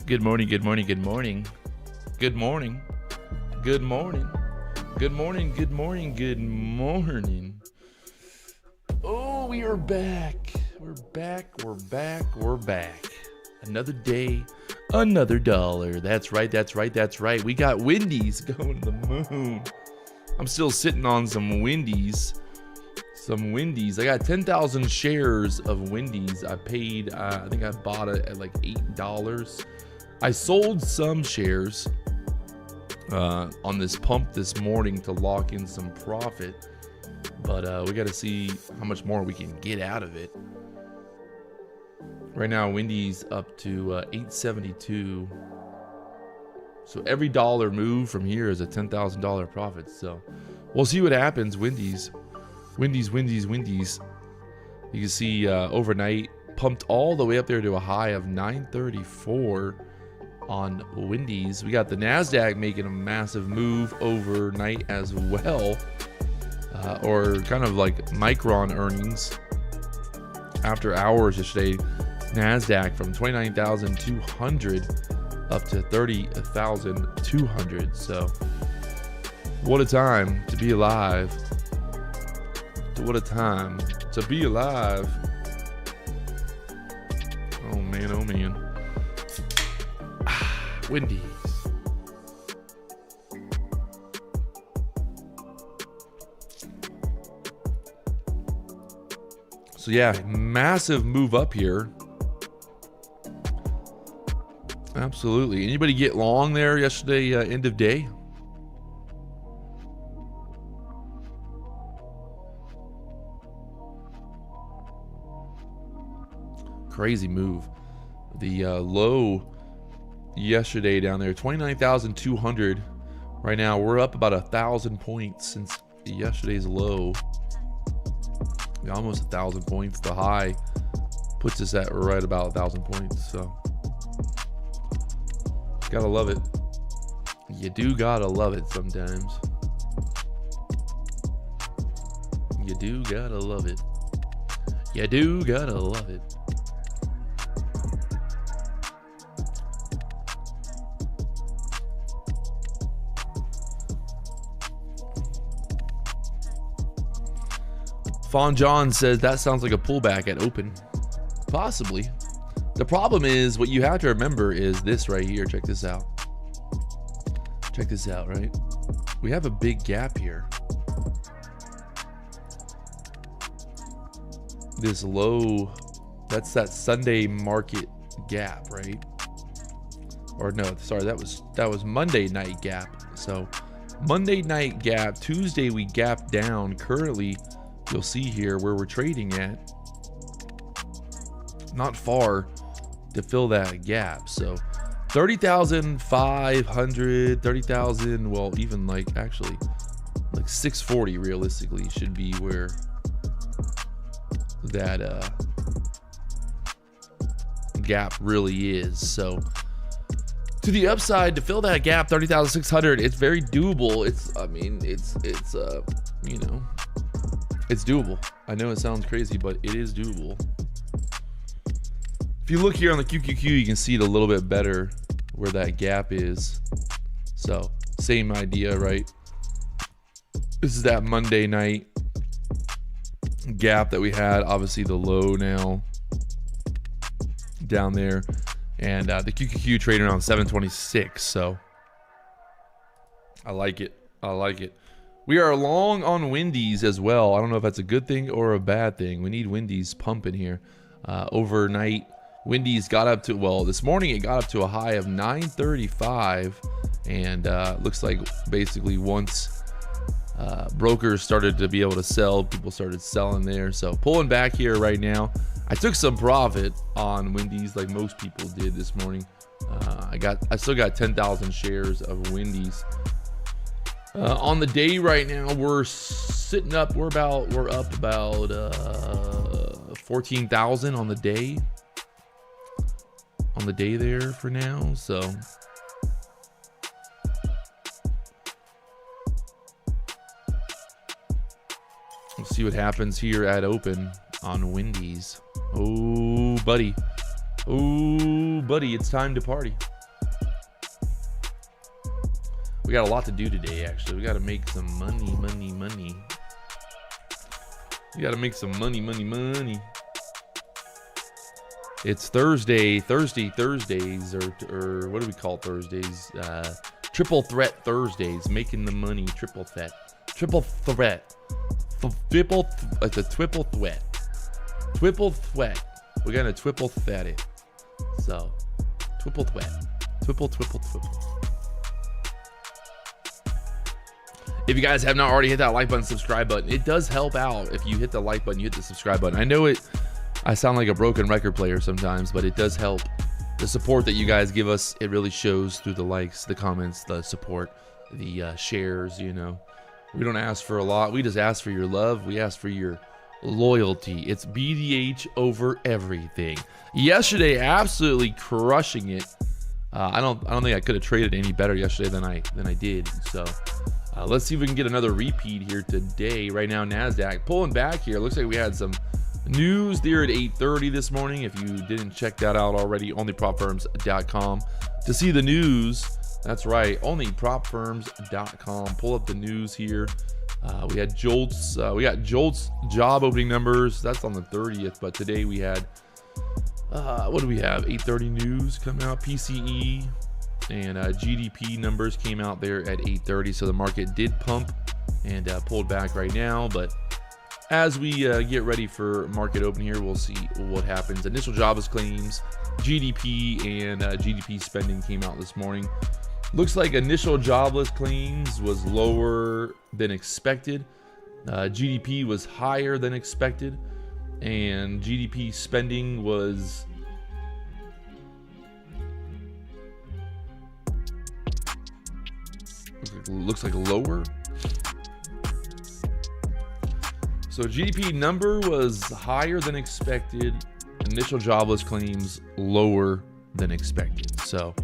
Good morning, good morning, good morning. Good morning. Good morning. Good morning, good morning, good morning. Oh, we are back. We're back, we're back, we're back. Another day, another dollar. That's right, that's right, that's right. We got Wendy's going to the moon. I'm still sitting on some Wendy's. I got 10,000 shares of Wendy's. I paid, I think I bought it at like $8. I sold some shares on this pump this morning to lock in some profit. But we got to see how much more we can get out of it. Right now, Wendy's up to 872. So every dollar move from here is a $10,000 profit. So we'll see what happens. Wendy's. You can see overnight pumped all the way up there to a high of 934 on Wendy's. We got the Nasdaq making a massive move overnight as well, or kind of like Micron earnings after hours yesterday. Nasdaq from 29,200 up to 30,200. So what a time to be alive. What a time to be alive. Oh man, oh man. Wendy's. So yeah, massive move up here. Absolutely. Anybody get long there yesterday, end of day? Crazy move. The low yesterday down there, 29,200. Right now, we're up about 1,000 points since yesterday's low. Almost 1,000 points. The high puts us at right about 1,000 points. So, gotta love it. You do gotta love it sometimes. You do gotta love it. You do gotta love it. Fawn John says that sounds like a pullback at open. Possibly. The problem is, what you have to remember is this right here. Check this out. Check this out, right? We have a big gap here. This low, that's that Sunday market gap, right? Or no, sorry, that was Monday night gap. So Monday night gap, Tuesday we gapped down. Currently, you'll see here where we're trading at, not far to fill that gap. So 30,500, 30,000, well, even like actually like 640 realistically should be where that gap really is. So to the upside, to fill that gap, 30,600, it's very doable. It's, I mean, it's you know, it's doable. I know it sounds crazy, but it is doable. If you look here on the QQQ, you can see it a little bit better where that gap is. So same idea, right? This is that Monday night gap that we had. Obviously the low now down there, and the QQQ trading around 726. So I like it. I like it. We are long on Wendy's as well. I don't know if that's a good thing or a bad thing. We need Wendy's pumping here. Overnight, Wendy's got up to, well, this morning it got up to a high of 935. And looks like basically once brokers started to be able to sell, people started selling there. So pulling back here right now. I took some profit on Wendy's like most people did this morning. I still got 10,000 shares of Wendy's. On the day right now, we're sitting up. We're up about 14,000 on the day. On the day there for now. So we'll see what happens here at open on Wendy's. Oh, buddy. Oh, buddy, it's time to party. We got a lot to do today, actually. We got to make some money. We got to make some money. It's Thursdays, or what do we call Thursdays? Triple threat Thursdays, making the money. Triple threat. It's a triple threat. Triple threat. We're gonna triple threat it. So, triple threat. Triple. If you guys have not already hit that like button, subscribe button, it does help out if you hit the like button, you hit the subscribe button. I know I sound like a broken record player sometimes, but it does help. The support that you guys give us, it really shows through the likes, the comments, the support, the shares, you know. We don't ask for a lot. We just ask for your love. We ask for your loyalty. It's BDH over everything. Yesterday, absolutely crushing it. I don't think I could have traded any better yesterday than I did. So let's see if we can get another repeat here today. Right now, Nasdaq pulling back here. Looks like we had some news there at 8:30 this morning. If you didn't check that out already, onlypropfirms.com to see the news. That's right, onlypropfirms.com. Pull up the news here. We had Jolt's. We got Jolt's job opening numbers. That's on the 30th. But today we had what do we have? 8:30 news come out. PCE and GDP numbers came out there at 8:30. So the market did pump and pulled back right now. But as we get ready for market open here, we'll see what happens. Initial jobless claims, GDP, and GDP spending came out this morning. Looks like initial jobless claims was lower than expected. GDP was higher than expected. And GDP spending was looks like lower. So GDP number was higher than expected. Initial jobless claims lower than expected. So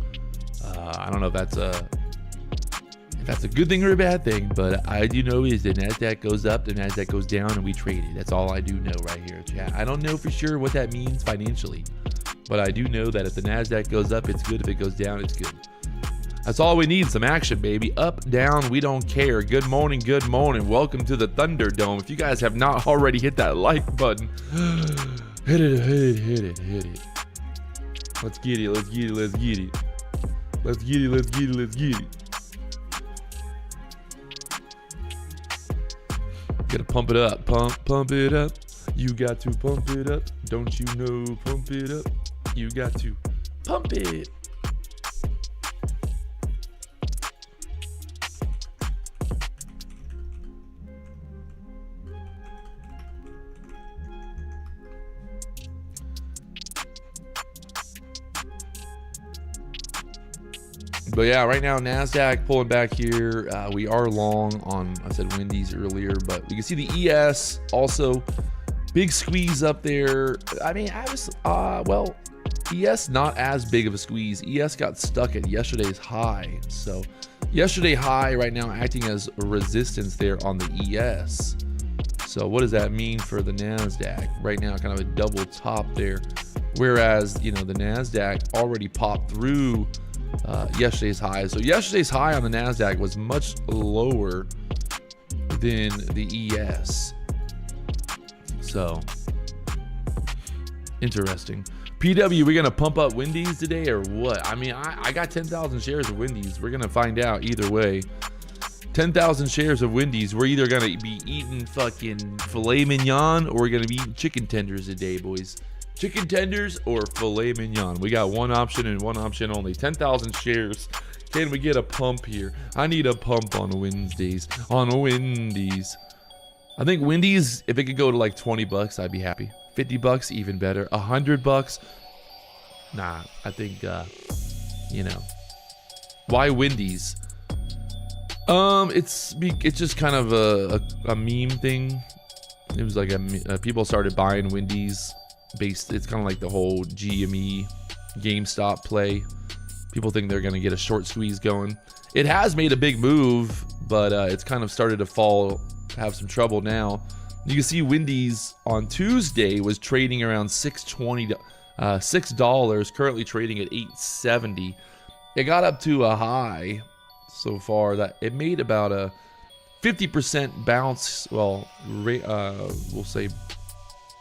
I don't know if that's a good thing or a bad thing, but I do know is the Nasdaq goes up, the Nasdaq goes down, and we trade it. That's all I do know right here, chat. I don't know for sure what that means financially, but I do know that if the Nasdaq goes up, it's good. If it goes down, it's good. That's all we need, some action, baby. Up, down, we don't care. Good morning, good morning. Welcome to the Thunderdome. If you guys have not already hit that like button, hit it. Let's get it. Gotta pump it up, pump it up. You got to pump it up. Don't you know, pump it up. You got to pump it. But yeah, right now Nasdaq pulling back here. We are long on, I said Wendy's earlier, but we can see the ES also big squeeze up there. I mean, well, ES not as big of a squeeze. ES got stuck at yesterday's high. So yesterday high right now acting as resistance there on the ES. So what does that mean for the Nasdaq? Right now, kind of a double top there. Whereas, you know, the Nasdaq already popped through yesterday's high. So yesterday's high on the Nasdaq was much lower than the ES. So interesting. PW, we're gonna pump up Wendy's today or what? I mean, I got 10,000 shares of Wendy's. We're gonna find out either way. 10,000 shares of Wendy's. We're either gonna be eating fucking filet mignon or we're gonna be eating chicken tenders today, boys. Chicken tenders or filet mignon. We got one option and one option only. 10,000 shares. Can we get a pump here? I need a pump on Wednesdays. On Wendy's. I think Wendy's, if it could go to like 20 bucks, I'd be happy. 50 bucks, even better. 100 bucks. Nah, I think, you know. Why Wendy's? It's just kind of a meme thing. It was like people started buying Wendy's. It's kind of like the whole GME GameStop play. People think they're going to get a short squeeze going. It has made a big move, but it's kind of started to have some trouble now. You can see Wendy's on Tuesday was trading around $6, currently trading at $8.70. It got up to a high. so far. That it made about a 50% bounce. Well, we'll say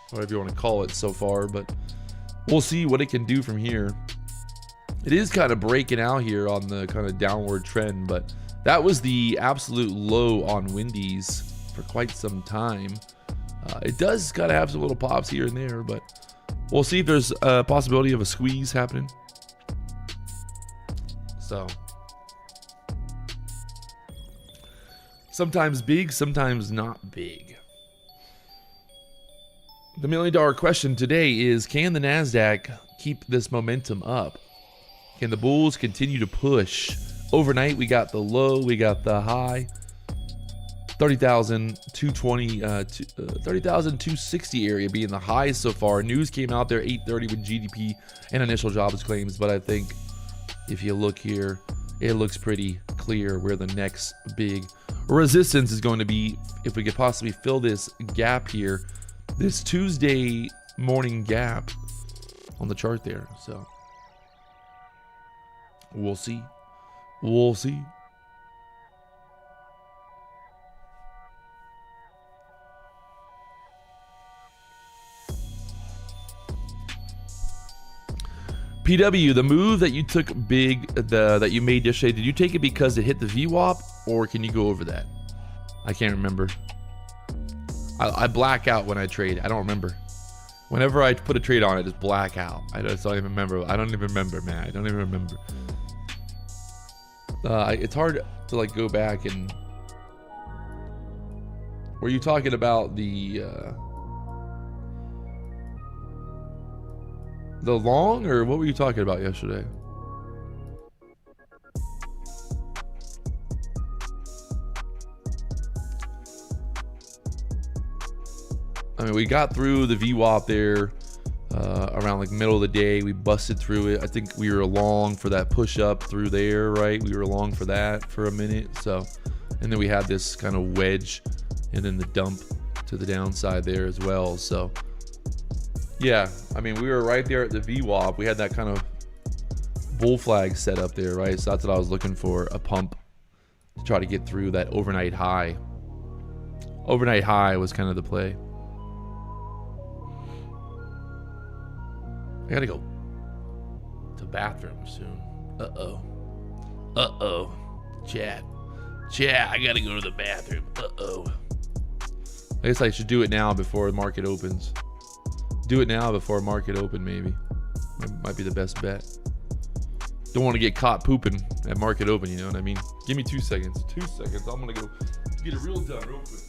whatever you want to call it so far, but we'll see what it can do from here. It is kind of breaking out here on the kind of downward trend, but that was the absolute low on Wendy's for quite some time. It does kind of have some little pops here and there, but we'll see if there's a possibility of a squeeze happening. So sometimes big, sometimes not big. The $1 million question today is, can the Nasdaq keep this momentum up? Can the bulls continue to push? Overnight, we got the low, we got the high. 30,220, 30,260 area being the highest so far. News came out there 8:30 with GDP and initial jobs claims, but I think if you look here, it looks pretty clear where the next big resistance is going to be, if we could possibly fill this gap here, this Tuesday morning gap on the chart there. So we'll see. We'll see. PW, the move that you took big, that you made yesterday, did you take it because it hit the VWAP, or can you go over that? I can't remember. I black out when I trade. I don't remember. Whenever I put a trade on, I just black out. I don't even remember. I don't even remember, man. I don't even remember. It's hard to like go back and. Were you talking about the long, or what were you talking about yesterday? I mean, we got through the VWAP there around like middle of the day. We busted through it. I think we were long for that push up through there, right? We were long for that for a minute. So, and then we had this kind of wedge and then the dump to the downside there as well. So yeah, I mean, we were right there at the VWAP. We had that kind of bull flag set up there, right? So that's what I was looking for, a pump to try to get through that overnight high. Overnight high was kind of the play. I gotta go to the bathroom soon. Uh-oh. Chat, I gotta go to the bathroom. I guess I should do it now before the market opens. Do it now before market open, maybe. Might be the best bet. Don't want to get caught pooping at market open, you know what I mean? Give me 2 seconds. 2 seconds. I'm gonna go get it real done real quick.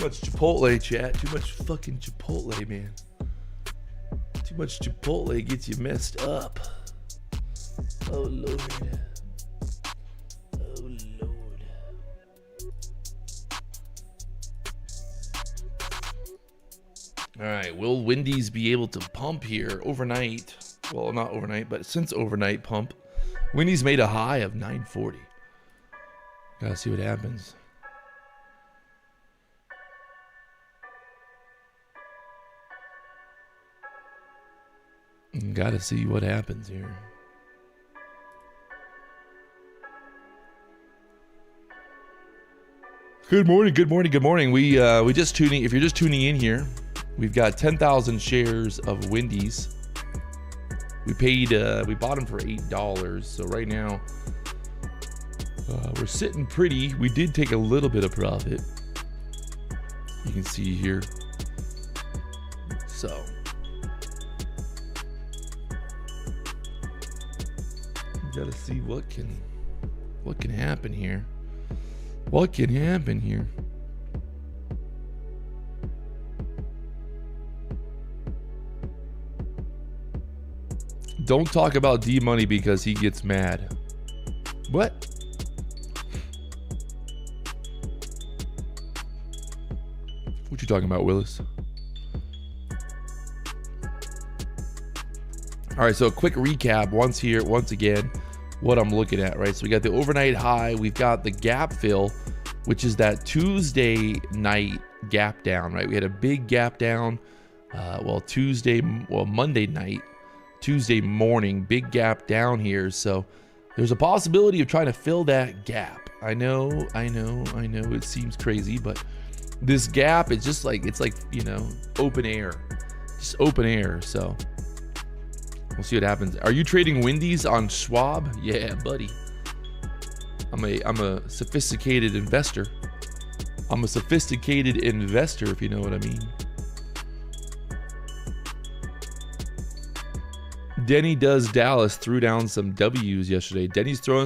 much Chipotle, chat. Too much fucking Chipotle, man. Too much Chipotle gets you messed up. Oh, Lord. Oh, Lord. All right. Will Wendy's be able to pump here overnight? Well, not overnight, but since overnight pump. Wendy's made a high of 940. Gotta see what happens. Gotta see what happens here. Good morning, good morning, good morning. We just tuning. If you're just tuning in here, we've got 10,000 shares of Wendy's. We paid. We bought them for $8. So right now, we're sitting pretty. We did take a little bit of profit. You can see here. So. Gotta see what can happen here. What can happen here? Don't talk about D-Money because he gets mad. What? What you talking about, Willis? All right, so a quick recap once again, what I'm looking at, right? So we got the overnight high, we've got the gap fill, which is that Tuesday night gap down, right? We had a big gap down, Monday night, Tuesday morning, big gap down here. So there's a possibility of trying to fill that gap. I know, it seems crazy, but this gap is just like, it's like, you know, open air, just open air, so. We'll see what happens. Are you trading Wendy's on Schwab? Yeah, buddy. I'm a sophisticated investor. I'm a sophisticated investor, if you know what I mean. Denny does Dallas threw down some W's yesterday. Denny threw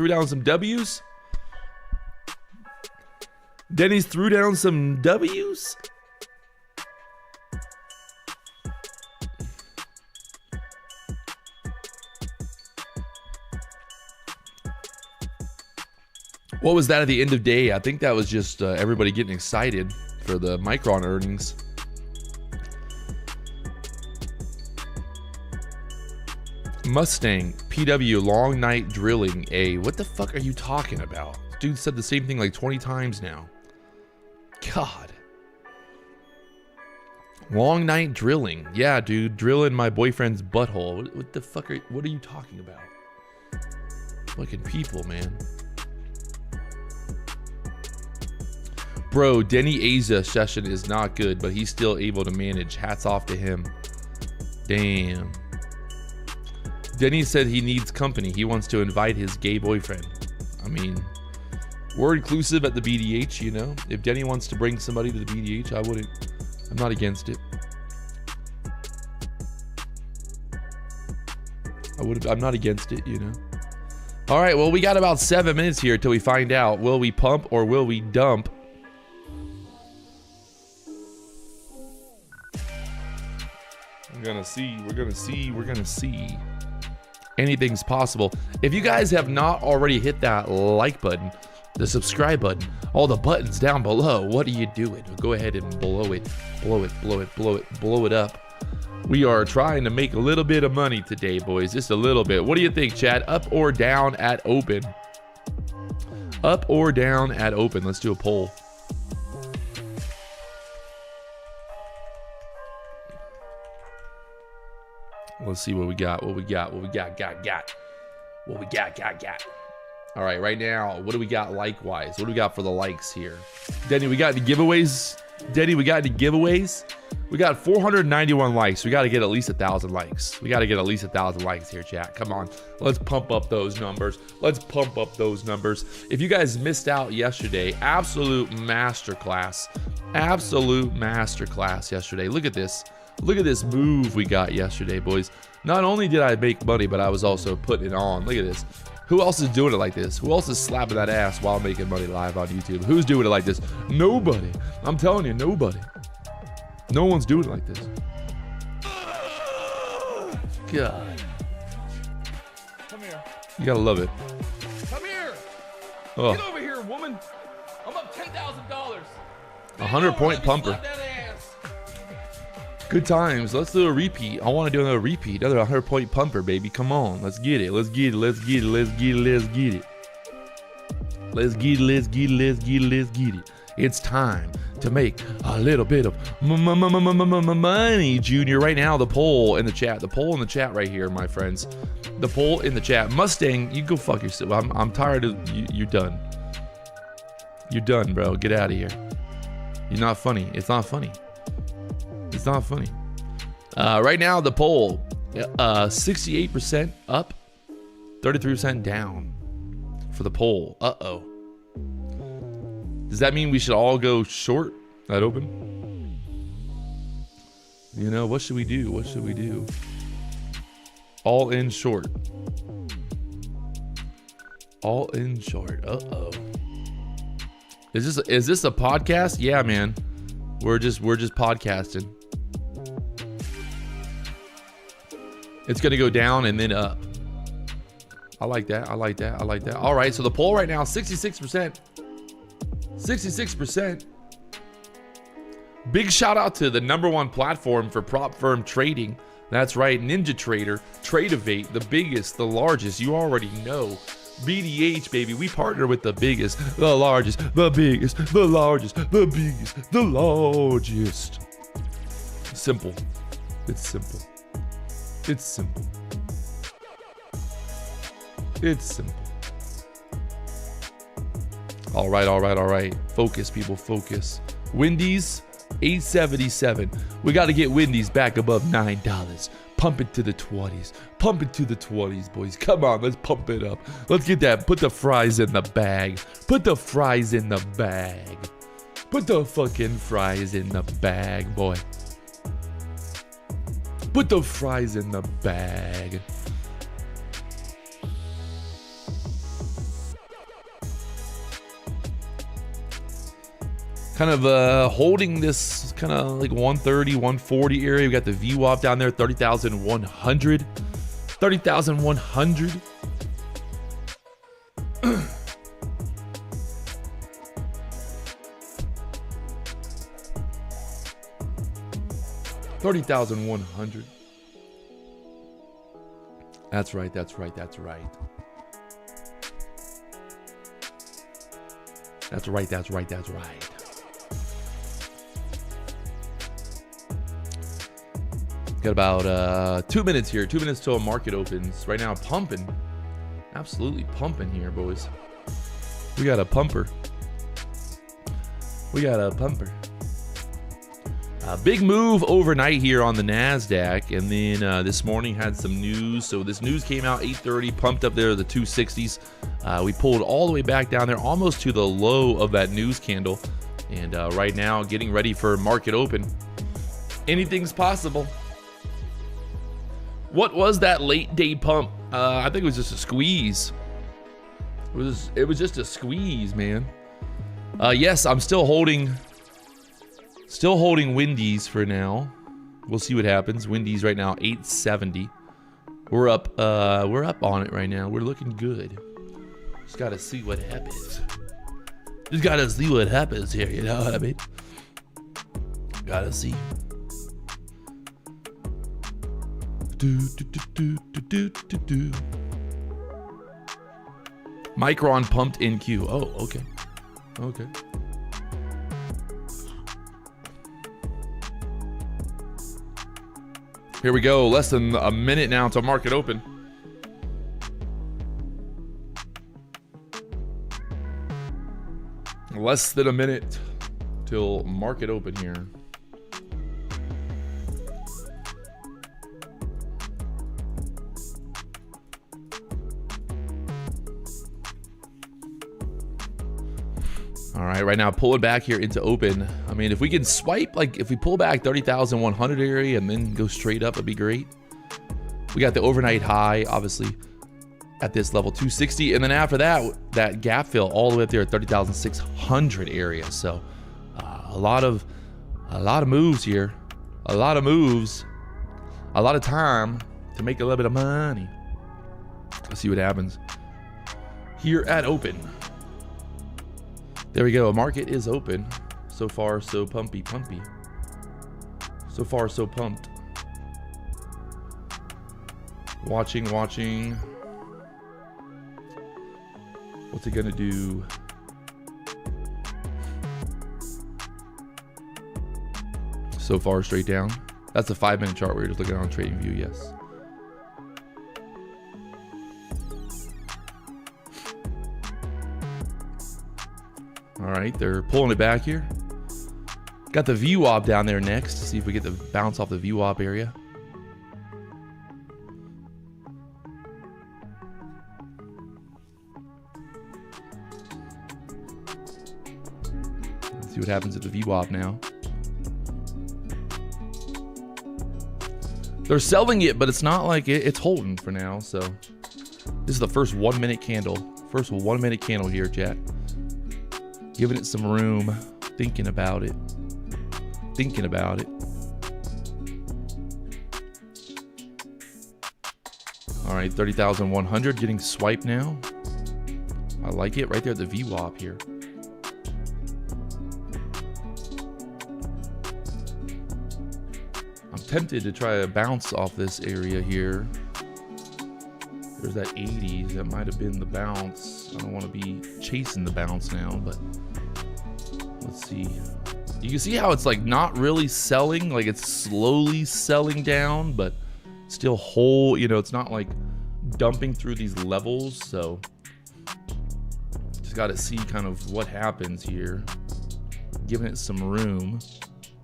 down some W's? Denny's threw down some W's? What was that at the end of day? I think that was just everybody getting excited for the Micron earnings. Mustang, PW, long night drilling. What the fuck are you talking about? Dude said the same thing like 20 times now. God. Long night drilling. Yeah, dude, drilling my boyfriend's butthole. What the fuck what are you talking about? Fucking people, man. Bro, Denny Aza session is not good, but he's still able to manage. Hats off to him. Damn. Denny said he needs company. He wants to invite his gay boyfriend. I mean, we're inclusive at the BDH, you know. If Denny wants to bring somebody to the BDH, I'm not against it. I'm not against it, you know. All right, well, we got about 7 minutes here till we find out. Will we pump or will we dump? We're gonna see. Anything's possible. If you guys have not already hit that like button, the subscribe button, all the buttons down below, what are you doing? Go ahead and blow it up. We are trying to make a little bit of money today, boys. Just a little bit. What do you think, Chad? Up or down at open? Up or down at open? Let's do a poll. Let's see what we got. What we got. All right, right now, what do we got like-wise? What do we got for the likes here? Denny, we got any giveaways? We got 491 likes. We got to get at least 1,000 likes. Here, chat. Come on. Let's pump up those numbers. If you guys missed out yesterday, absolute masterclass yesterday. Look at this. Look at this move we got yesterday, boys. Not only did I make money, but I was also putting it on. Look at this. Who else is doing it like this? Who else is slapping that ass while making money live on YouTube? Who's doing it like this? Nobody. I'm telling you, nobody. No one's doing it like this. God. Come here. You gotta love it. Come here. Oh. Get over here, woman. I'm up $10,000. 100-point pumper. Good times. Let's do a repeat. I want to do another repeat. Another 100-point pumper, baby. Come on. Let's get it. Let's get it. Let's get it. Let's get it. Let's get it. Let's get it. Let's get it. Let's get it. Let's get it. It's time to make a little bit of money, Junior. Right now, the poll in the chat. The poll in the chat right here, my friends. The poll in the chat. Mustang, you go fuck yourself. I'm tired of you. You're done. You're done, bro. Get out of here. You're not funny. It's not funny. It's not funny. Right now, the poll, 68% up, 33% down for the poll. Uh-oh. Does that mean we should all go short that open? You know, what should we do? What should we do? All in short. All in short. Uh-oh. Is this a podcast? Yeah, man. We're just podcasting. It's gonna go down and then up. I like that. I like that. I like that. All right. So the poll right now, 66%. 66%. Big shout out to the #1 platform for prop firm trading. That's right, NinjaTrader, Tradeovate, the biggest, the largest. You already know. BDH, baby. We partner with the biggest, the largest, the biggest, the largest, the biggest, the largest. Simple. It's simple. It's simple. It's simple. All right, all right, all right. Focus, people, focus. Wendy's, 877. We got to get Wendy's back above $9. Pump it to the 20s. Pump it to the 20s, boys. Come on, let's pump it up. Let's get that. Put the fries in the bag. Put the fries in the bag. Put the fucking fries in the bag, boy. Put the fries in the bag. Kind of holding this kind of like 130, 140 area. We got the VWAP down there, 30,100. 30,100. $30,100. That's right, that's right, that's right. That's right, that's right, that's right. Got about 2 minutes here. 2 minutes till a market opens. Right now, pumping. Absolutely pumping here, boys. We got a pumper. We got a pumper. A big move overnight here on the Nasdaq, and then this morning had some news. So this news came out 8:30, pumped up there to the 260s. We pulled all the way back down there, almost to the low of that news candle, and right now getting ready for market open. Anything's possible. What was that late day pump? I think it was just a squeeze. It was just a squeeze, man. Yes, I'm still holding Wendy's for now. We'll see what happens. Wendy's right now 870. We're up on it right now. We're looking good. Just gotta see what happens. Just gotta see what happens here, you know what I mean? Gotta see. Micron pumped in Q. Oh, okay. Okay. Here we go. Less than a minute now to market open. Less than a minute till market open here. All right, right now pull it back here into open. I mean, if we can swipe, like if we pull back 30,100 area and then go straight up, it'd be great. We got the overnight high, obviously. at this level 260, and then after that, that gap fill all the way up there at 30,600 area. So a lot of moves here, a lot of moves, a lot of time to make a little bit of money. Let's see what happens here at open. There we go. Market is open. So far, so pumpy. So far, so pumped. Watching. What's it gonna do? So far, straight down. That's a 5-minute chart we're just looking at on TradingView, yes. All right, they're pulling it back here. Got the VWAP down there next. See if we get the bounce off the VWAP area. Let's see what happens at the VWAP now. They're selling it, but it's not like it's holding for now. So this is the first 1-minute candle. First 1-minute candle here, chat. Giving it some room. Thinking about it. All right, 30,100 getting swiped now. I like it right there at the VWAP here. I'm tempted to try to bounce off this area here. There's that 80s. That might have been the bounce. I don't want to be chasing the bounce now, but let's see. You can see how it's like not really selling, like it's slowly selling down, but still whole, you know, it's not like dumping through these levels. So just got to see kind of what happens here. Giving it some room,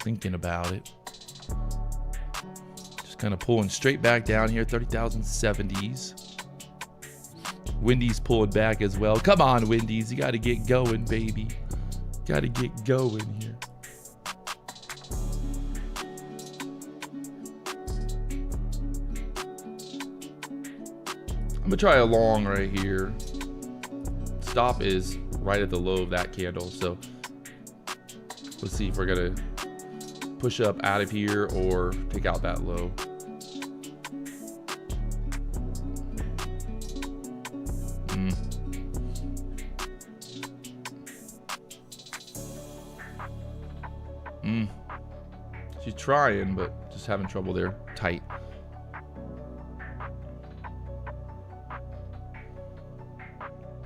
thinking about it. Just kind of pulling straight back down here, 30,070s. Wendy's pulling back as well. Come on, Wendy's, you got to get going, baby. Got to get going here. I'm gonna try a long right here. Stop is right at the low of that candle. So let's see if we're gonna push up out of here or take out that low. She's trying, but just having trouble there. Tight.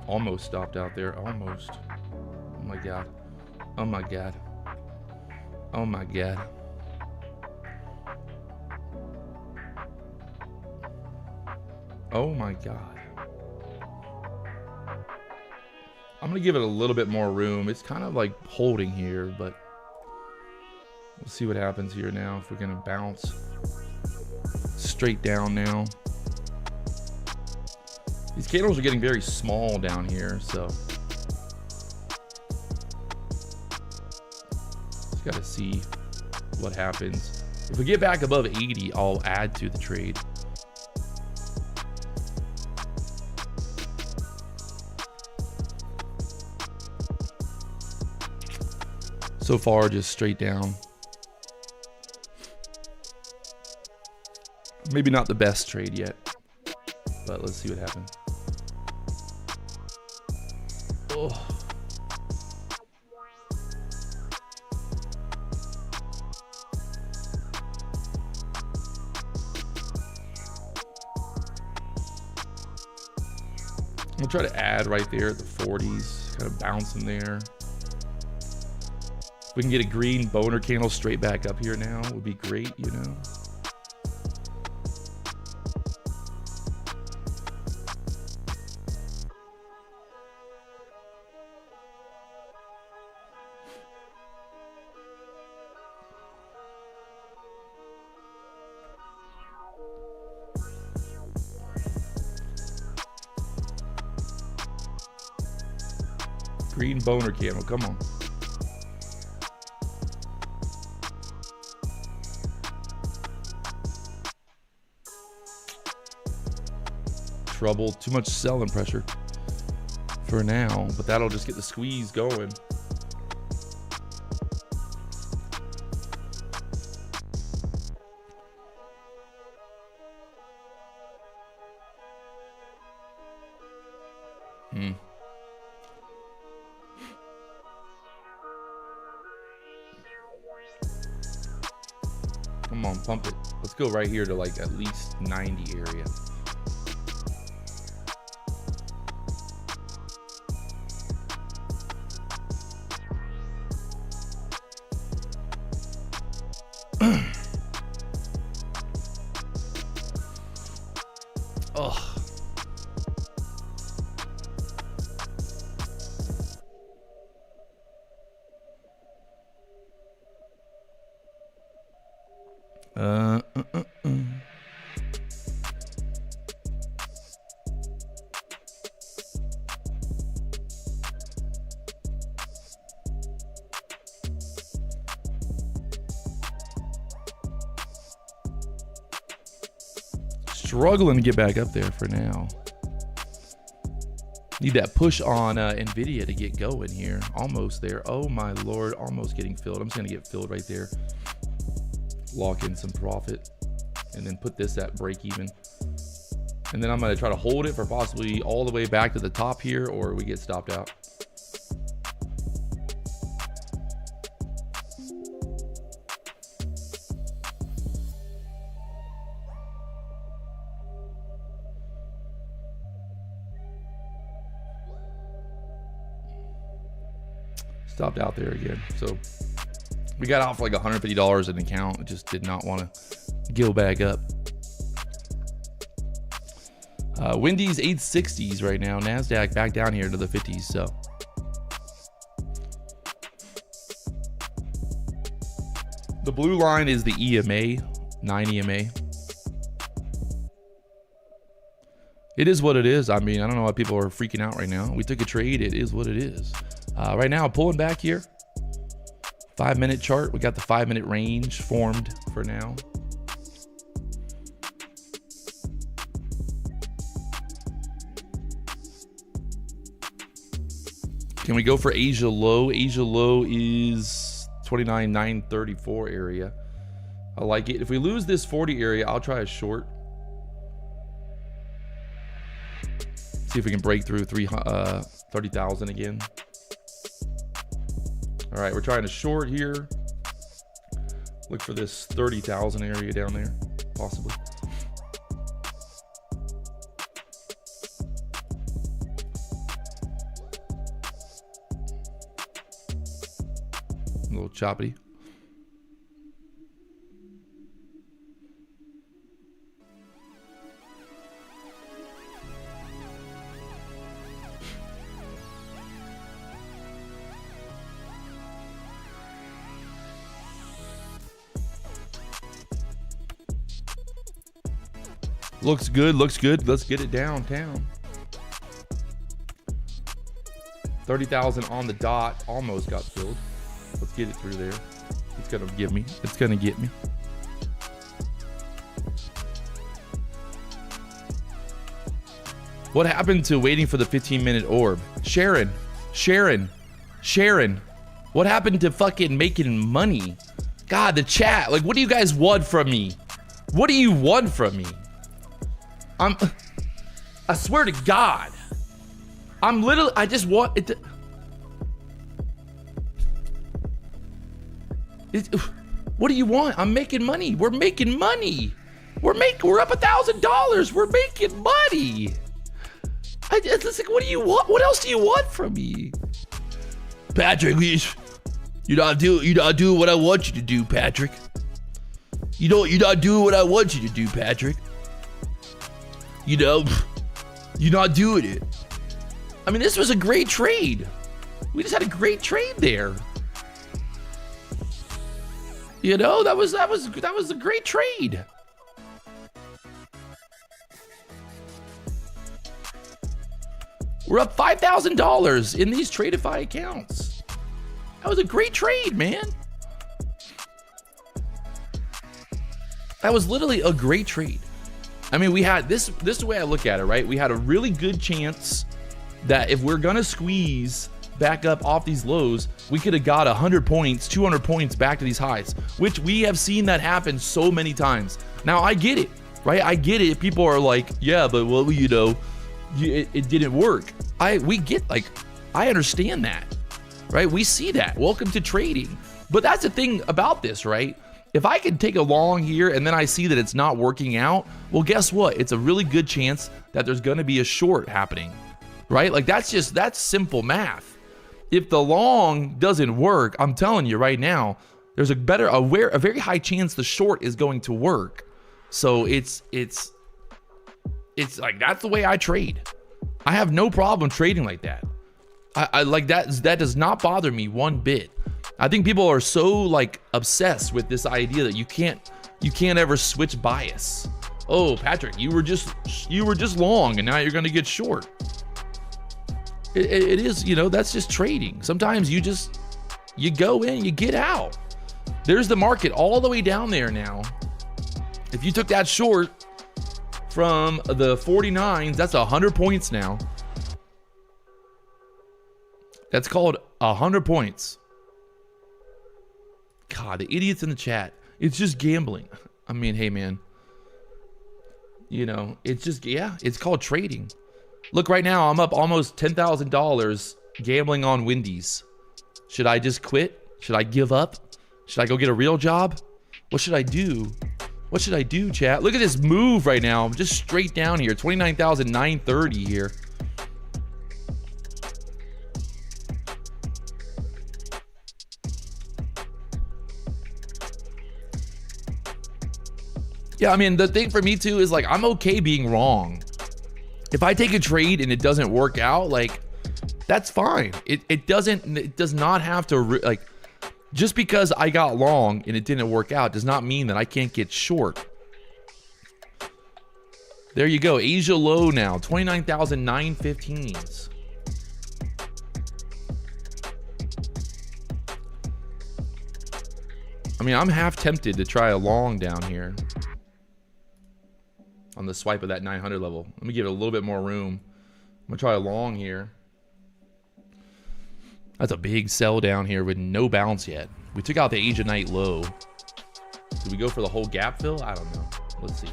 Almost stopped out there. Almost. Oh my god. Oh my god. Oh my god. Oh my god. I'm gonna give it a little bit more room. It's kind of like holding here, but we'll see what happens here now. If we're gonna bounce straight down now. These candles are getting very small down here, so just gotta see what happens. If we get back above 80, I'll add to the trade. So far, just straight down. Maybe not the best trade yet, but let's see what happens. Oh. I'm gonna try to add right there at the 40s, kind of bouncing there. If we can get a green boner candle straight back up here now, would be great, you know. Green boner candle, come on. trouble, too much selling pressure for now, but that'll just get the squeeze going. Come on, pump it. Let's go right here to like at least 90 area. Oh. Struggling to get back up there for now. Need that push on NVIDIA to get going here. Almost there. Oh my Lord, almost getting filled. I'm just gonna get filled right there. Lock in some profit and then put this at break even. And then I'm gonna try to hold it for possibly all the way back to the top here, or we get stopped out. Stopped out there again. So we got off like $150 in the account. It just did not want to go back up. Wendy's 860s right now. Nasdaq back down here to the 50s. So the blue line is the EMA, 9 EMA. It is what it is. I mean, I don't know why people are freaking out right now. We took a trade. It is what it is. Right now, pulling back here. 5-minute chart. We got the 5-minute range formed for now. Can we go for Asia low? Asia low is 29,934 area. I like it. If we lose this 40 area, I'll try a short. See if we can break through 30,000 again. All right, we're trying to short here. Look for this 30,000 area down there, possibly. A little choppy. Looks good, looks good. Let's get it downtown. 30,000 on the dot. Almost got filled. Let's get it through there. It's gonna give me. It's gonna get me. What happened to waiting for the 15-minute orb? Sharon. What happened to fucking making money? God, the chat. Like, what do you guys want from me? What do you want from me? I swear to God, I'm literally, I just want it to. What do you want? I'm making money. We're making money. We're up $1,000. We're making money. It's like, what do you want? What else do you want from me? Patrick, you're not doing what I want you to do, Patrick. You're not doing what I want you to do, Patrick. You know, you're not doing it. I mean, this was a great trade. We just had a great trade there. You know, that was a great trade. We're up $5,000 in these Tradeify accounts. That was a great trade, man. That was literally a great trade. I mean, we had this is the way I look at it, right? We had a really good chance that if we're gonna squeeze back up off these lows, we could have got 100 points, 200 points back to these highs, which we have seen that happen so many times. Now, I get it, right? I get it. People are like, yeah, but well, you know, it didn't work. We get, like, I understand that, right? We see that. Welcome to trading. But that's the thing about this, right? If I can take a long here and then I see that it's not working out, well, guess what? It's a really good chance that there's going to be a short happening, right? Like, that's simple math. If the long doesn't work, I'm telling you right now, there's a very high chance the short is going to work. So it's like, that's the way I trade. I have no problem trading like that. I like that. That does not bother me one bit. I think people are so like obsessed with this idea that you can't ever switch bias. Oh, Patrick, you were just long and now you're going to get short. It is, you know, that's just trading. Sometimes you go in, you get out. There's the market all the way down there now. If you took that short from the 49s, that's 100 points now. That's called 100 points. God, the idiots in the chat. It's just gambling. I mean, hey, man. You know, it's just, yeah, it's called trading. Look, right now, I'm up almost $10,000 gambling on Wendy's. Should I just quit? Should I give up? Should I go get a real job? What should I do? What should I do, chat? Look at this move right now. I'm just straight down here. 29,930 here. Yeah, I mean, the thing for me too is like, I'm okay being wrong. If I take a trade and it doesn't work out, like, that's fine. It does not have to, like, just because I got long and it didn't work out does not mean that I can't get short. There you go. Asia low now, 29,915. I mean, I'm half tempted to try a long down here on the swipe of that 900 level. Let me give it a little bit more room. I'm gonna try a long here. That's a big sell down here with no bounce yet. We took out the Asia night low. Did we go for the whole gap fill? I don't know. Let's see.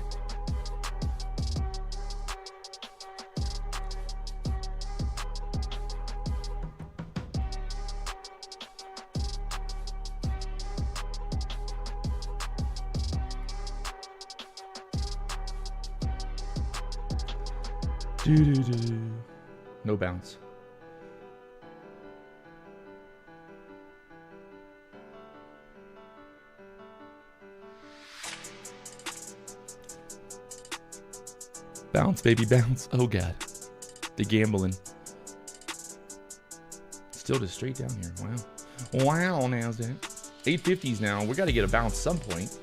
No bounce. Bounce, baby, bounce. Oh, God. The gambling. Still just straight down here. Wow. Wow, Nasdaq. 850s now. We got to get a bounce some point.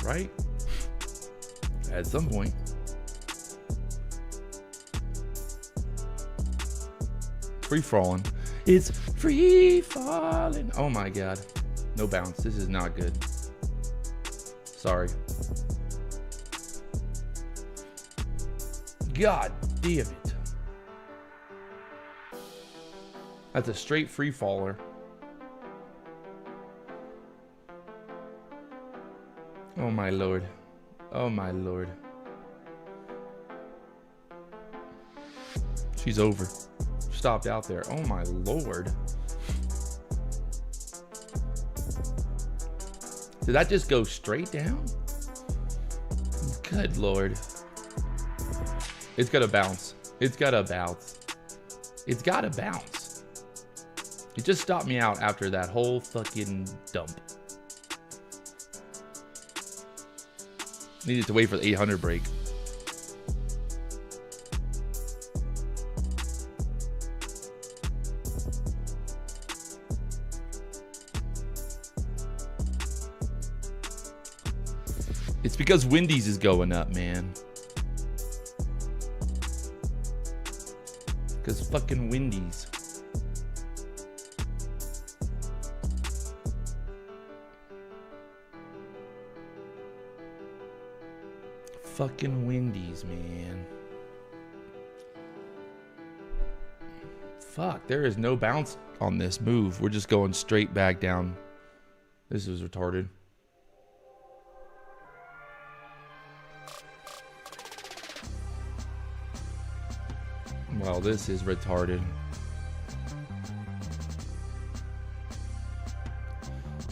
Right? At some point. Free falling. It's free falling. Oh my God. No bounce. This is not good. Sorry. God damn it. That's a straight free faller. Oh my Lord. Oh my Lord. She's over. Stopped out there. Oh my Lord. Did that just go straight down? Good Lord. It's gotta bounce. It's gotta bounce. It's gotta bounce. It just stopped me out after that whole fucking dump. Needed to wait for the 800 break. It's because Wendy's is going up, man. Because fucking Wendy's. fucking Wendy's, man. Fuck, there is no bounce on this move. We're just going straight back down. This is retarded. Well, this is retarded.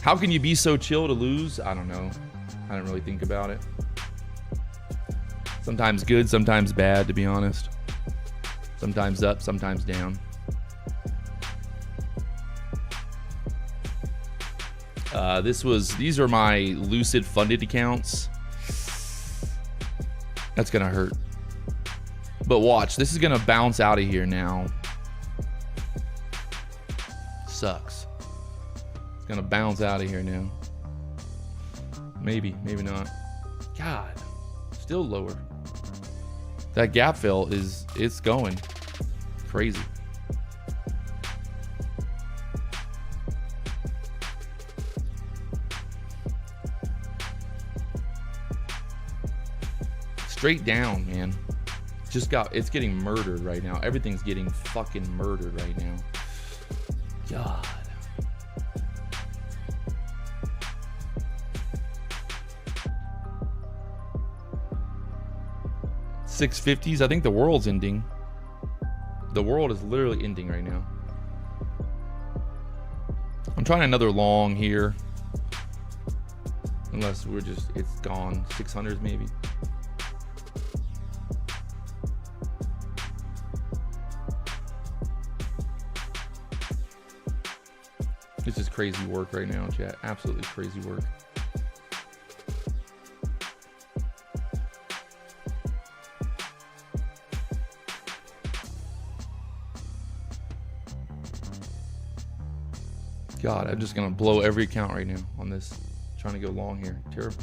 How can you be so chill to lose? I don't know. I didn't really think about it. Sometimes good, sometimes bad, to be honest. Sometimes up, sometimes down. These are my Lucid funded accounts. That's gonna hurt. But watch, this is gonna bounce out of here now. Sucks. It's gonna bounce out of here now. Maybe, maybe not. God, still lower. That gap fill it's going crazy. Straight down, man. It's getting murdered right now. Everything's getting fucking murdered right now. God. $650s. I think the world's ending. The world is literally ending right now. I'm trying another long here. Unless it's gone. 600s maybe. This is crazy work right now, chat. Absolutely crazy work. God, I'm just gonna blow every account right now on this. Trying to go long here. Terrible.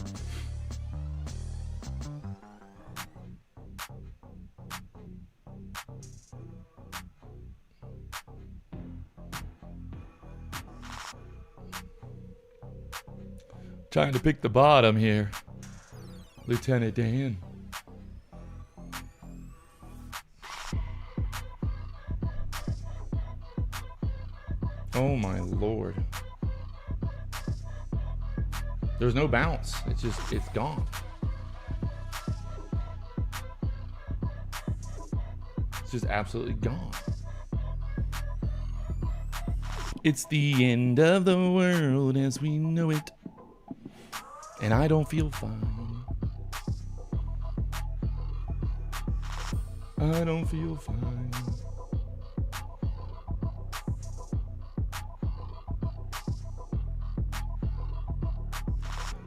Trying to pick the bottom here, Lieutenant Dan. Oh my Lord. There's no bounce. It's gone. It's just absolutely gone. It's the end of the world as we know it. And I don't feel fine. I don't feel fine.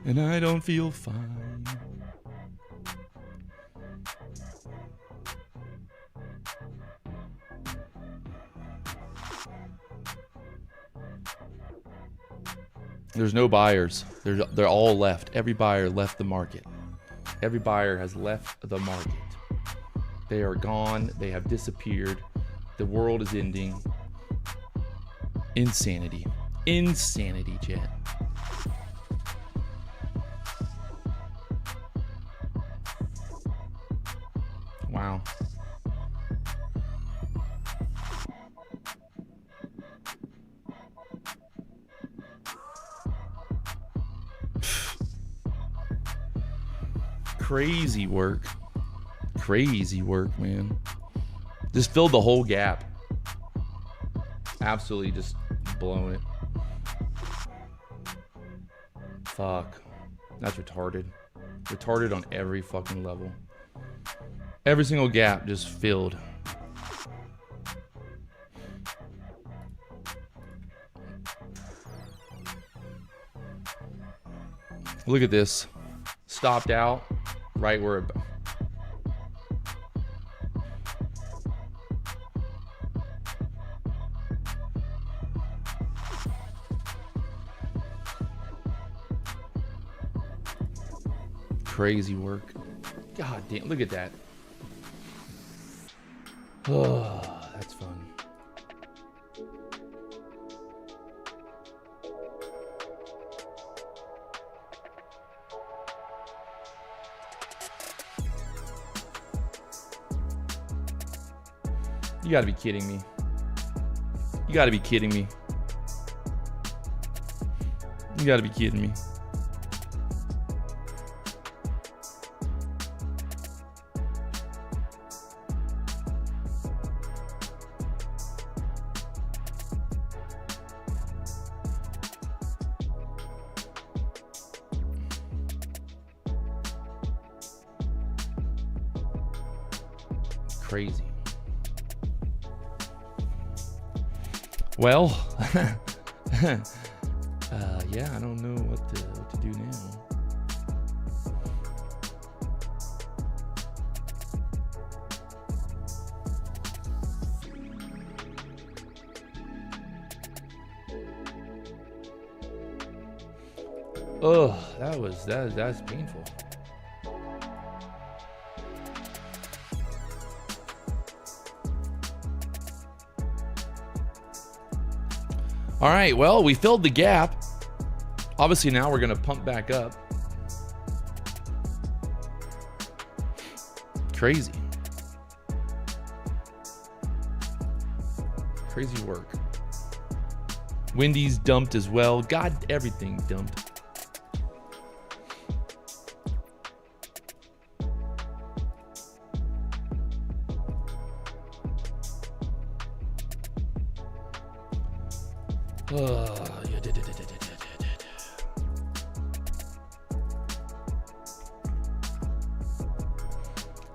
And I don't feel fine. There's no buyers. They're all left. Every buyer left the market. Every buyer has left the market. They are gone. They have disappeared. The world is ending. Insanity. Insanity, chat. Wow. Crazy work. Crazy work, man. Just filled the whole gap. Absolutely just blowing it. Fuck. That's retarded. Retarded on every fucking level. Every single gap just filled. Look at this. Stopped out right where it... Crazy work. God damn, look at that. Oh, that's fun. You gotta be kidding me. You gotta be kidding me. You gotta be kidding me. Crazy. Well, yeah, I don't know what to do now. Oh, that's painful. All right, well, we filled the gap. Obviously, now we're going to pump back up. Crazy. Crazy work. Wendy's dumped as well. God, everything dumped.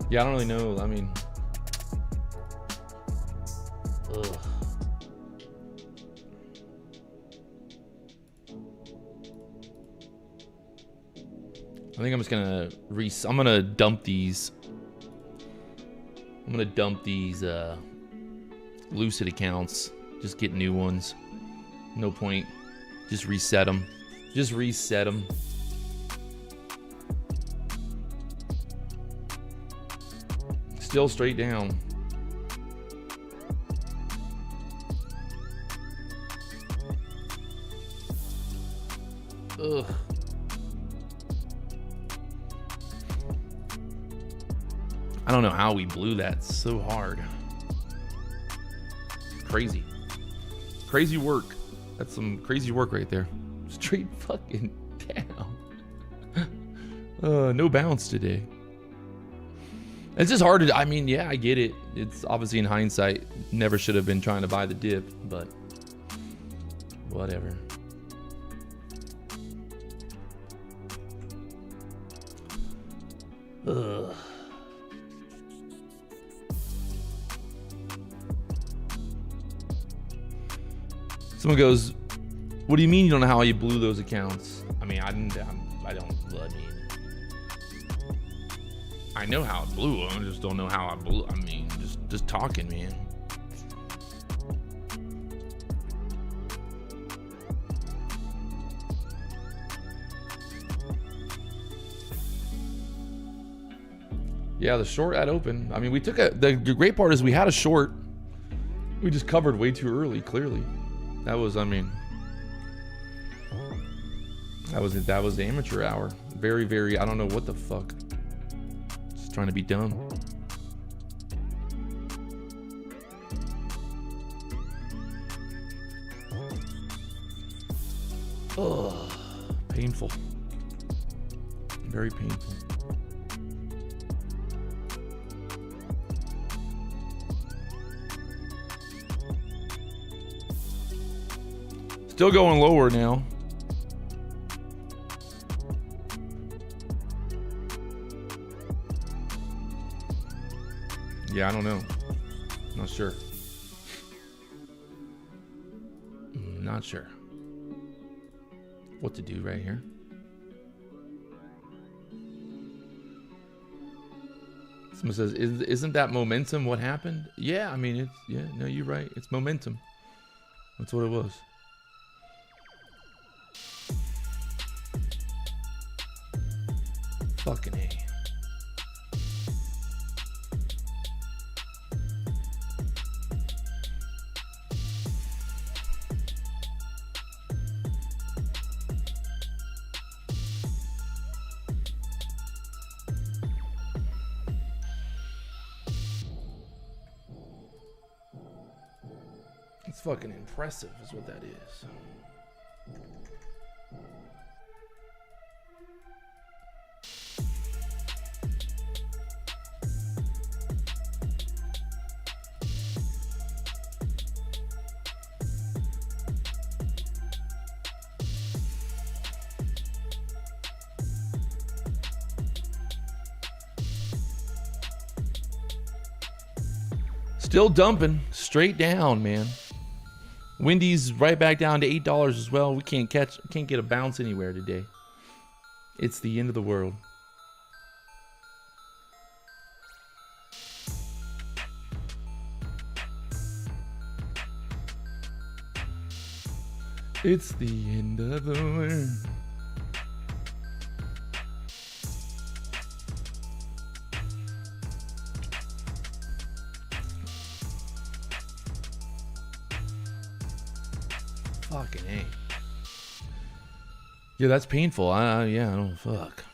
Yeah, I don't really know. I mean, I think I'm just gonna I'm gonna dump these. I'm gonna dump these Lucid accounts. Just get new ones. No point. Just reset them. Just reset them. Still straight down. Ugh. I don't know how we blew that so hard. Crazy. Crazy work. That's some crazy work right there. Straight fucking down. No bounce today. It's just hard to, I mean, yeah, I get it. It's obviously in hindsight, never should have been trying to buy the dip, but whatever. Ugh. Someone goes, what do you mean you don't know how you blew those accounts? I mean, I don't, I know how it blew. I just don't know how I blew. I mean, just talking, man. Yeah, the short at open. I mean, we took the great part is we had a short. We just covered way too early, clearly. That was, I mean, that was the amateur hour. Very, very, I don't know what the fuck. Just trying to be dumb. Ugh, painful. Very painful. Still going lower now. Yeah, I don't know. Not sure. Not sure what to do right here. Someone says, isn't that momentum what happened? Yeah, I mean, it's, yeah, no, you're right. It's momentum. That's what it was. Fucking A. fucking impressive is what that is. Still dumping straight down, man. Wendy's right back down to $8 as well. We can't get a bounce anywhere today. It's the end of the world. It's the end of the world. Fucking A. Yeah, that's painful. Yeah, I don't fuck.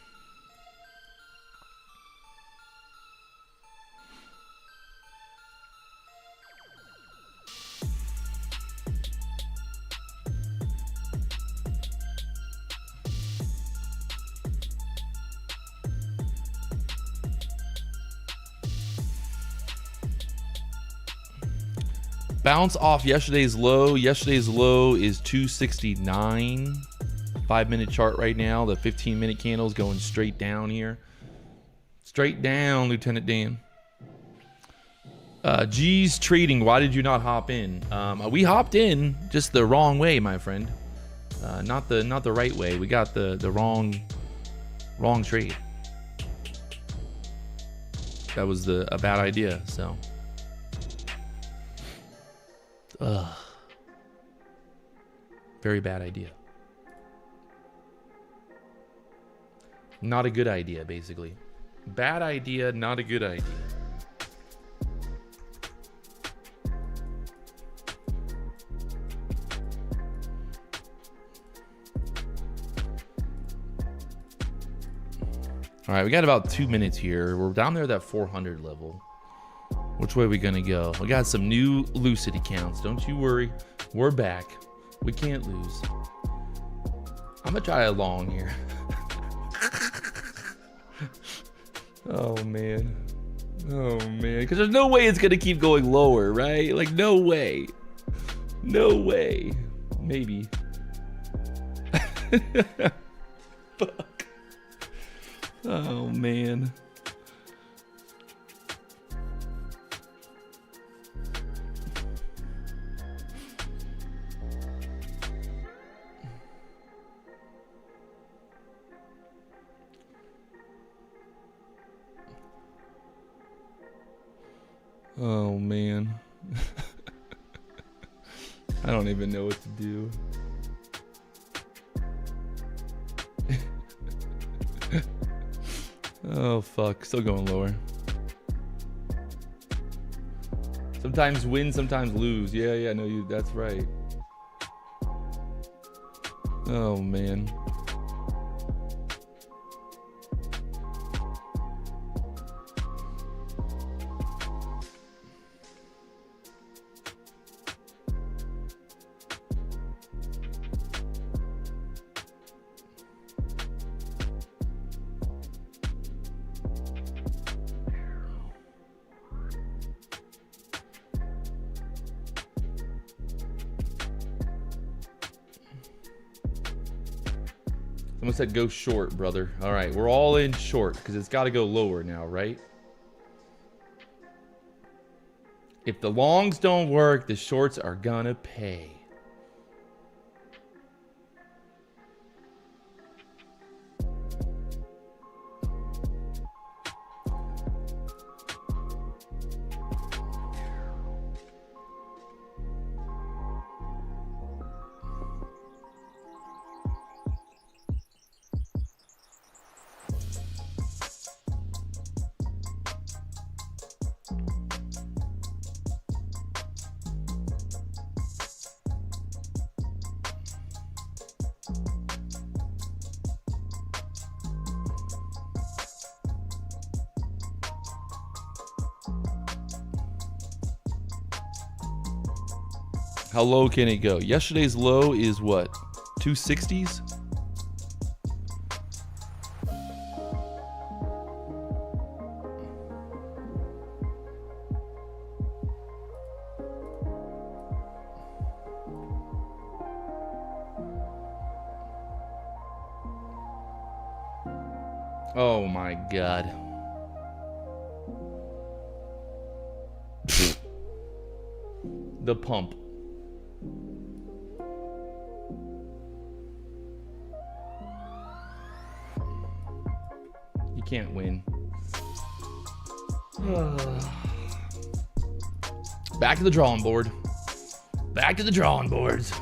Bounce off yesterday's low. Yesterday's low is 269. 5-minute chart right now. The 15-minute candle is going straight down here. Straight down, Lieutenant Dan. G's Trading. Why did you not hop in? We hopped in just the wrong way, my friend. Not the right way. We got the wrong trade. That was a bad idea. So. Very bad idea. Not a good idea, basically. Bad idea, not a good idea. All right, we got about 2 minutes here. We're down there at that 400 level. Which way are we gonna go? We got some new Lucid accounts. Don't you worry. We're back. We can't lose. I'm gonna try a long here. Oh man. Oh man. Because there's no way it's gonna keep going lower, right? Like no way. No way. Maybe. Fuck. Oh man. Oh man. I don't even know what to do. Oh fuck, still going lower. Sometimes win, sometimes lose. Yeah, no, that's right. Oh man. Someone said go short, brother. All right, we're all in short because it's got to go lower now, right? If the longs don't work, the shorts are gonna pay. How low can it go? Yesterday's low is what? 260s? Oh my God. The pump. You can't win. Back to the drawing board. Back to the drawing boards.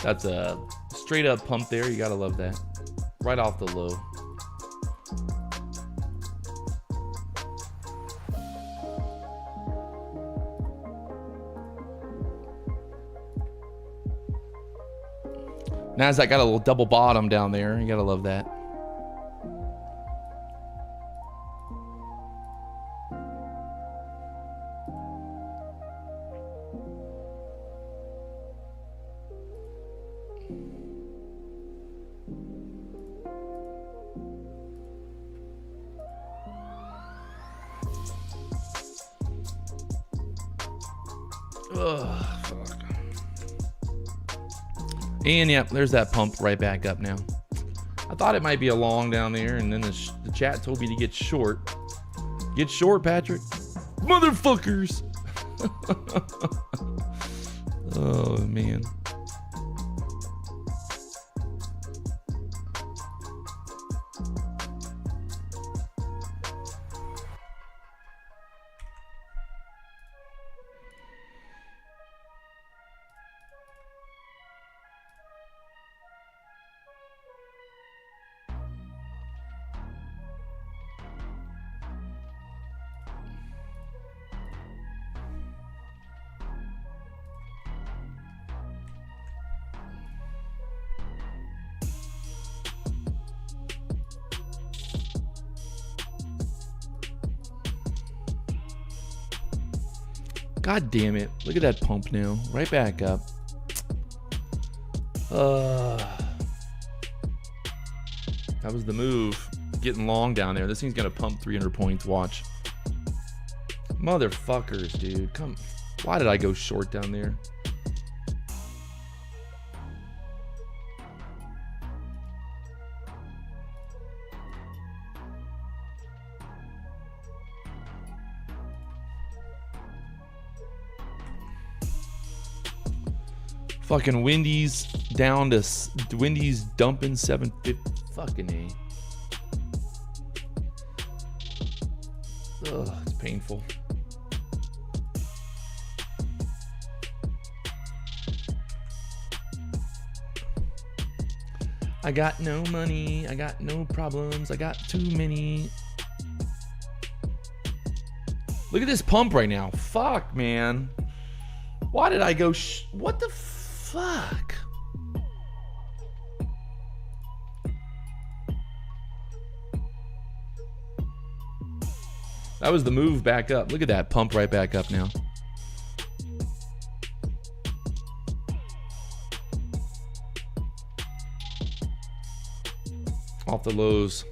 That's a straight up pump there. You gotta love that. Right off the low. Nasdaq got a little double bottom down there. You gotta love that. Ugh, fuck. And yeah, there's that pump right back up now. I thought it might be a long down there, and then the chat told me to get short. Get short, Patrick. Motherfuckers. Oh, man. God damn it. Look at that pump now. Right back up. That was the move. Getting long down there. This thing's going to pump 300 points. Watch. Motherfuckers, dude. Come. Why did I go short down there? Fucking Wendy's down to Wendy's dumping 750. Fucking A. Ugh, it's painful. I got no money. I got no problems. I got too many. Look at this pump right now. Fuck, man. Why did I go? What the fuck? That was the move back up. Look at that pump right back up now. Off the lows.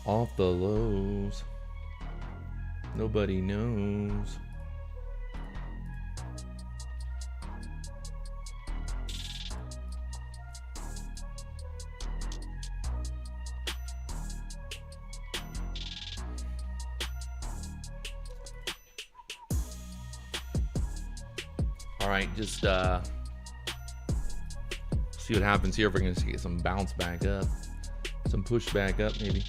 Off the lows. Nobody knows. All right, just see what happens here. If we're going to get some bounce back up, some push back up maybe.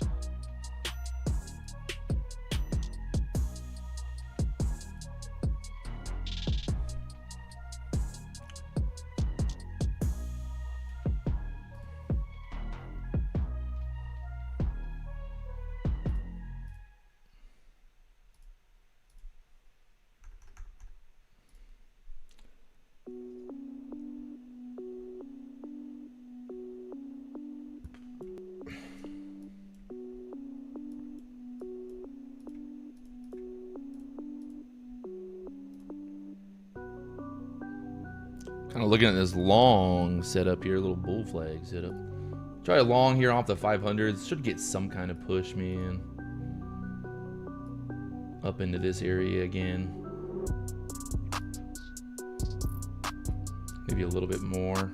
Kind of looking at this long setup here, little bull flag setup. Try a long here off the 500s. Should get some kind of push, man. Up into this area again. Maybe a little bit more.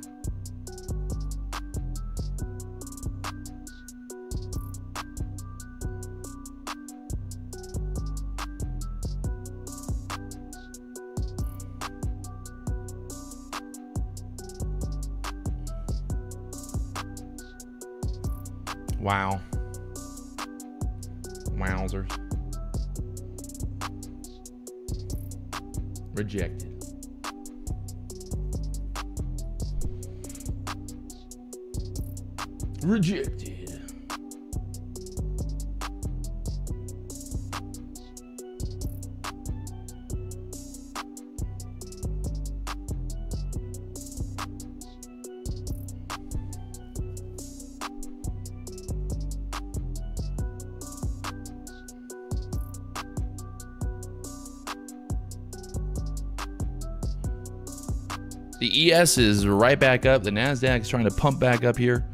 Wow. Wowzers. Rejected. Rejected. The ES is right back up. The Nasdaq is trying to pump back up here.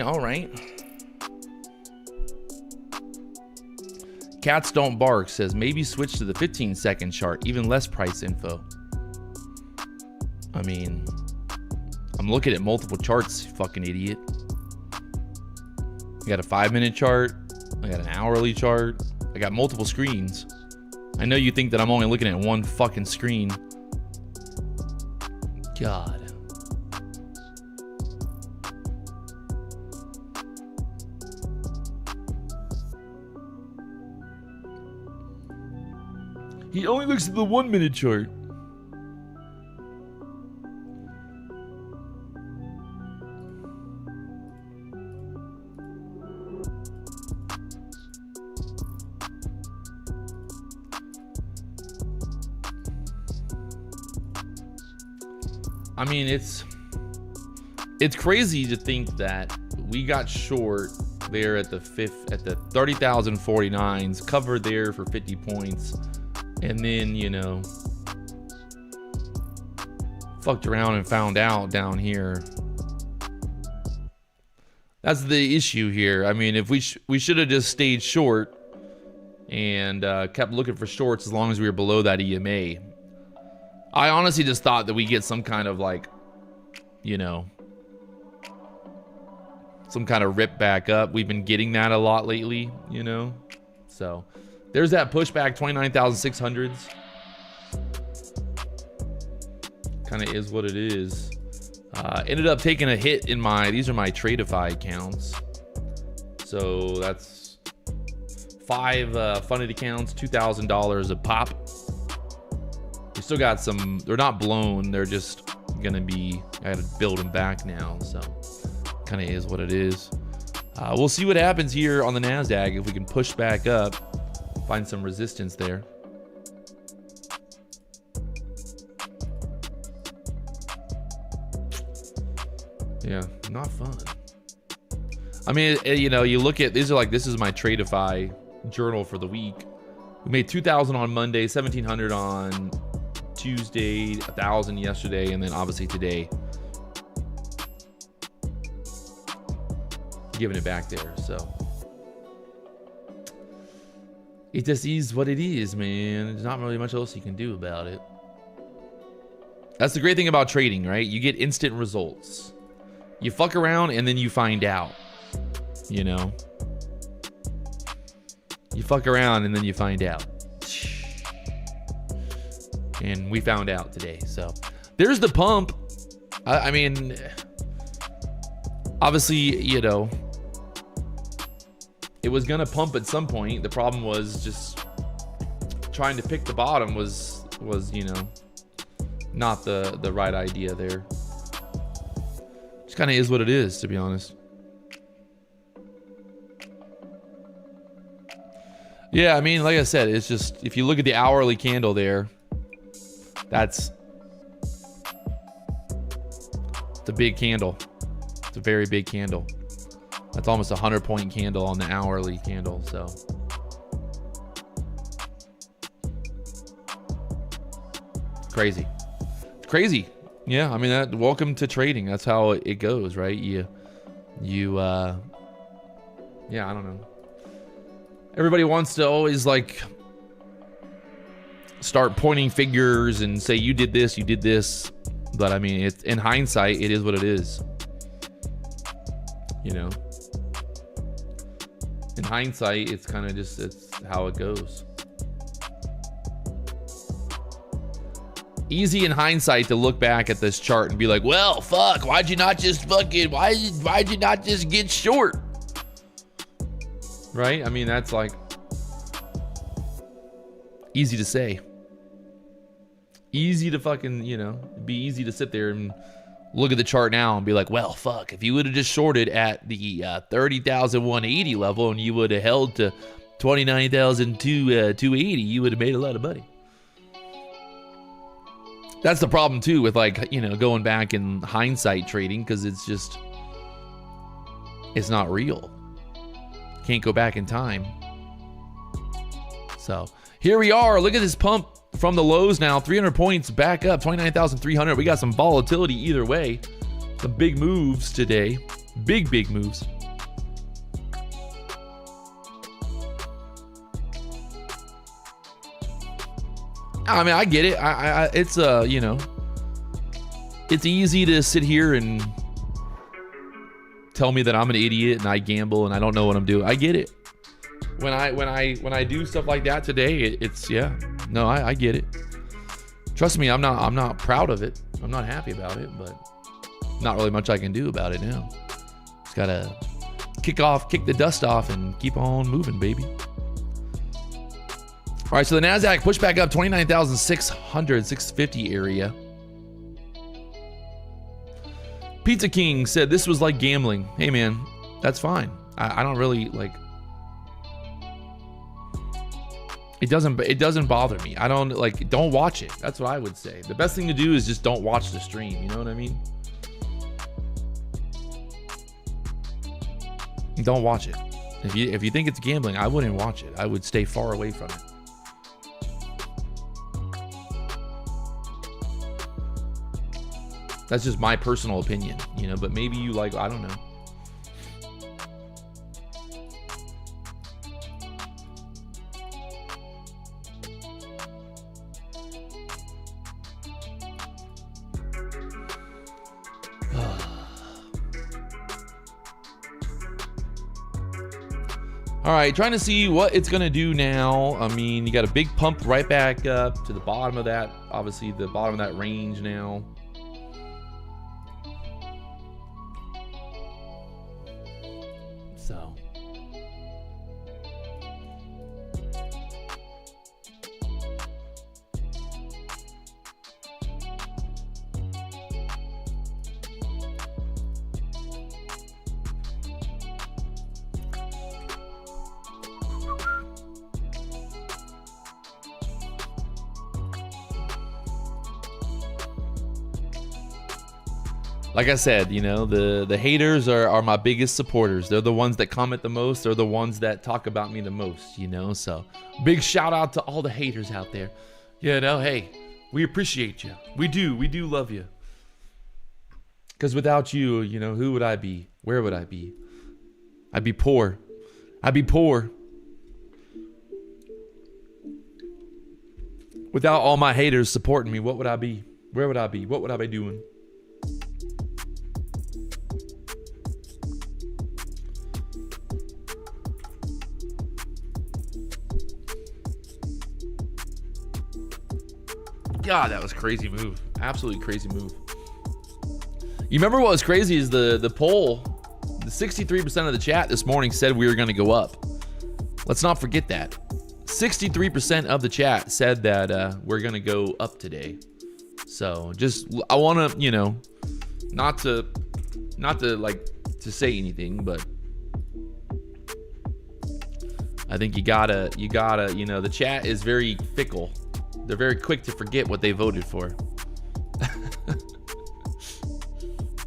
All right. Cats Don't Bark says maybe switch to the 15-second chart, even less price info. I mean, I'm looking at multiple charts, fucking idiot. I got a 5-minute chart. I got an hourly chart. I got multiple screens. I know you think that I'm only looking at one fucking screen. God. He only looks at the 1-minute chart. I mean, it's crazy to think that we got short there at the 30,049s, covered there for 50 points. And then, you know, fucked around and found out down here. That's the issue here. I mean, if we should have just stayed short and kept looking for shorts as long as we were below that EMA. I honestly just thought that we get some kind of, like, you know, some kind of rip back up. We've been getting that a lot lately, you know. So there's that pushback, 29,600s. Kind of is what it is. Ended up taking a hit in these are my Tradeify accounts. So that's 5 funded accounts, $2,000 a pop. We still got some, they're not blown. They're just gonna be, I gotta build them back now. So kind of is what it is. We'll see what happens here on the Nasdaq if we can push back up. Find some resistance there. Yeah, not fun. I mean, you know, you look at, this is my Tradeify journal for the week. We made 2,000 on Monday, 1,700 on Tuesday, 1,000 yesterday, and then obviously today. Giving it back there, so. It just is what it is, man. There's not really much else you can do about it. That's the great thing about trading, right? You get instant results. You fuck around and then you find out, you know? You fuck around and then you find out. And we found out today. So there's the pump. I mean, obviously, you know, it was gonna pump at some point. The problem was just trying to pick the bottom was you know, not the right idea there. Just kind of is what it is, to be honest. Yeah, I mean, like I said, it's just, if you look at the hourly candle there, it's a big candle. It's a very big candle. That's almost a 100-point candle on the hourly candle, so. Crazy. Crazy. Yeah, I mean, welcome to trading. That's how it goes, right? Yeah, I don't know. Everybody wants to always like start pointing fingers and say you did this, but I mean, it's in hindsight, it is what it is. You know, in hindsight, it's kind of just, it's how it goes. Easy in hindsight to look back at this chart and be like, well, fuck, why'd you not just get short? Right? I mean, that's like easy to say. Easy to fucking, you know, be easy to sit there and look at the chart now and be like, well, fuck, if you would have just shorted at the 30,180 level and you would have held to 29,280, you would have made a lot of money. That's the problem too with, like, you know, going back in hindsight trading, because it's just, it's not real. Can't go back in time. So here we are. Look at this pump from the lows now. 300 points back up, 29,300. We got some volatility either way. Some big moves today. Big moves. I mean, I get it. It's you know, it's easy to sit here and tell me that I'm an idiot and I gamble and I don't know what I'm doing. I get it. When I do stuff like that today, it's yeah. No, I get it. Trust me, I'm not proud of it. I'm not happy about it, but not really much I can do about it now. Just gotta kick the dust off and keep on moving, baby. All right, so the Nasdaq pushed back up 29,600, 650 area. Pizza King said this was like gambling. Hey man, that's fine. I don't really like. It doesn't bother me. I don't like. Don't watch it. That's what I would say. The best thing to do is just don't watch the stream. You know what I mean? Don't watch it. If you think it's gambling, I wouldn't watch it. I would stay far away from it. That's just my personal opinion, you know, but maybe you like, I don't know. All right, trying to see what it's gonna do now. I mean, you got a big pump right back up to the bottom of that, obviously the bottom of that range now. So like I said, you know, the haters are my biggest supporters. They're the ones that comment the most. They're the ones that talk about me the most, you know. So big shout out to all the haters out there. You know, hey, we appreciate you. We do love you. Because without you, you know, who would I be? Where would I be? I'd be poor. I'd be poor. Without all my haters supporting me, what would I be? Where would I be? What would I be doing? God, that was a crazy move. Absolutely crazy move. You remember what was crazy is the poll, the 63% of the chat this morning said we were going to go up. Let's not forget that. 63% of the chat said that we're going to go up today. So just, I want to, you know, not to like to say anything, but I think you gotta, you know, the chat is very fickle. They're very quick to forget what they voted for.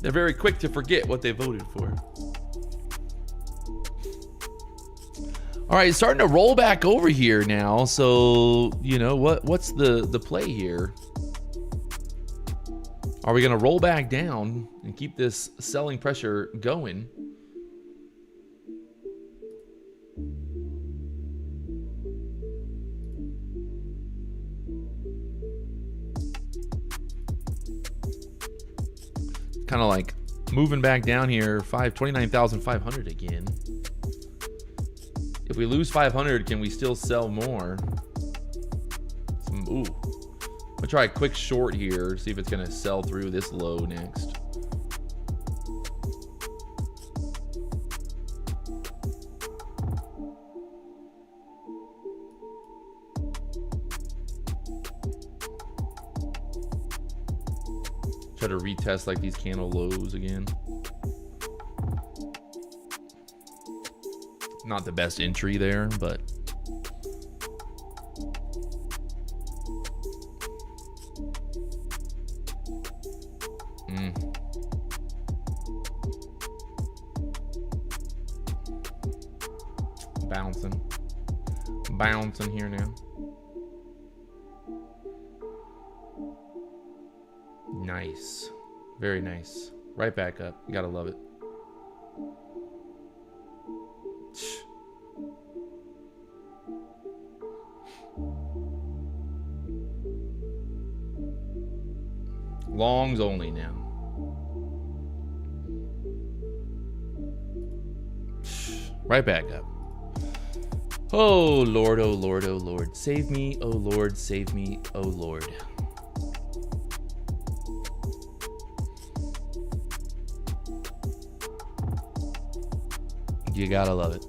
They're very quick to forget what they voted for. All right, starting to roll back over here now. So, you know, what's the play here? Are we gonna roll back down and keep this selling pressure going? Kind of like moving back down here, 29,500 again. If we lose 500, can we still sell more? Ooh. I'm gonna try a quick short here, see if it's gonna sell through this low next. Try to retest like these candle lows again. Not the best entry there, but bouncing here now. Nice, very nice. Right back up. You gotta love it. Longs only now. Right back up. Oh Lord, oh Lord, oh Lord. Save me, oh Lord, save me, oh Lord. You gotta love it.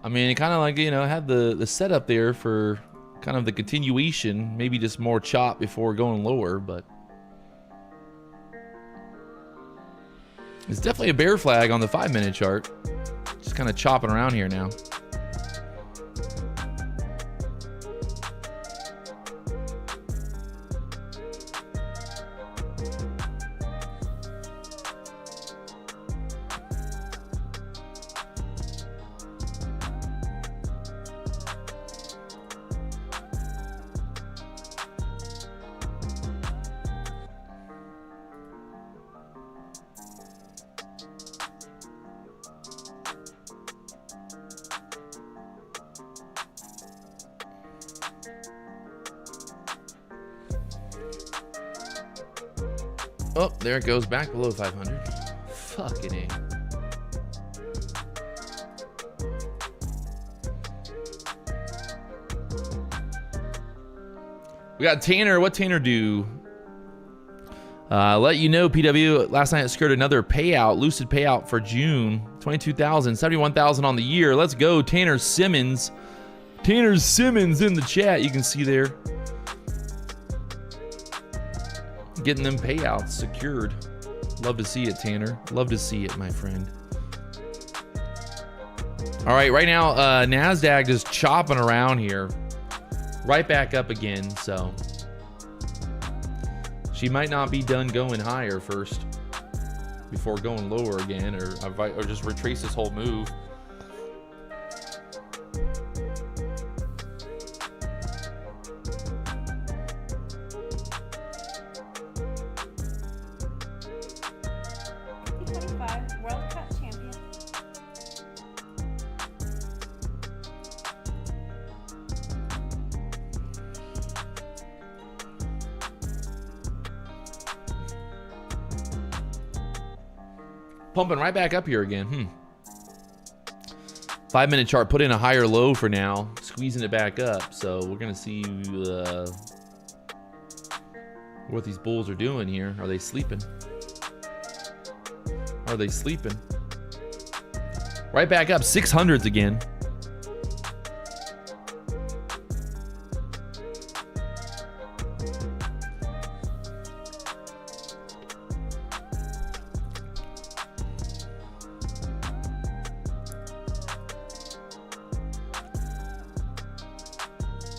I mean, it kind of like, you know, had the setup there for kind of the continuation, maybe just more chop before going lower, but it's definitely a bear flag on the 5-minute chart. Just kind of chopping around here now. Oh, there it goes back below 500. Fucking A. We got Tanner. What Tanner do? Let you know, PW, last night it secured another payout, lucid payout for June. 22,000, 71,000 on the year. Let's go, Tanner Simmons. Tanner Simmons in the chat, you can see there. Getting them payouts secured. Love to see it, Tanner. Love to see it, my friend. All right, right now, Nasdaq just chopping around here. Right back up again, so she might not be done going higher first before going lower again, or just retrace this whole move. Pumping right back up here again. 5-minute chart put in a higher low for now, squeezing it back up. So we're gonna see what these bulls are doing here. Are they sleeping? Are they sleeping? Right back up, 600s again.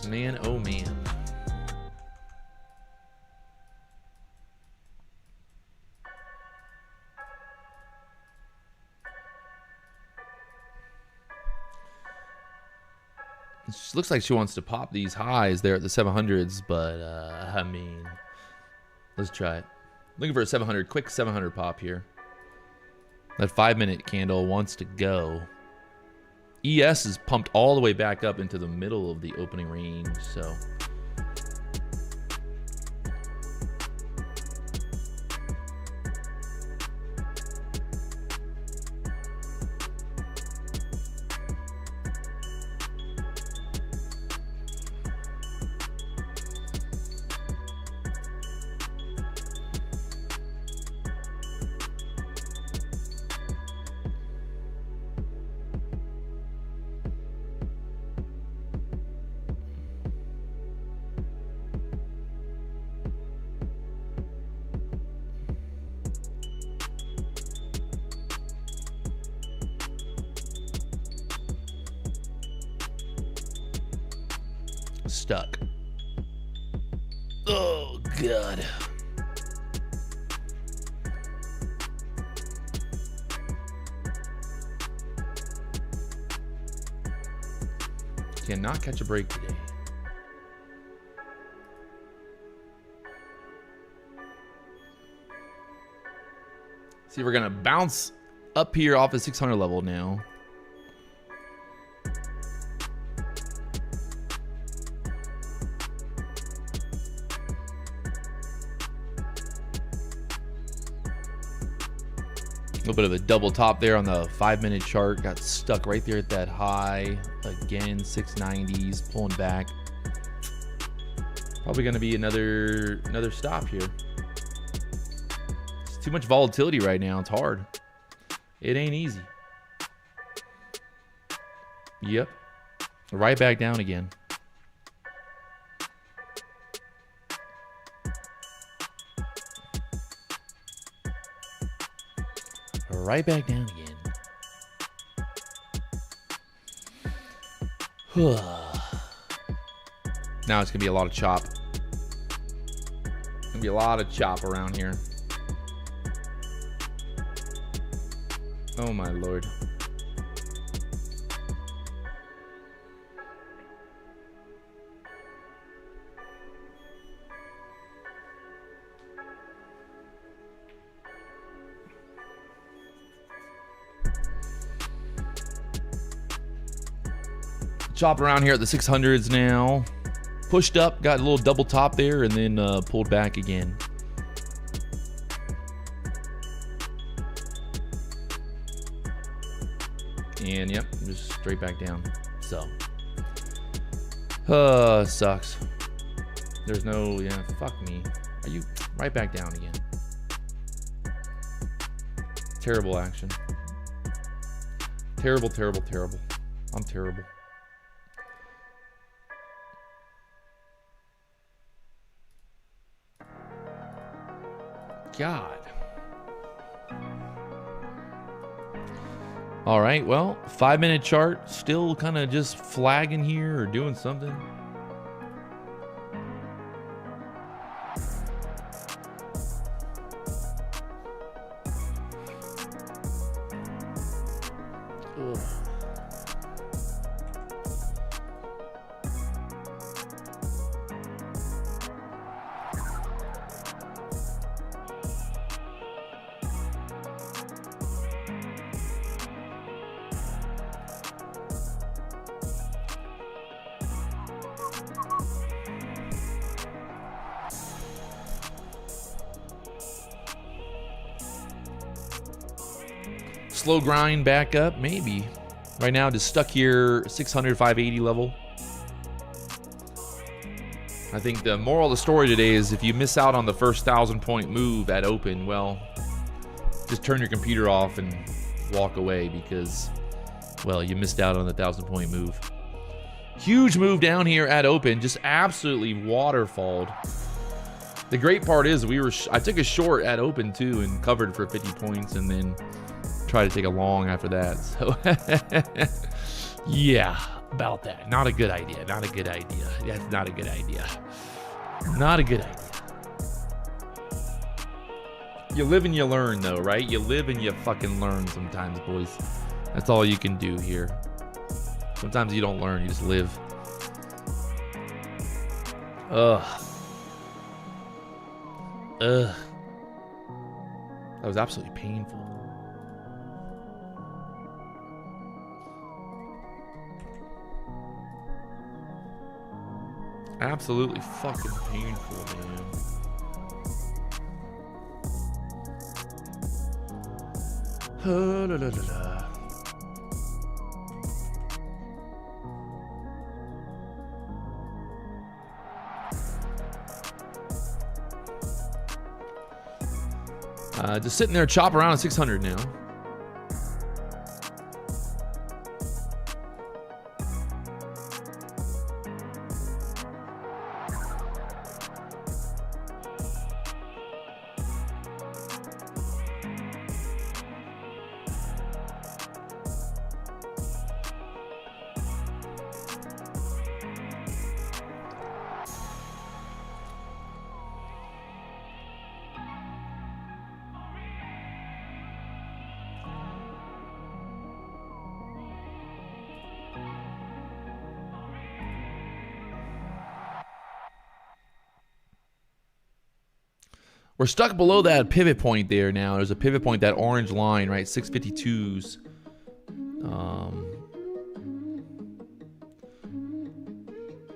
Man, oh man. It looks like she wants to pop these highs there at the 700s, but I mean, let's try it. Looking for a 700, quick 700 pop here. That 5-minute candle wants to go. ES is pumped all the way back up into the middle of the opening range, so. Stuck. Oh, God. Cannot catch a break today. See, we're going to bounce up here off the 600 level now. A little bit of a double top there on the 5-minute chart. Got stuck right there at that high. Again, 690s, pulling back. Probably going to be another stop here. It's too much volatility right now. It's hard. It ain't easy. Yep. Right back down again. Right back down again. Now it's gonna be a lot of chop. Gonna be a lot of chop around here. Oh my Lord. Chop around here at the 600s now. Pushed up, got a little double top there, and then pulled back again. And yep, just straight back down. So, sucks. There's no, yeah, fuck me. Are you right back down again? Terrible action. Terrible, terrible, terrible. I'm terrible. God. All right, well, 5-minute chart still kind of just flagging here or doing something. Ugh. Slow grind back up, maybe. Right now, just stuck here, 600, 580 level. I think the moral of the story today is if you miss out on the first 1,000-point move at open, well, just turn your computer off and walk away because, well, you missed out on the 1,000-point move. Huge move down here at open, just absolutely waterfalled. The great part is I took a short at open too and covered for 50 points and then tried to take a long after that. So yeah, about that. Not a good idea. Not a good idea. That's not a good idea. Not a good idea. You live and you learn though, right? You live and you fucking learn sometimes, boys. That's all you can do here. Sometimes you don't learn, you just live. Ugh. Ugh. That was absolutely painful. Absolutely fucking painful, man. La, la, la, la. Just sitting there, chop around at 600 now. We're stuck below that pivot point there now. There's a pivot point, that orange line, right? 652s.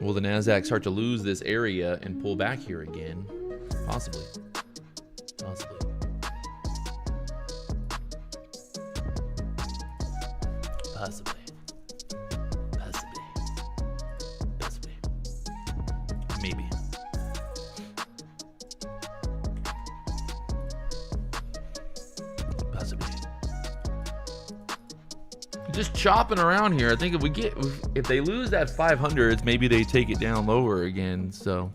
Will the Nasdaq start to lose this area and pull back here again? Possibly. Possibly. Possibly. Possibly. Possibly. Maybe. Just chopping around here. I think if they lose that 500s, maybe they take it down lower again. So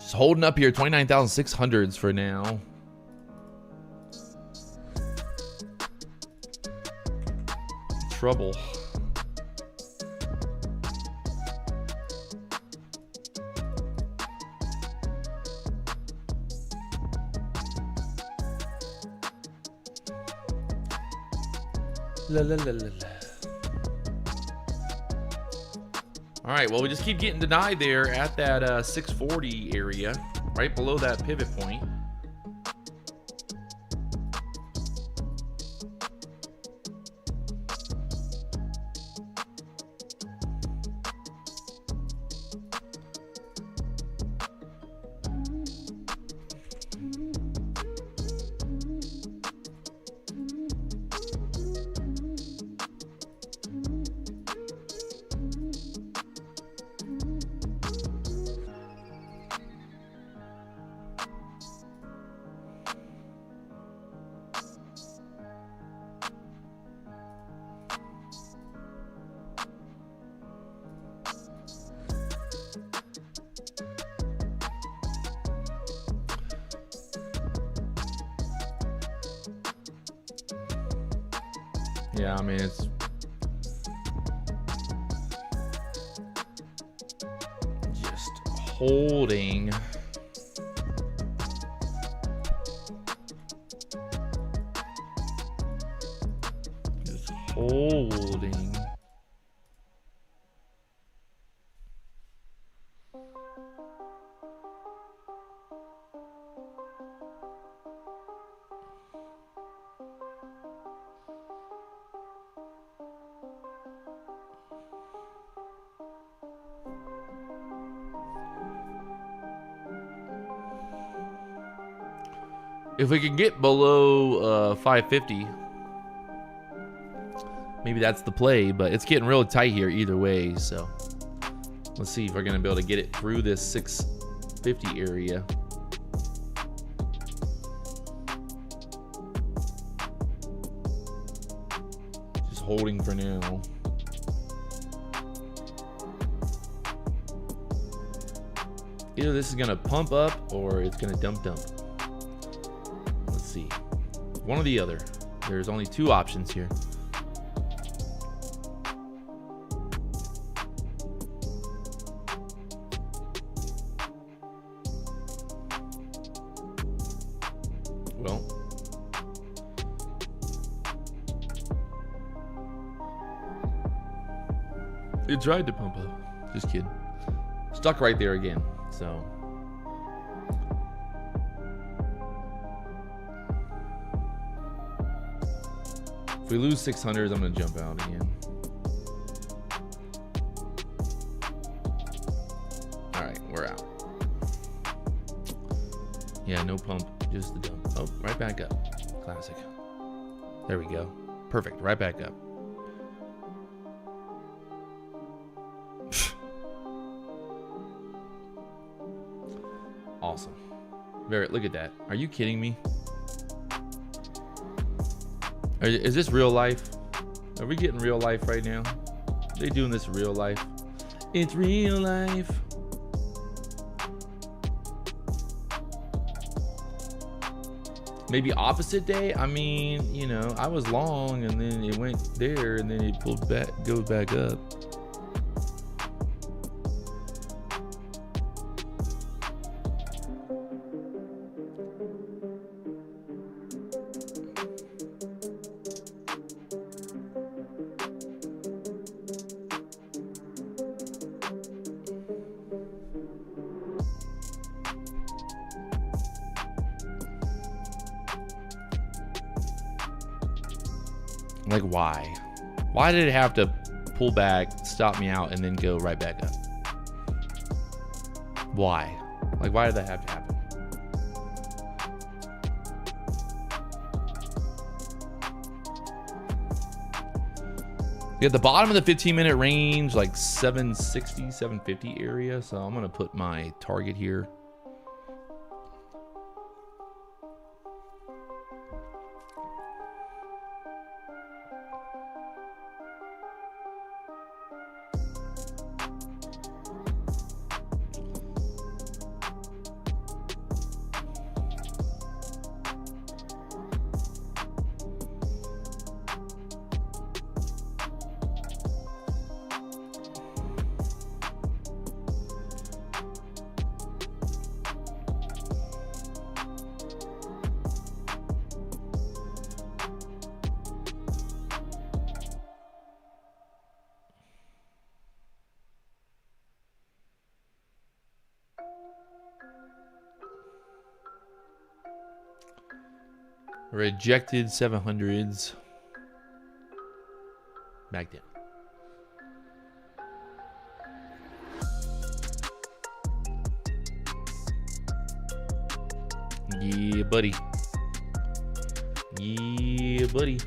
just holding up here, 29,600s for now. Trouble. La la la la la. All right, well, we just keep getting denied there at that 640 area, right below that pivot point. Yeah, I mean, it's just holding. If we can get below 550, maybe that's the play, but it's getting real tight here either way. So let's see if we're gonna be able to get it through this 650 area. Just holding for now. Either this is gonna pump up or it's gonna dump. Let's see. One or the other. There's only two options here. Well, it tried to pump up. Just kidding. Stuck right there again. So if we lose 600s, I'm gonna jump out again. All right, we're out. Yeah, no pump, just the dump. Oh, right back up. Classic. There we go. Perfect. Right back up. Awesome. Very, look at that. Are you kidding me? Is this real life? Are we getting real life right now? Are they doing this real life? It's real life. Maybe opposite day. I mean, you know, I was long and then it went there and then it pulled back, goes back up. Like, why? Why did it have to pull back, stop me out, and then go right back up? Why? Like, why did that have to happen? At the bottom of the 15-minute range, like 760, 750 area. So I'm going to put my target here. Rejected 700s. Back down. Yeah, buddy. Yeah, buddy.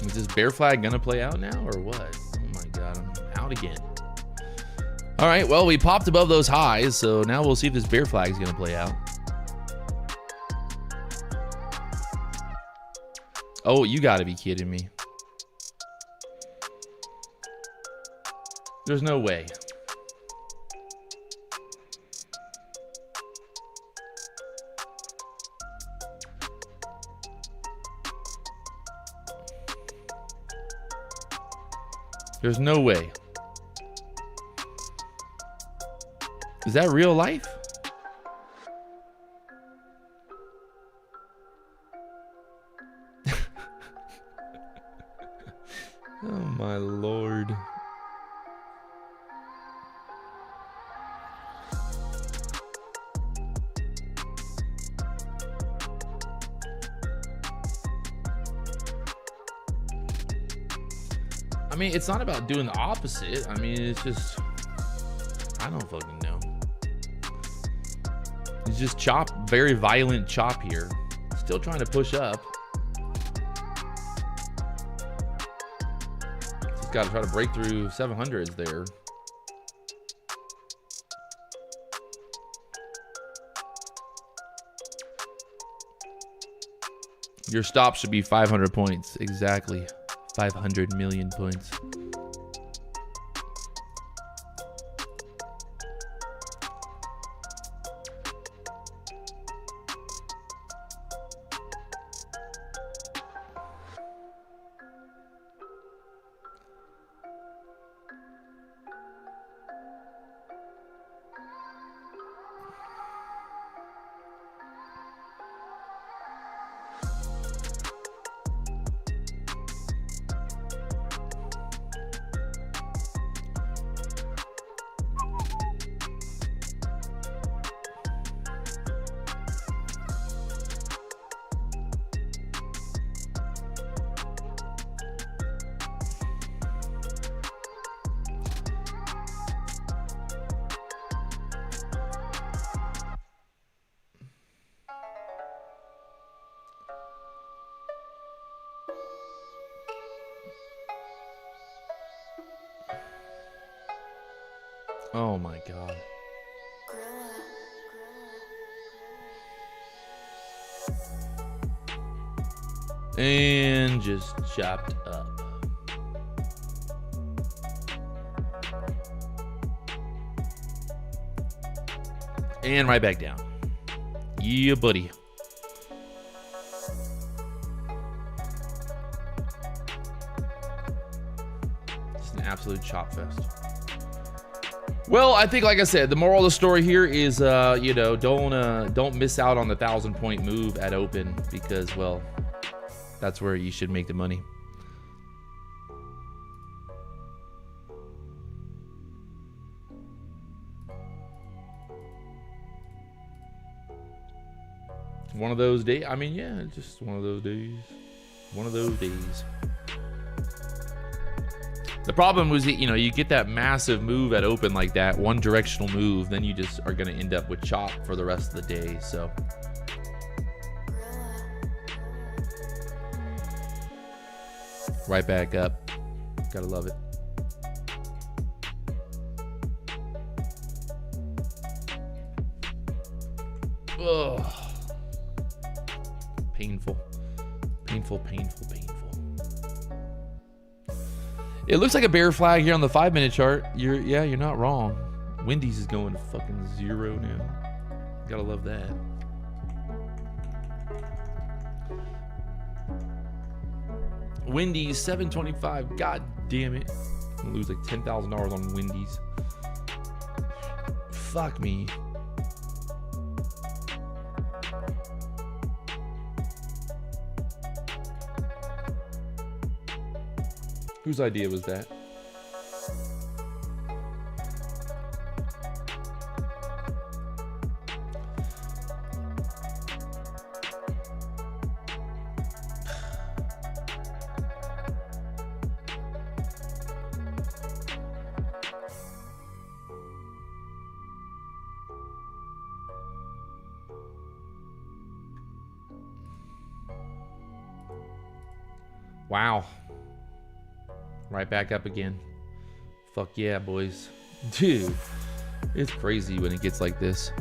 Is this bear flag gonna play out now or what? Oh my god, I'm out again. All right, well, we popped above those highs, so now we'll see if this bear flag is going to play out. Oh, you got to be kidding me. There's no way. There's no way. Is that real life? Oh my Lord. I mean, it's not about doing the opposite. I mean, it's just, I don't fucking know. just chop, very violent chop here. Still trying to push up. Just got to try to break through 700s there. Your stop should be 500 points. Exactly. 500 million points. Oh my God. And just chopped up. And right back down. Yeah, buddy. It's an absolute chop fest. Well, I think, like I said, the moral of the story here is, you know, don't miss out on the 1,000-point move at open because, well, that's where you should make the money. One of those days. I mean, yeah, just one of those days. One of those days. The problem was that, you know, you get that massive move at open like that, one directional move, then you just are going to end up with chop for the rest of the day. So right back up. Gotta love it. Ugh. Painful. Painful, painful, painful. It looks like a bear flag here on the 5-minute chart. You're not wrong. Wendy's is going to fucking 0 now. Gotta love that. Wendy's 725. God damn it. I'm gonna lose like $10,000 on Wendy's. Fuck me. Whose idea was that? Wow. Right back up again. Fuck yeah, boys. Dude, it's crazy when it gets like this.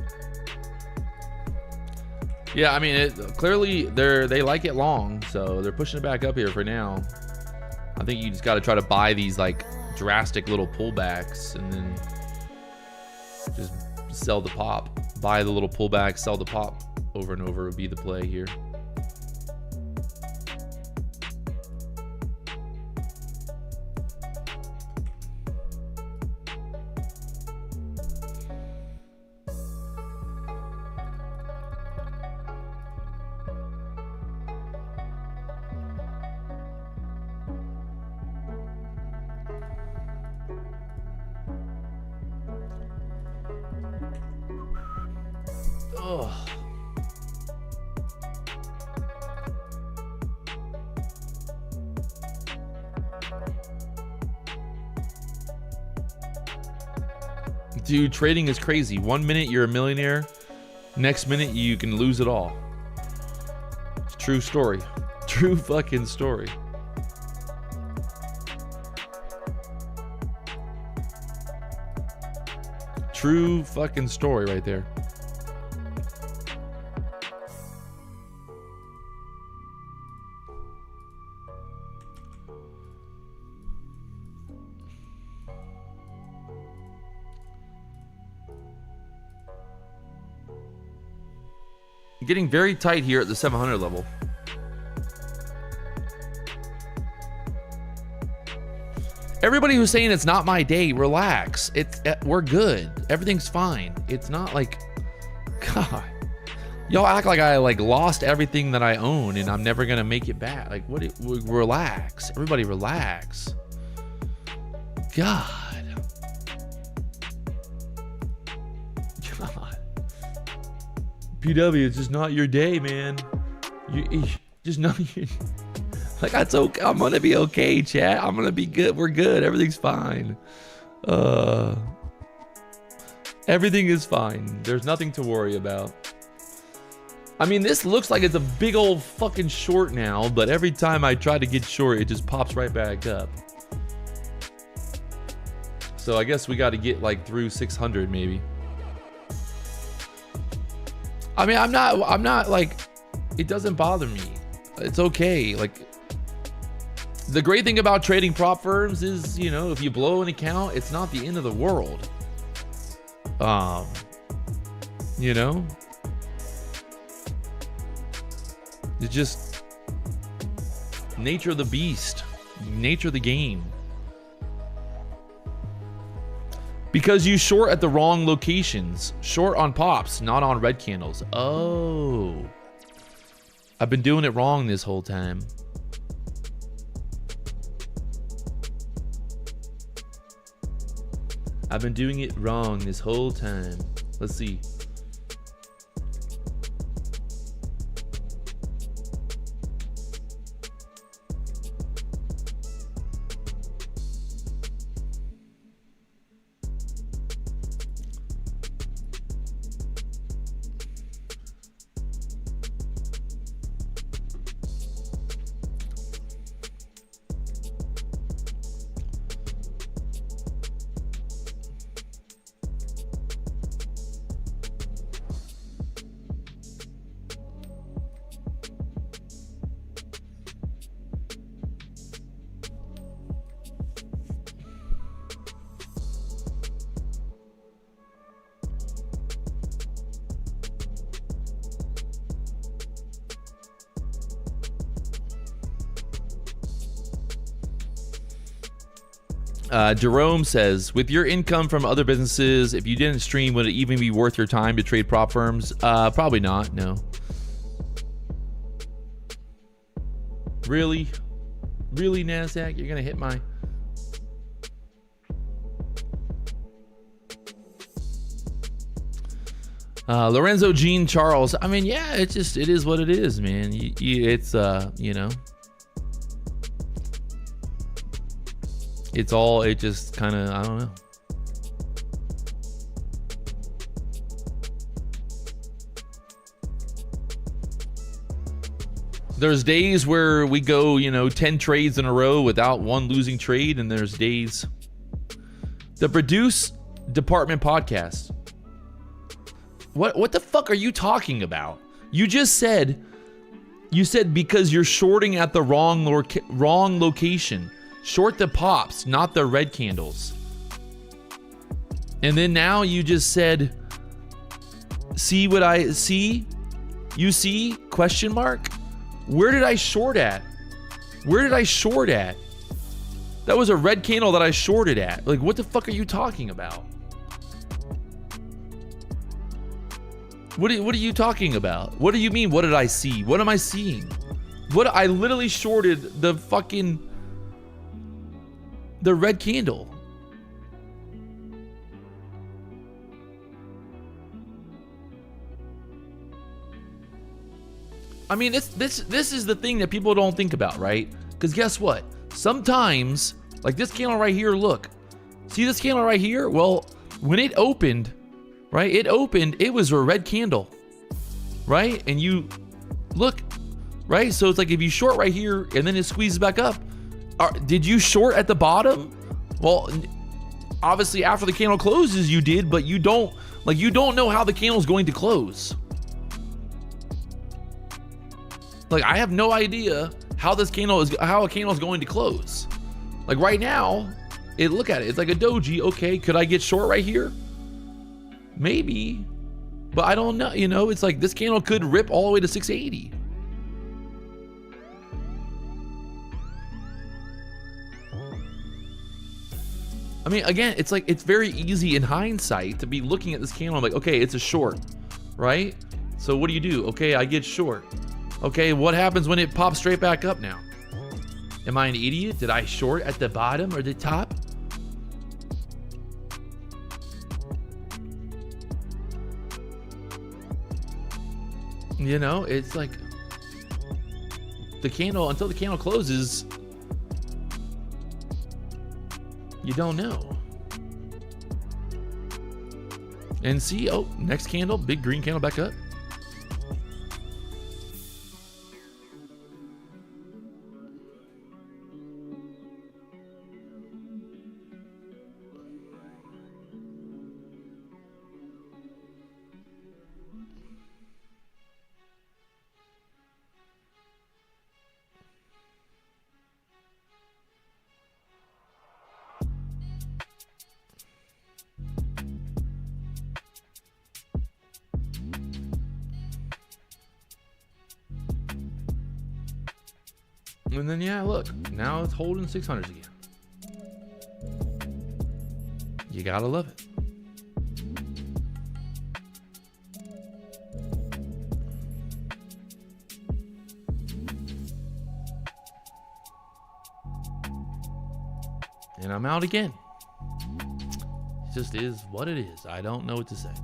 Yeah, I mean, clearly they like it long, so they're pushing it back up here for now. I think you just got to try to buy these like drastic little pullbacks and then just sell the pop. Buy the little pullback, sell the pop over and over would be the play here. Ugh. Dude, trading is crazy. 1 minute you're a millionaire. Next minute, you can lose it all. It's a true story. True fucking story. True fucking story right there. Getting very tight here at the 700 level. Everybody who's saying it's not my day, relax. We're good. Everything's fine. It's not like, God, y'all act like I lost everything that I own and I'm never gonna make it back. Like, relax. Everybody relax. God. PW, it's just not your day, man. You just not your. Like, that's okay. I'm gonna be okay, chat. I'm gonna be good. We're good. Everything's fine. Everything is fine. There's nothing to worry about. I mean, this looks like it's a big old fucking short now, but every time I try to get short, it just pops right back up. So I guess we got to get like through 600 maybe. I mean, I'm not like, it doesn't bother me. It's okay. Like, the great thing about trading prop firms is, you know, if you blow an account, it's not the end of the world. You know, it's just nature of the beast, nature of the game. Because you short at the wrong locations. Short on pops, not on red candles. Oh. I've been doing it wrong this whole time. I've been doing it wrong this whole time. Let's see. Jerome says, with your income from other businesses, if you didn't stream, would it even be worth your time to trade prop firms? Probably not, no. Really? Really, Nasdaq? You're gonna hit my... Lorenzo Jean Charles. I mean, yeah, it is what it is, man. It's, you know... It just kind of, I don't know. There's days where we go, you know, 10 trades in a row without one losing trade. And there's days. The Produce Department podcast. What the fuck are you talking about? You just said, because you're shorting at the wrong location. Short the pops, not the red candles. And then now you just said, see what I see? You see? Question mark? Where did I short at? Where did I short at? That was a red candle that I shorted at. Like, what the fuck are you talking about? What are you talking about? What do you mean? What did I see? What am I seeing? I literally shorted the fucking... the red candle. I mean, this is the thing that people don't think about, right? Because guess what? Sometimes, like this candle right here, look. See this candle right here? Well, when it opened, right? It opened, it was a red candle. right? And you look, right? So it's like if you short right here and then it squeezes back up, did you short at the bottom? Well, obviously after the candle closes you did, but you don't know how the candle is going to close. Like, I have no idea how a candle is going to close. Like right now, look at it. It's like a doji. Okay, could I get short right here? Maybe, but I don't know. You know, it's like this candle could rip all the way to 680. I mean, again, it's like, it's very easy in hindsight to be looking at this candle. I'm like, okay, it's a short, right? So what do? Okay, I get short. Okay, what happens when it pops straight back up now? Am I an idiot? Did I short at the bottom or the top? You know, it's like the candle, until the candle closes, you don't know. And see, oh, next candle, big green candle back up. And then, yeah, look, now it's holding 600s again. You gotta love it. And I'm out again. It just is what it is. I don't know what to say.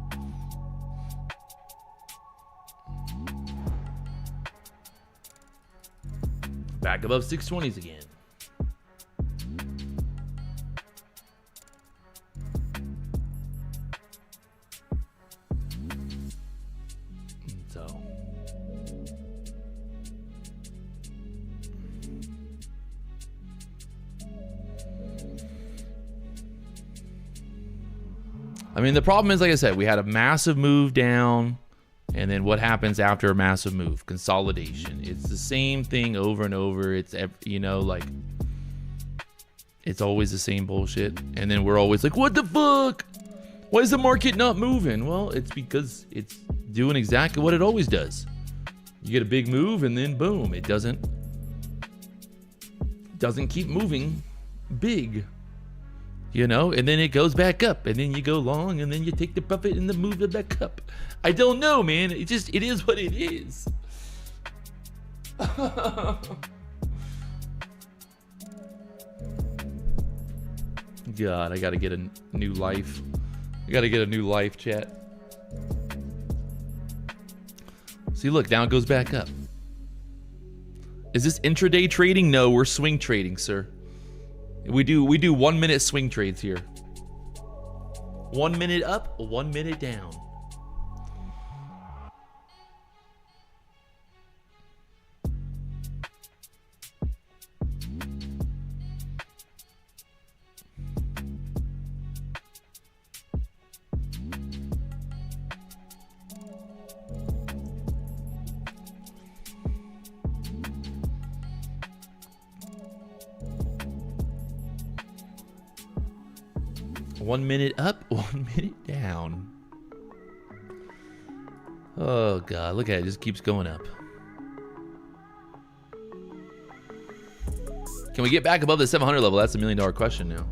Back above 620s again. So I mean, the problem is, like I said, we had a massive move down. And then what happens after a massive move? Consolidation. It's the same thing over and over. It's, you know, like, it's always the same bullshit. And then we're always like, what the fuck? Why is the market not moving? Well, it's because it's doing exactly what it always does. You get a big move and then boom, it doesn't keep moving big. You know, and then it goes back up, and then you go long, and then you take the profit and then move it back up. I don't know, man. It is what it is. God, I gotta get a new life. I gotta get a new life, chat. See, look, now it goes back up. Is this intraday trading? No, we're swing trading, sir. We do 1 minute swing trades here. 1 minute up, 1 minute down. One minute up, 1 minute down. Oh God, look at it, just keeps going up. Can we get back above the 700 level? That's $1 million question now.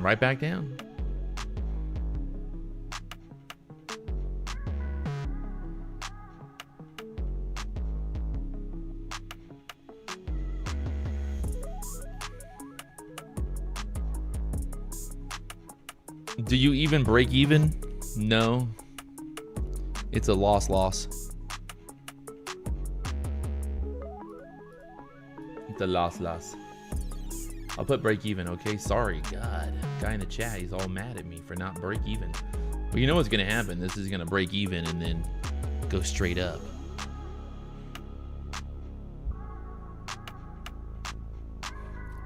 Right back down. Do you even break even? No. It's a loss. It's a loss. I'll put break even, okay? Sorry, God. Guy in the chat, he's all mad at me for not break even. But you know what's gonna happen? This is gonna break even and then go straight up.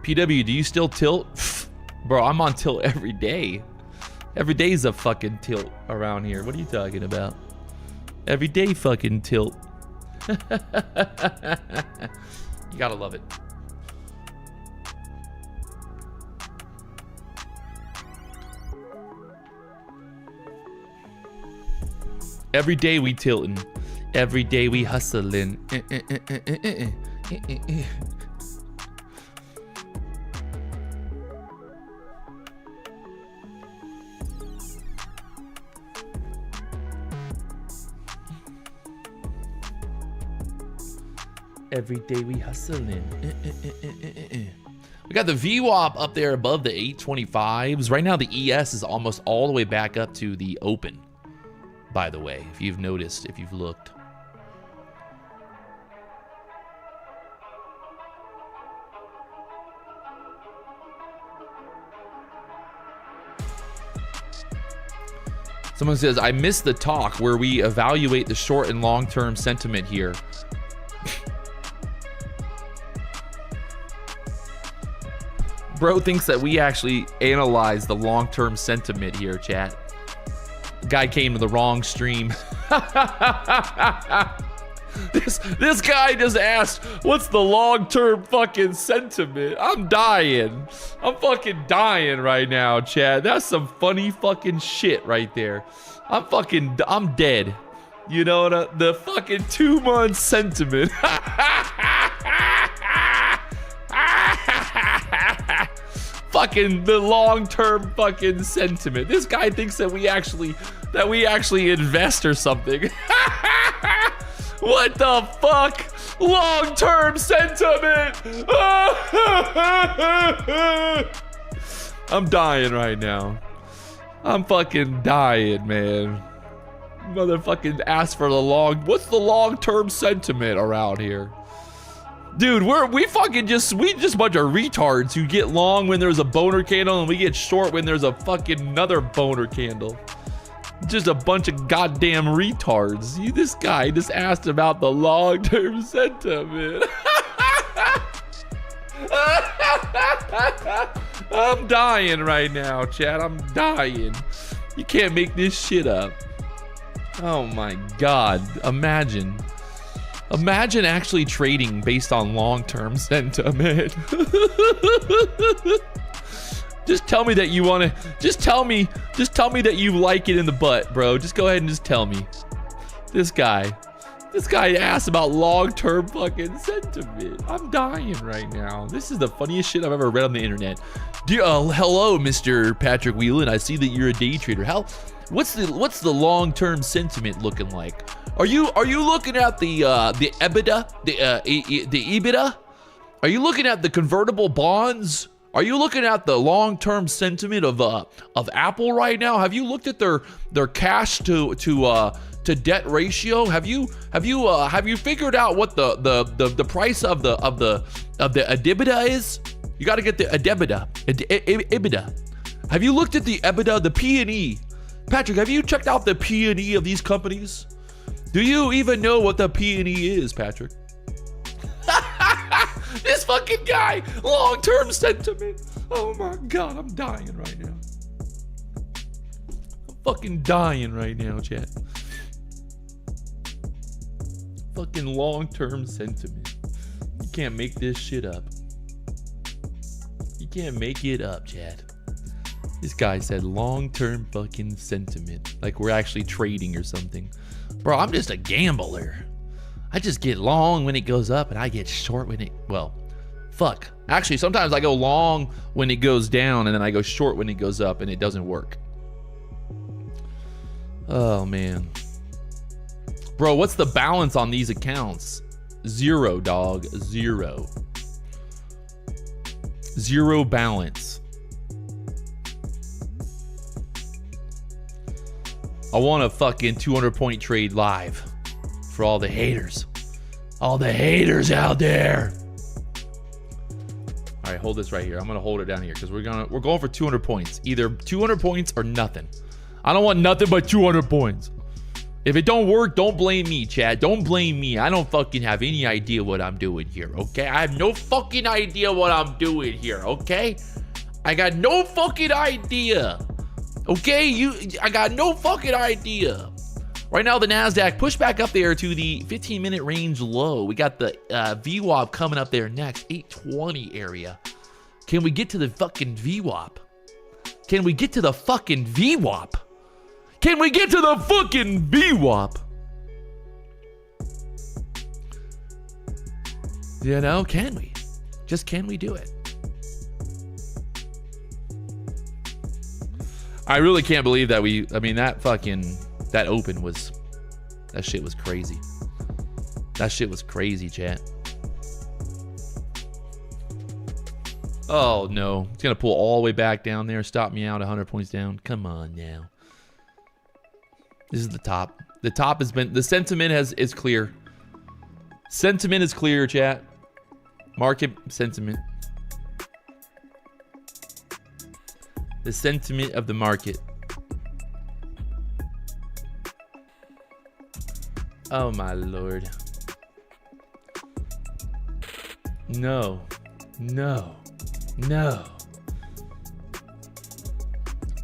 PW, do you still tilt? Bro, I'm on tilt every day. Every day's a fucking tilt around here. What are you talking about? Every day fucking tilt. You gotta love it. Every day we tilting. Every day we hustling. Every day we hustling. We got the VWAP up there above the 825s. Right now the ES is almost all the way back up to the open. By the way, if you've noticed, if you've looked. Someone says, I missed the talk where we evaluate the short and long-term sentiment here. Bro thinks that we actually analyze the long-term sentiment here, chat. Guy came to the wrong stream. This guy just asked, what's the long-term fucking sentiment? I'm dying. I'm fucking dying right now, chat. That's some funny fucking shit right there. I'm dead. You know, the fucking 2-month sentiment. Fucking the long-term fucking sentiment. This guy thinks that we actually invest or something. What the fuck? Long-term sentiment. I'm dying right now. I'm fucking dying, man. Motherfucking ask for the what's the long-term sentiment around here? Dude, we just a bunch of retards who get long when there's a boner candle and we get short when there's a fucking another boner candle. Just a bunch of goddamn retards. This guy just asked about the long-term sentiment. I'm dying right now, chat. I'm dying. You can't make this shit up. Oh my God. Imagine actually trading based on long-term sentiment. Just tell me that you want to. Just tell me that you like it in the butt, bro. Just go ahead and just tell me. This guy asked about long-term fucking sentiment. I'm dying right now. This is the funniest shit I've ever read on the internet. Hello, Mr. Patrick Wieland. I see that you're a day trader. What's the long-term sentiment looking like? Are you looking at the EBITDA, the EBITDA? Are you looking at the convertible bonds? Are you looking at the long-term sentiment of Apple right now? Have you looked at their cash to debt ratio? Have you figured out what the price of the EBITDA is? You got to get the EBITDA. Have you looked at the EBITDA, the P&E? Patrick, have you checked out the P&E of these companies? Do you even know what the P&E is, Patrick? This fucking guy, long-term sentiment. Oh my God, I'm dying right now. I'm fucking dying right now, chat. Fucking long-term sentiment. You can't make this shit up. You can't make it up, chat. This guy said long-term fucking sentiment. Like we're actually trading or something. Bro, I'm just a gambler. I just get long when it goes up and I get short when fuck. Actually, sometimes I go long when it goes down and then I go short when it goes up and it doesn't work. Oh, man. Bro, what's the balance on these accounts? 0, dog. 0. 0 balance. I want a fucking 200-point trade live for all the haters. All the haters out there. All right, hold this right here. I'm gonna hold it down here because we're going for 200 points. Either 200 points or nothing. I don't want nothing but 200 points. If it don't work, don't blame me, Chad. Don't blame me. I don't fucking have any idea what I'm doing here, okay? I have no fucking idea what I'm doing here, okay? I got no fucking idea. Okay, I got no fucking idea. Right now, the Nasdaq pushed back up there to the 15-minute range low. We got the VWAP coming up there next, 820 area. Can we get to the fucking VWAP? Can we get to the fucking VWAP? Can we get to the fucking VWAP? You know, can we? Just can we do it? I really can't believe that that open was, that shit was crazy. That shit was crazy, chat. Oh no, it's gonna pull all the way back down there, stop me out 100 points down. Come on now. This is the top. The top has been, the sentiment is clear. Sentiment is clear, chat. Market sentiment. The sentiment of the market. Oh my lord. No. No. No.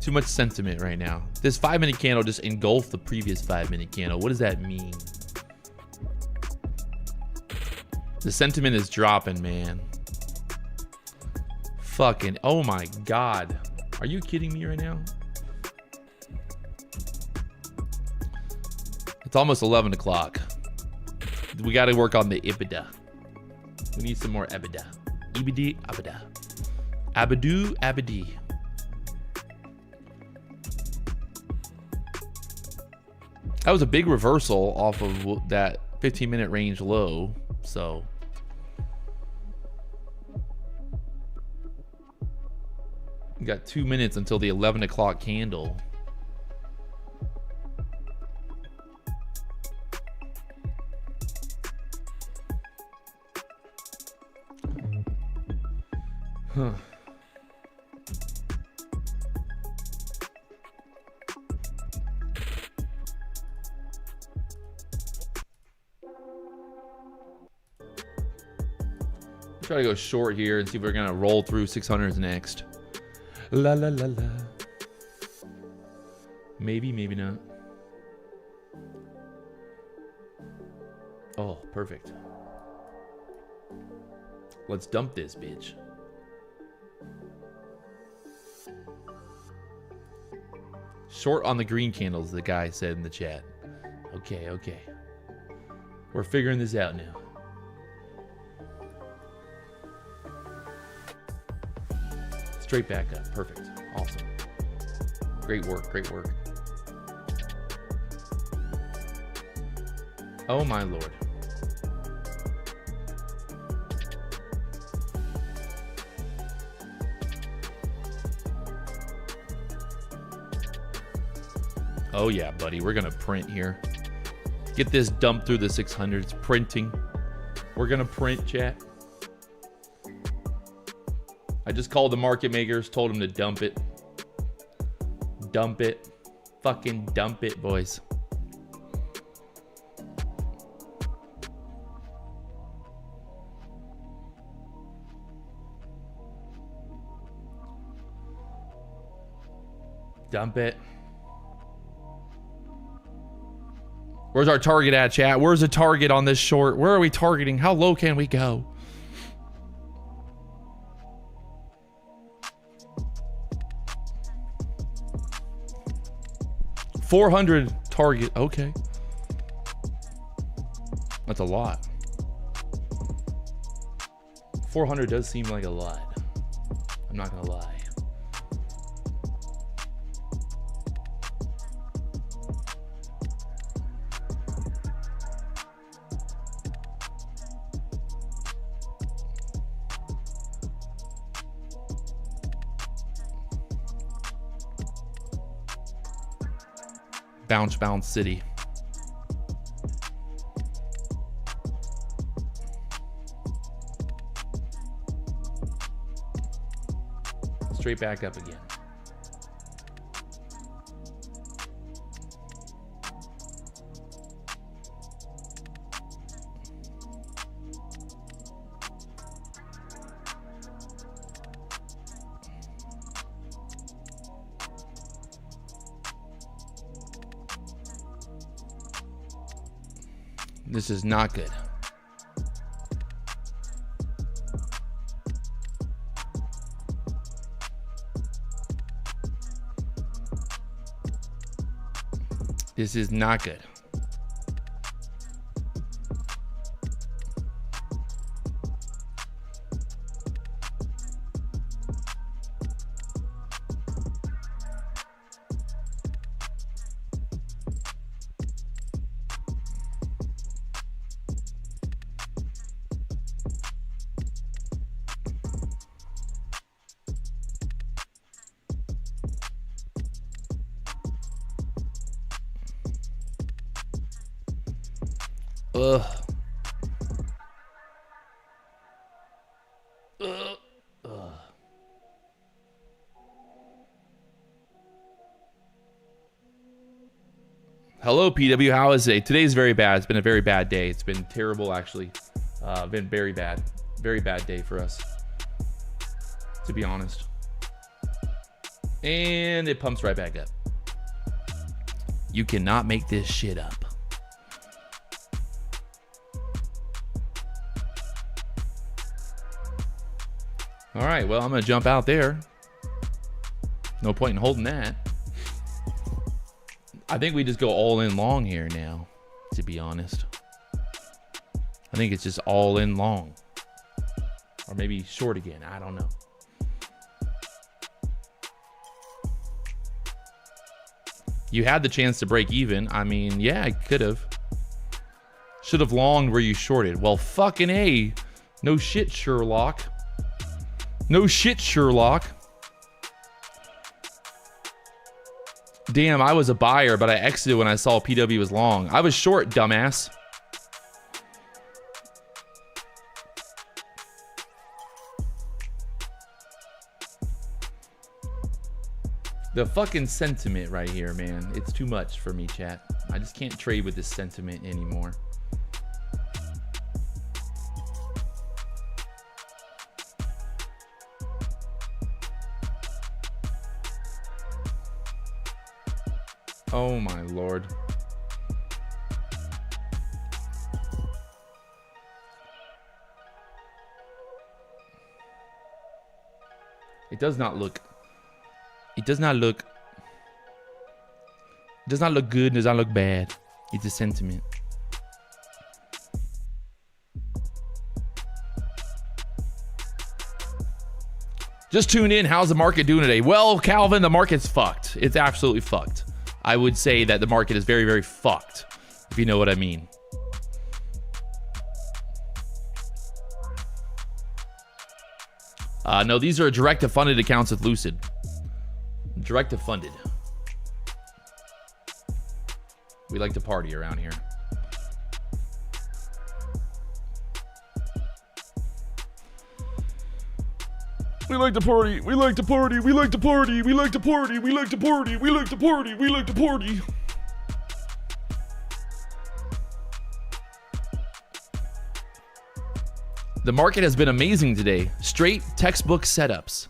Too much sentiment right now. This 5-minute candle just engulfed the previous 5-minute candle. What does that mean? The sentiment is dropping, man. Fucking, oh my god. Are you kidding me right now? It's almost 11 o'clock. We got to work on the EBITDA. We need some more EBITDA. EBITDA, EBITDA. Abadu, abadi. That was a big reversal off of that 15-minute range low. So we got 2 minutes until the 11 o'clock candle. Huh. Try to go short here and see if we're gonna roll through 600s next. La la la la. Maybe, maybe not. Oh, perfect. Let's dump this bitch. Short on the green candles, the guy said in the chat. Okay, okay. We're figuring this out now. Straight back up. Perfect. Awesome. Great work. Great work. Oh my lord. Oh yeah, buddy. We're going to print here. Get this dumped through the 600s. Printing. We're going to print, chat. I just called the market makers, told them to dump it. Dump it. Fucking dump it, boys. Dump it. Where's our target at, chat? Where's the target on this short? Where are we targeting? How low can we go? $400 target. Okay. That's a lot. 400 does seem like a lot. I'm not gonna lie. bounce city. Straight back up again. This is not good. This is not good. Ugh. Hello, PW. How is it? Today's very bad. It's been a very bad day. It's been terrible, actually. Been very bad. Very bad day for us, to be honest. And it pumps right back up. You cannot make this shit up. All right, well, I'm going to jump out there. No point in holding that. I think we just go all in long here now, to be honest. I think it's just all in long. Or maybe short again. I don't know. You had the chance to break even. I mean, yeah, I could have. Should have longed where you shorted. Well, fucking A. No shit, Sherlock. No shit, Sherlock. Damn, I was a buyer, but I exited when I saw PW was long. I was short, dumbass. The fucking sentiment right here, man. It's too much for me, chat. I just can't trade with this sentiment anymore. Oh my lord. It does not look good, does not look bad. It's a sentiment. Just tuned in. How's the market doing today? Well, Calvin, the market's fucked. It's absolutely fucked. I would say that the market is very, very fucked, if you know what I mean. No, these are direct-to-funded accounts with Lucid. Direct-to-funded. We like to party around here. We like to party. We like to party. We like to party. We like to party. We like to party. We like to party. We like to party. The market has been amazing today. Straight textbook setups.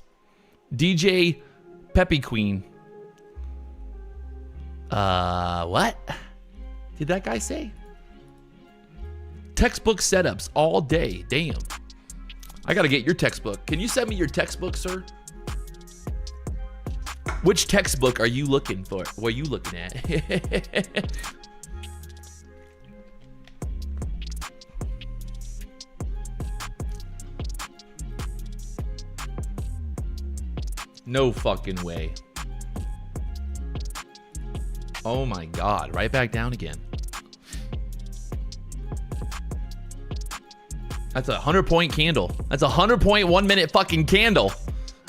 DJ Peppy Queen. What did that guy say? Textbook setups all day. Damn. I gotta get your textbook. Can you send me your textbook, sir? Which textbook are you looking for? What are you looking at? No fucking way. Oh my God, right back down again. That's a 100-point candle. That's a 100-point 1 minute fucking candle.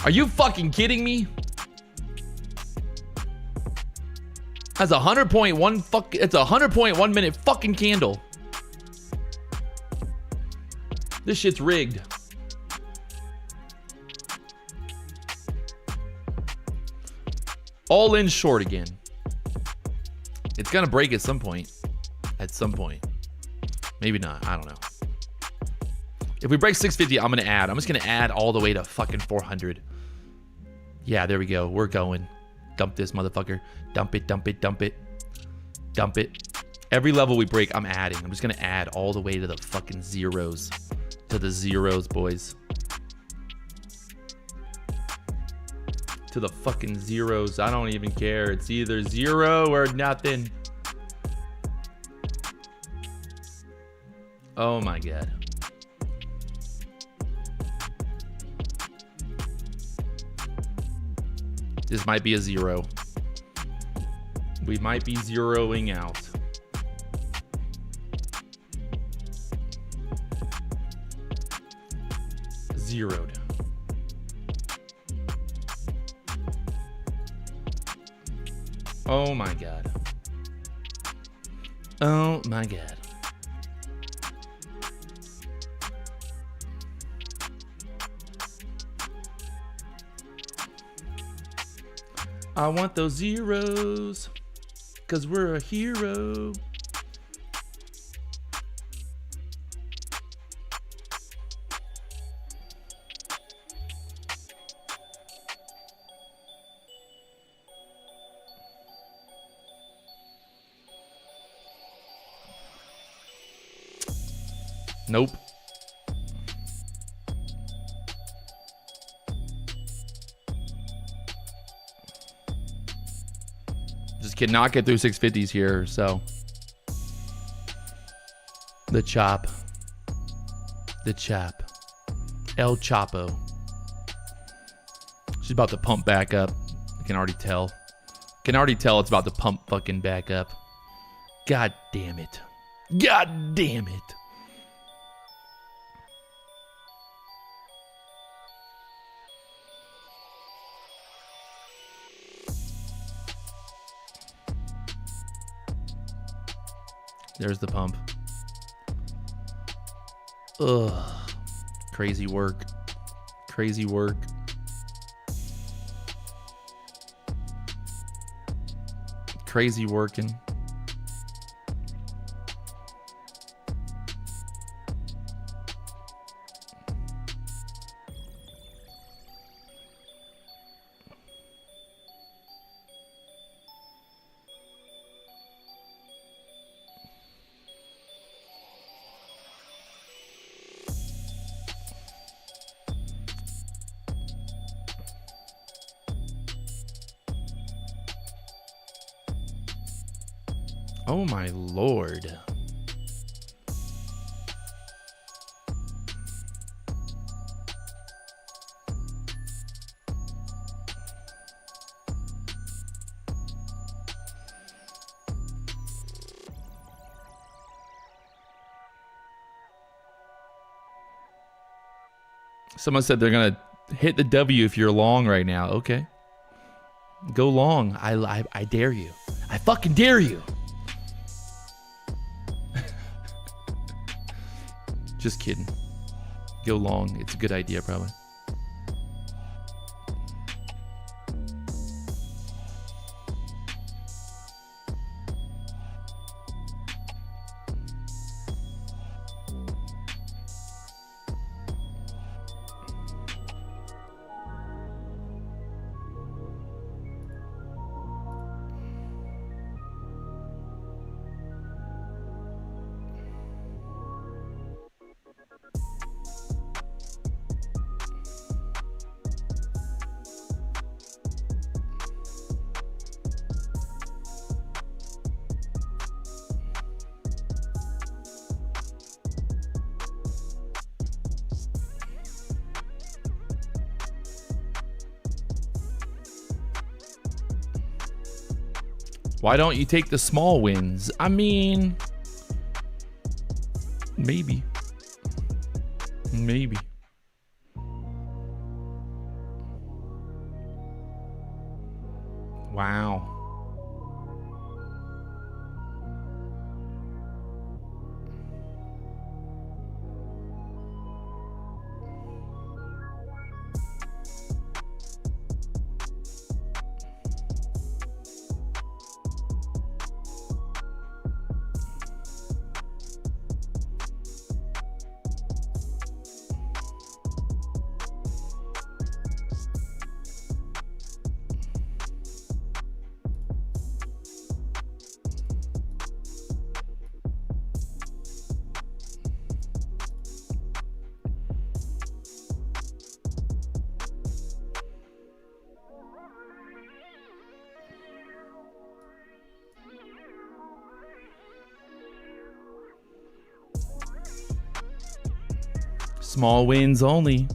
Are you fucking kidding me? That's a 100.1 fuck. It's a 100.1 minute fucking candle. This shit's rigged. All in short again. It's gonna break at some point. At some point. Maybe not. I don't know. If we break 650, I'm gonna add. I'm just gonna add all the way to fucking 400. Yeah, there we go. We're going. Dump this motherfucker. Dump it, dump it, dump it. Dump it. Every level we break, I'm adding. I'm just gonna add all the way to the fucking zeros. To the zeros, boys. To the fucking zeros. I don't even care. It's either 0 or nothing. Oh my god. This might be a 0. We might be zeroing out. Zeroed. Oh my god. Oh my god. I want those zeros, 'cause we're a hero. Nope. Just cannot get through 650s here, so. The chop. The chop. El Chapo. She's about to pump back up. I can already tell. Can already tell it's about to pump fucking back up. God damn it. God damn it. There's the pump. Ugh. Crazy work. Crazy work. Crazy working. Oh my lord. Someone said they're gonna hit the W if you're long right now. Okay. Go long. I dare you. I fucking dare you. Just kidding. Go long. It's a good idea, probably. Why don't you take the small wins? I mean, maybe. Maybe. Wow. Small wins only.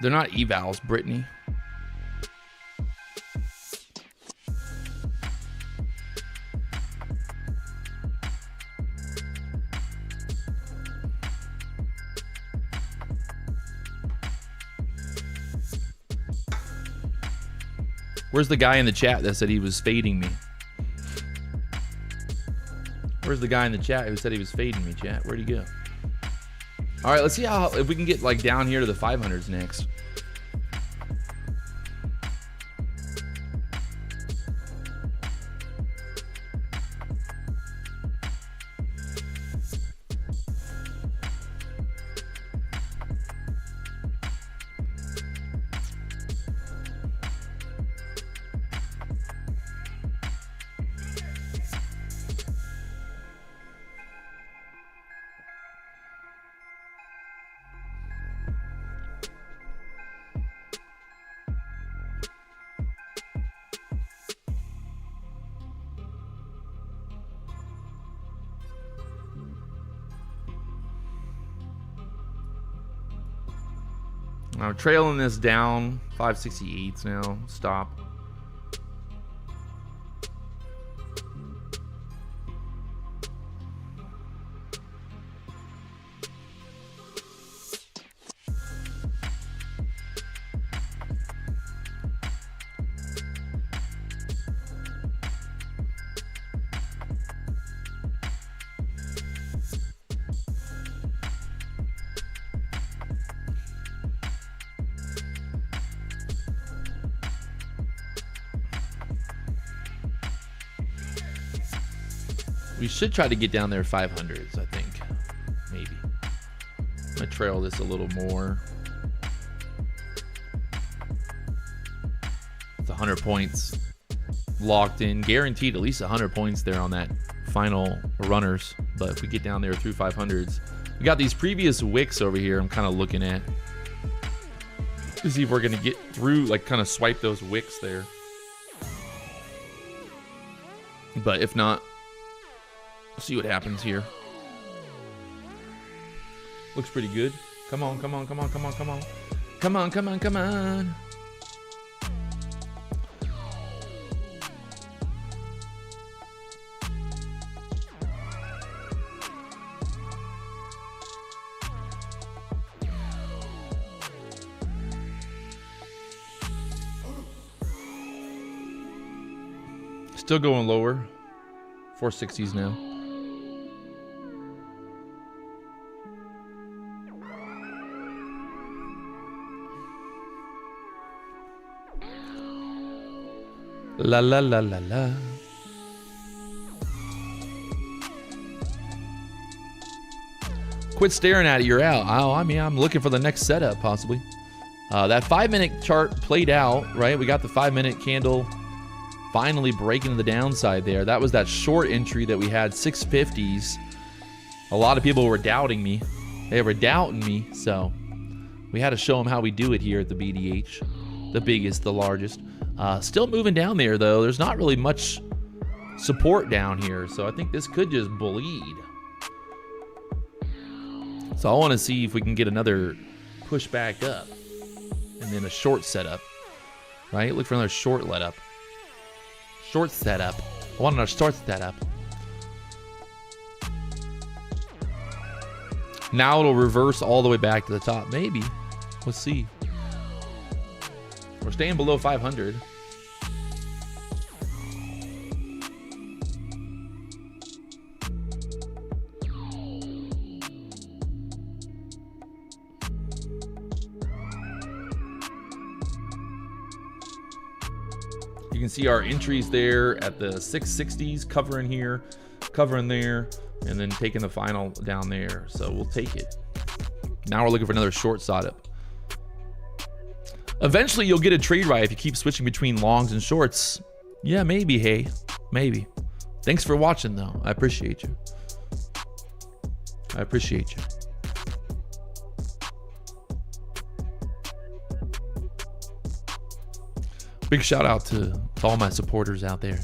They're not evals, Brittany. Where's the guy in the chat that said he was fading me? Where's the guy in the chat who said he was fading me, chat? Where'd he go? All right, let's see if we can get like down here to the 500s next. I'm trailing this down 568s now. Stop. We should try to get down there 500s, I think. Maybe. I'm going to trail this a little more. It's 100 points locked in. Guaranteed at least 100 points there on that final runners. But if we get down there through 500s. We got these previous wicks over here I'm kind of looking at. To see if we're going to get through, like kind of swipe those wicks there. But if not, see what happens here. Looks pretty good. Come on, come on, come on, come on, come on. Come on, come on, come on. Still going lower. 460s now. La la la la la. Quit staring at it, you're out. Oh, I mean, I'm looking for the next setup, possibly. That 5-minute chart played out, right? We got the 5-minute candle finally breaking the downside there. That was that short entry that we had, 650s. A lot of people were doubting me. They were doubting me, so we had to show them how we do it here at the BDH. The biggest, the largest. Still moving down there, though. There's not really much support down here, so I think this could just bleed. So I want to see if we can get another push back up and then a short setup, right? Look for another short let up. Short setup. I want another short setup. Now it'll reverse all the way back to the top. Maybe. Let's see. We're staying below 500. You can see our entries there at the 660s, covering here, covering there, and then taking the final down there. So we'll take it. Now we're looking for another short setup. Eventually you'll get a trade right if you keep switching between longs and shorts. Yeah, maybe, hey, maybe. Thanks for watching though. I appreciate you. I appreciate you. Big shout out to all my supporters out there.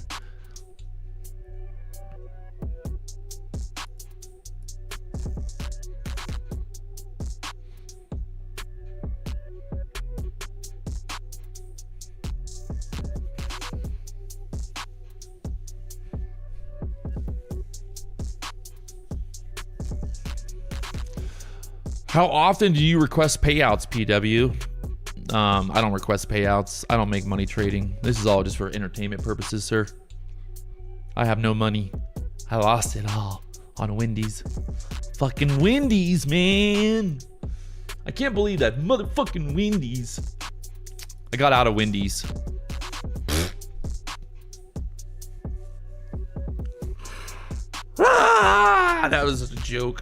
How often do you request payouts, PW? I don't request payouts. I don't make money trading. This is all just for entertainment purposes, sir. I have no money. I lost it all on Wendy's. Fucking Wendy's, man. I can't believe that. Motherfucking Wendy's. I got out of Wendy's. That was a joke.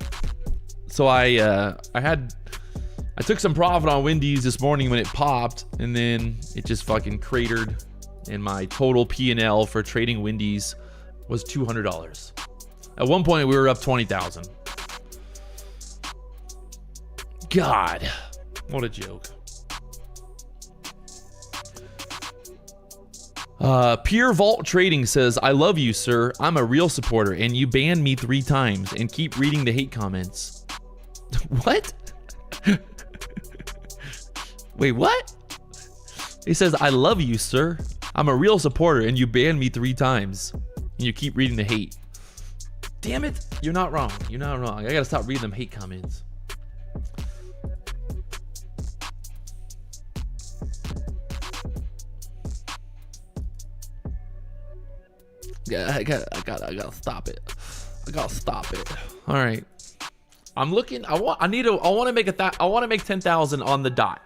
So I took some profit on Wendy's this morning when it popped, and then it just fucking cratered, and my total P&L for trading Wendy's was $200. At one point we were up 20,000. God, what a joke. Pure Vault Trading says, I love you, sir. I'm a real supporter, and you banned me 3 times and keep reading the hate comments. What? Wait, what? He says, I love you, sir. I'm a real supporter, and you banned me 3 times. And you keep reading the hate. Damn it. You're not wrong. You're not wrong. I gotta stop reading them hate comments. Yeah, I gotta stop it. I gotta stop it. All right. I'm looking. I want to make 10,000 on the dot.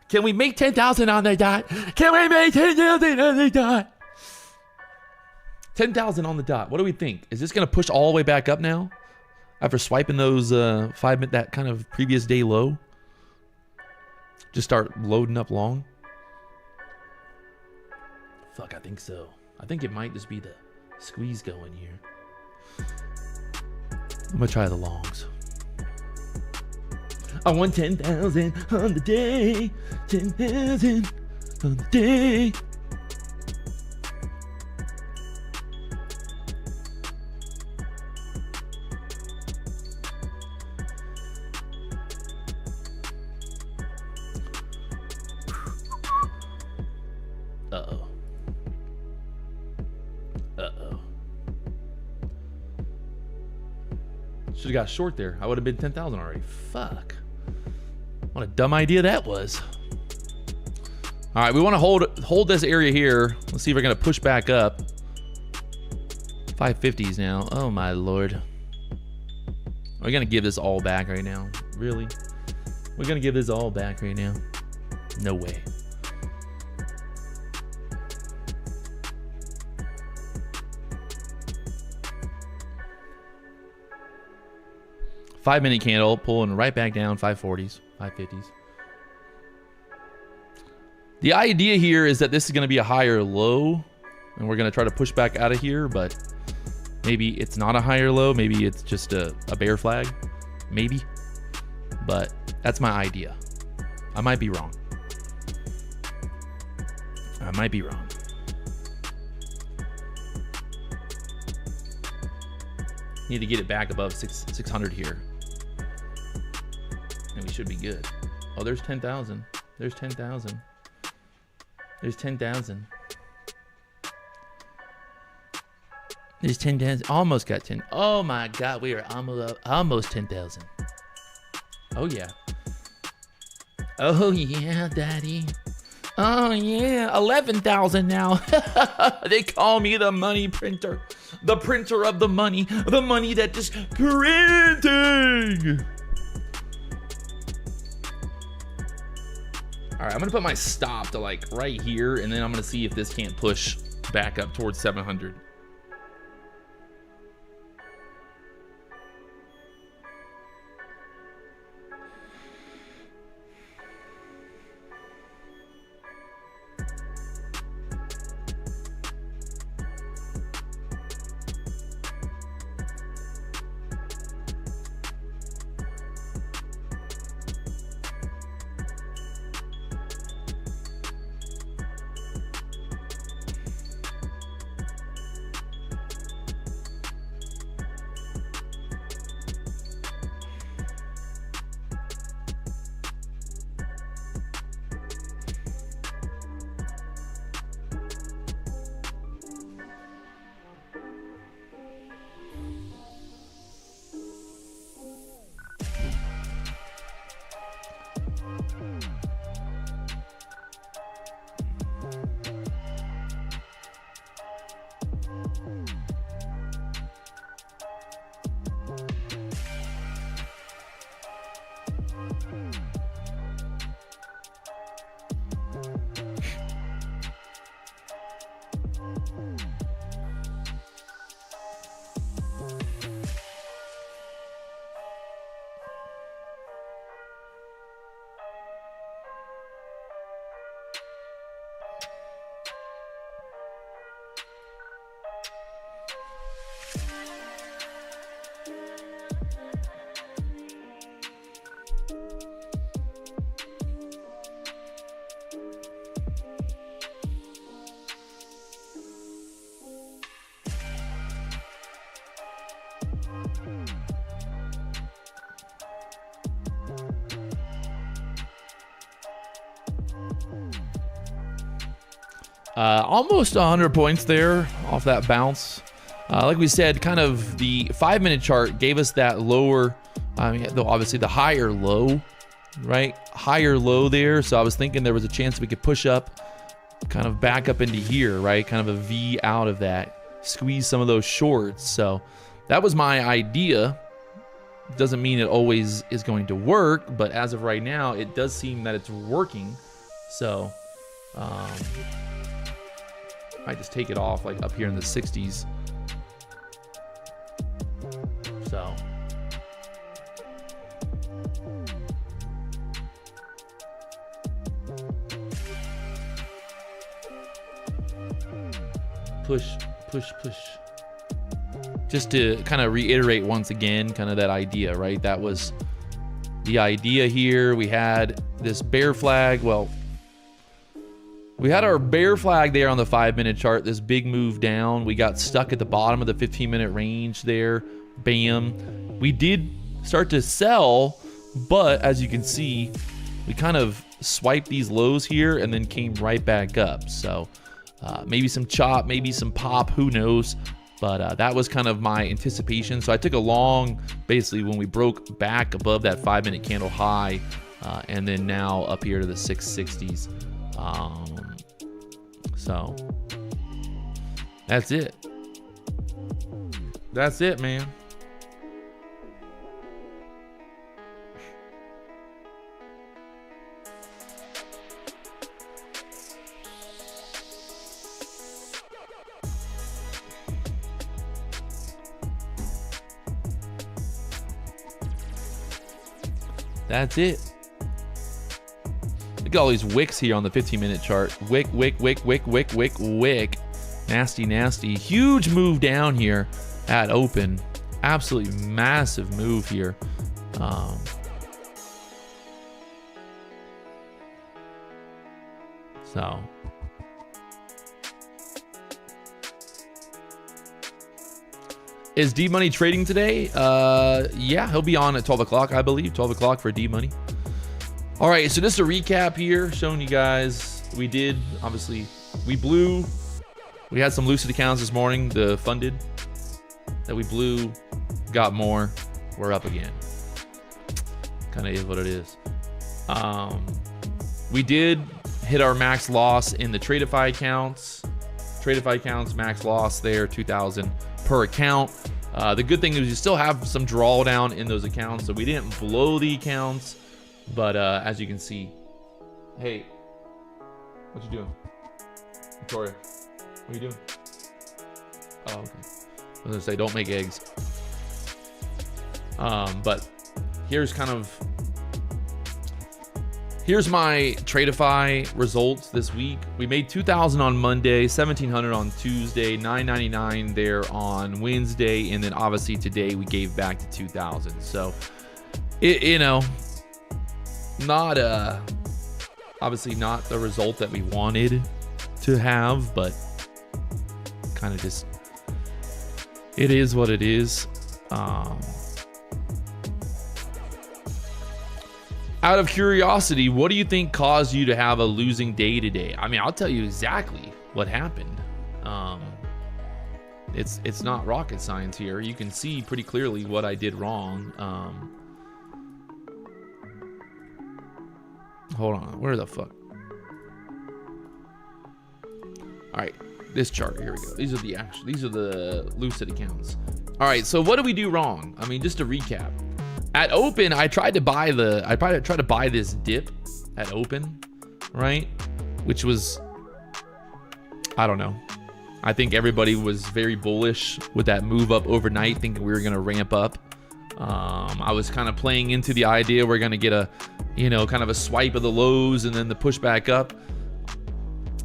Can we make 10,000 on the dot? Can we make 10,000 on the dot? 10,000 on the dot. What do we think? Is this gonna push all the way back up now? After swiping those 5 minute, that kind of previous day low? Just start loading up long? Fuck, I think so. I think it might just be the squeeze going here. I'm gonna try the longs. I want 10,000 on the day. 10,000 on the day. Uh-oh. Uh-oh. Should have got short there. I would have been 10,000 already. Fuck. What a dumb idea that was. All right, we want to hold this area here. Let's see if we're gonna push back up. 550s now. Oh my lord. We're gonna give this all back right now. Really? We're gonna give this all back right now? No way. Five-minute candle pulling right back down. 540s, 550s. The idea here is that this is going to be a higher low, and we're going to try to push back out of here, but maybe it's not a higher low. Maybe it's just a bear flag. Maybe. But that's my idea. I might be wrong. I might be wrong. Need to get it back above 600 here. And we should be good. Oh, there's 10,000. There's 10,000. There's 10,000. There's 10,000. Almost got 10. Oh my God, we are almost 10,000. Oh yeah. Oh yeah, daddy. Oh yeah, 11,000 now. They call me the money printer. The printer of the money that just printing. All right, I'm gonna put my stop to like right here, and then I'm gonna see if this can't push back up towards 700. Almost 100 points there off that bounce. Like we said, kind of the 5-minute chart gave us that lower, obviously the higher low, right? Higher low there. So I was thinking there was a chance we could push up, kind of back up into here, right? Kind of a V out of that, squeeze some of those shorts. So that was my idea. Doesn't mean it always is going to work, but as of right now, it does seem that it's working. So, I just take it off like up here in the 60s. So push. Just to kind of reiterate once again, kind of that idea, right? That was the idea here. We had this bear flag. Well, we had our bear flag there on the 5-minute chart, this big move down. We got stuck at the bottom of the 15-minute range there. Bam. We did start to sell, but as you can see, we kind of swiped these lows here and then came right back up. So maybe some chop, maybe some pop, who knows? But that was kind of my anticipation. So I took a long, basically when we broke back above that 5-minute candle high, and then now up here to the 660s. So that's it. That's it, man. That's it. Look at all these wicks here on the 15-minute chart. Wick. Nasty. Huge move down here at open. Absolutely massive move here. So is D-Money trading today? Yeah, he'll be on at 12 o'clock, I believe. 12 o'clock for D-Money. All right, so just a recap here, showing you guys, we did, obviously, we blew. We had some lucid accounts this morning, the funded that we blew, got more, we're up again. Kind of is what it is. We did hit our max loss in the Tradify accounts. Tradify accounts, max loss there, 2,000 per account. The good thing is you still have some drawdown in those accounts, so we didn't blow the accounts. But as you can see, hey, what you doing, Victoria? What are you doing? Oh, okay. I was gonna say don't make eggs. But here's my Tradeify results this week. We made 2,000 on Monday, 1,700 on Tuesday, 999 there on Wednesday, and then obviously today we gave back to 2,000. So, you know, not obviously not the result that we wanted to have, but kind of just it is what it is. Out of curiosity, what do you think caused you to have a losing day today? I mean, I'll tell you exactly what happened. It's not rocket science here. You can see pretty clearly what I did wrong. Hold on, where the fuck? All right, this chart, here we go. These are the Lucid accounts. All right, so what did we do wrong? I mean, just to recap. At open, I tried to buy this dip at open, right? Which was, I don't know. I think everybody was very bullish with that move up overnight, thinking we were gonna ramp up. I was kind of playing into the idea we're gonna get a, you know, kind of a swipe of the lows and then the push back up.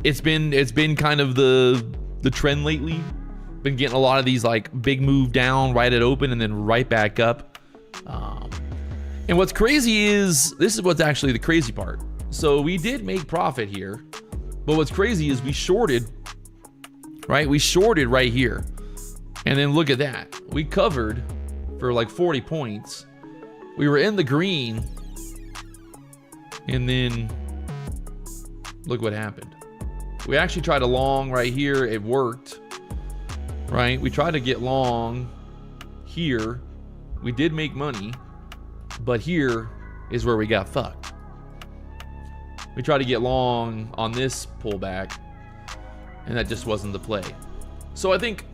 It's been kind of the trend lately. Been getting a lot of these like big move down right at open and then right back up. And what's crazy is, this is what's actually the crazy part. So we did make profit here, but what's crazy is we shorted, right? We shorted right here. And then look at that. We covered for like 40 points. We were in the green. And then look what happened. We actually tried a long right here. It worked, right? We tried to get long here. We did make money, but here is where we got fucked. We tried to get long on this pullback, and that just wasn't the play. So I think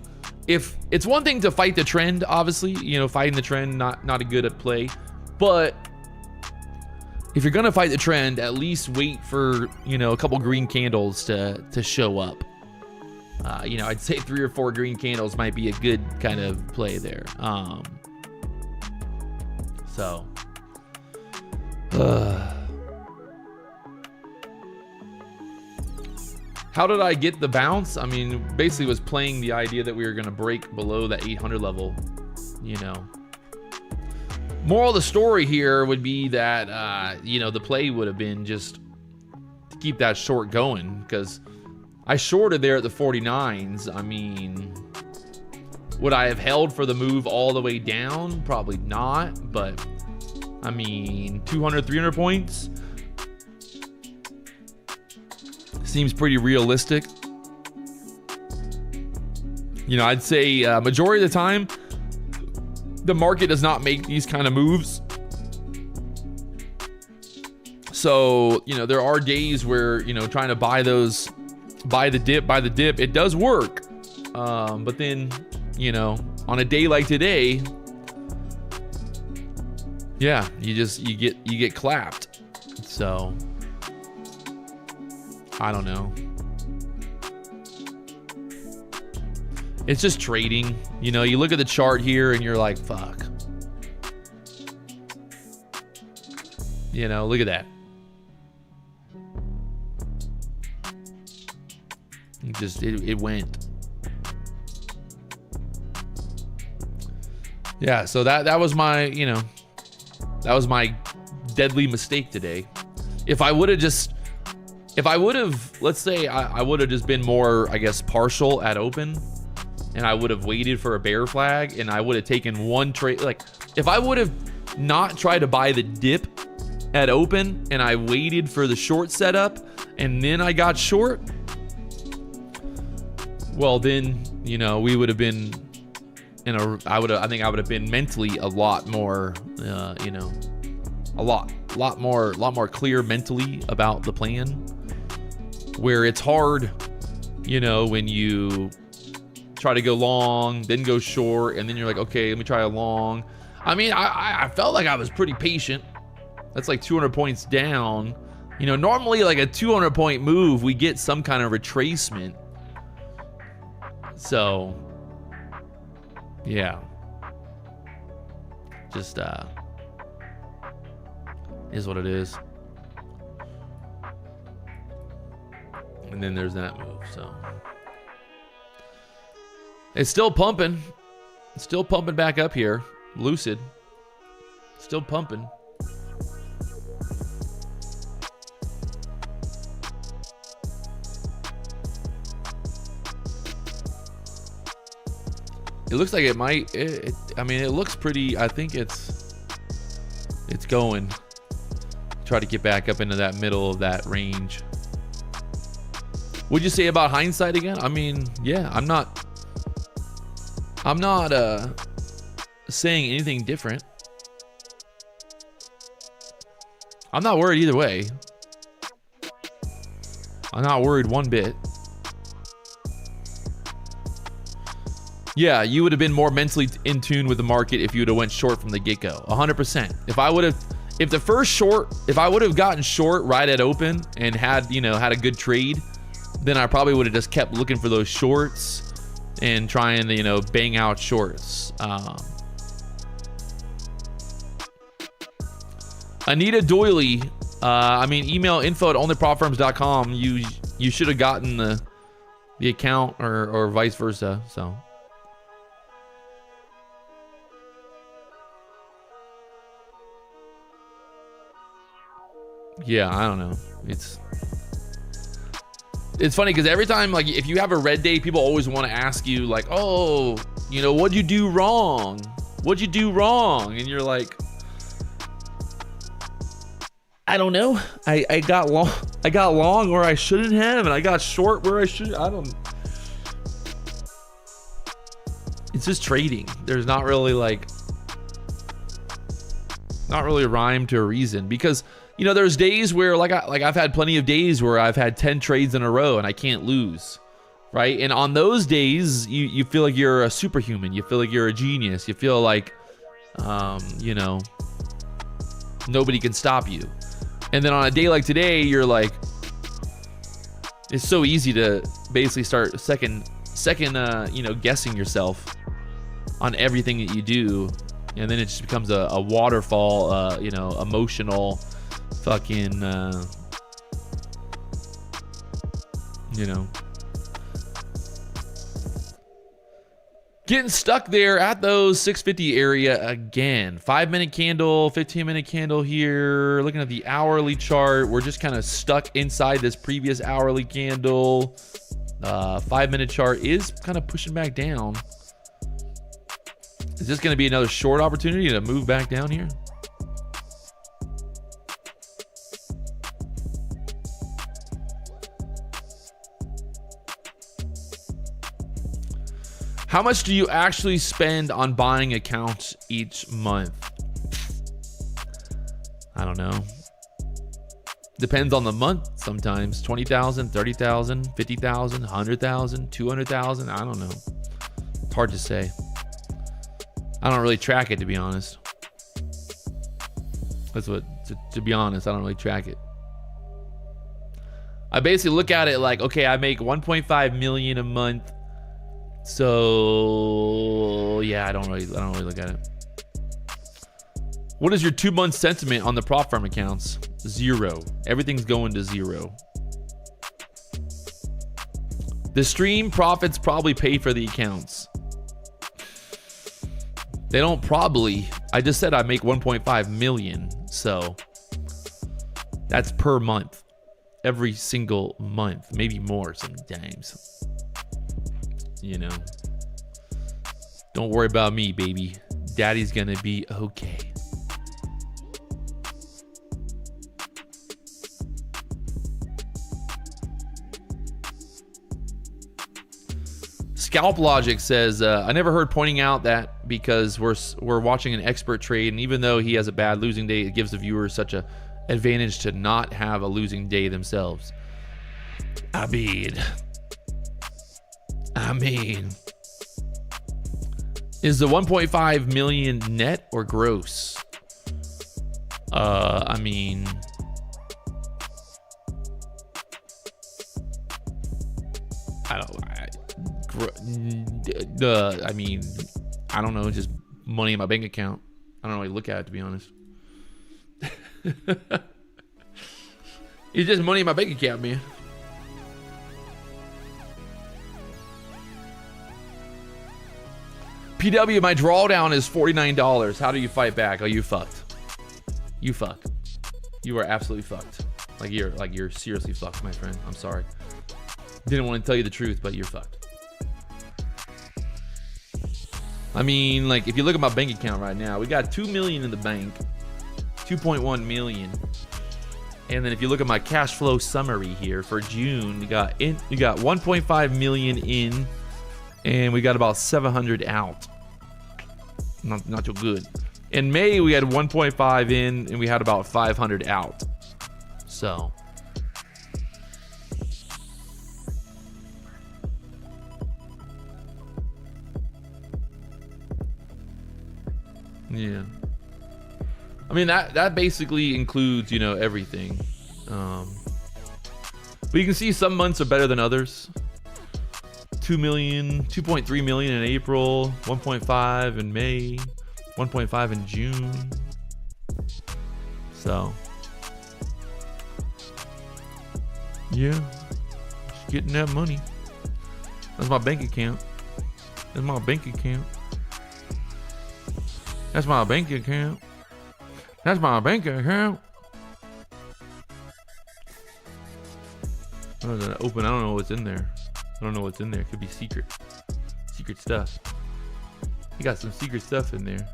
if it's one thing to fight the trend, obviously, you know, fighting the trend, not a good at play, but if you're gonna fight the trend, at least wait for, you know, a couple green candles to show up. You know, I'd say 3 or 4 green candles might be a good kind of play there. So, how did I get the bounce? I mean, basically was playing the idea that we were going to break below that 800 level, you know. Moral of the story here would be that, you know, the play would have been just to keep that short going, because I shorted there at the 49s. I mean, would I have held for the move all the way down? Probably not, but I mean, 200, 300 points seems pretty realistic. You know, I'd say majority of the time, the market does not make these kind of moves. So, you know, there are days where, you know, trying to buy the dip, it does work. But then, you know, on a day like today, yeah, you get clapped. So I don't know. It's just trading. You know, you look at the chart here and you're like, fuck. You know, look at that. It went. Yeah, so that was my, you know, that was my deadly mistake today. If I would have, let's say I would have just been more, I guess, partial at open, and I would have waited for a bear flag, and I would have taken one trade. Like, if I would have not tried to buy the dip at open, and I waited for the short setup, and then I got short, well, then, you know, we would have been I think I would have been mentally a lot more, you know, a lot more clear mentally about the plan, where it's hard, you know, when you try to go long, then go short, and then you're like, okay, let me try a long. I mean, I felt like I was pretty patient. That's like 200 points down. You know, normally like a 200 point move, we get some kind of retracement. So, yeah. Just, is what it is. And then there's that move, so. It's still pumping. It's still pumping back up here. Lucid. Still pumping. It looks like it might. I mean, it looks pretty. I think it's going. Try to get back up into that middle of that range. What'd you say about hindsight again? I mean, yeah, I'm not saying anything different. I'm not worried either way. I'm not worried one bit. Yeah, you would have been more mentally in tune with the market if you would have went short from the get-go. 100%. If I would have gotten short right at open and had a good trade, then I probably would have just kept looking for those shorts and trying to, bang out shorts. Anita Doyley, email info@onlyprofirms.com. You should have gotten the account or vice versa. So. Yeah, I don't know. It's funny because every time, like, if you have a red day, people always want to ask you, like, oh, what'd you do wrong? What'd you do wrong? And you're like, I don't know. I got long where I shouldn't have, and I got short where I should. I don't. It's just trading. There's not really a rhyme to a reason, because there's days where I've had plenty of days where I've had 10 trades in a row and I can't lose, right? And on those days, you feel like you're a superhuman. You feel like you're a genius. You feel like, nobody can stop you. And then on a day like today, you're like, it's so easy to basically start second, guessing yourself on everything that you do. And then it just becomes a waterfall, emotional fucking, getting stuck there at those 650 area again. 5-minute candle, 15-minute candle here. Looking at the hourly chart, we're just kind of stuck inside this previous hourly candle. 5-minute chart is kind of pushing back down. Is this going to be another short opportunity to move back down here? How much do you actually spend on buying accounts each month? I don't know. Depends on the month sometimes. 20,000, 30,000, 50,000, 100,000, 200,000. I don't know. It's hard to say. I don't really track it, to be honest. To be honest, I don't really track it. I basically look at it like, okay, I make 1.5 million a month. So yeah, I don't really look at it. What is your 2-month sentiment on the prop firm accounts? 0. Everything's going to 0. The stream profits probably pay for the accounts. They don't probably. I just said I make 1.5 million. So that's per month. Every single month. Maybe more sometimes. Don't worry about me, baby. Daddy's gonna be okay. Scalp Logic says, I never heard pointing out that because we're watching an expert trade, and even though he has a bad losing day, it gives the viewers such a advantage to not have a losing day themselves. I mean, is the 1.5 million net or gross? I mean, I mean, I don't know, just money in my bank account. I don't really look at it, to be honest. It's just money in my bank account, man. PW, my drawdown is $49. How do you fight back? Oh, you fucked. You fucked. You are absolutely fucked. Like you're seriously fucked, my friend. I'm sorry. Didn't want to tell you the truth, but you're fucked. I mean, like, if you look at my bank account right now, we got 2 million in the bank, 2.1 million. And then if you look at my cash flow summary here for June, you got 1.5 million in, and we got about 700 out. Not too good. In May, we had 1.5 in, and we had about 500 out. So, yeah. I mean, that basically includes, you know, everything. But you can see some months are better than others. 2 million, 2.3 million in April, 1.5 in May, 1.5 in June. So, yeah, just getting that money. That's my bank account. That's my bank account. That's my bank account. That's my bank account. Oh, that open. I don't know what's in there. I don't know what's in there. It could be secret. Secret stuff. You got some secret stuff in there.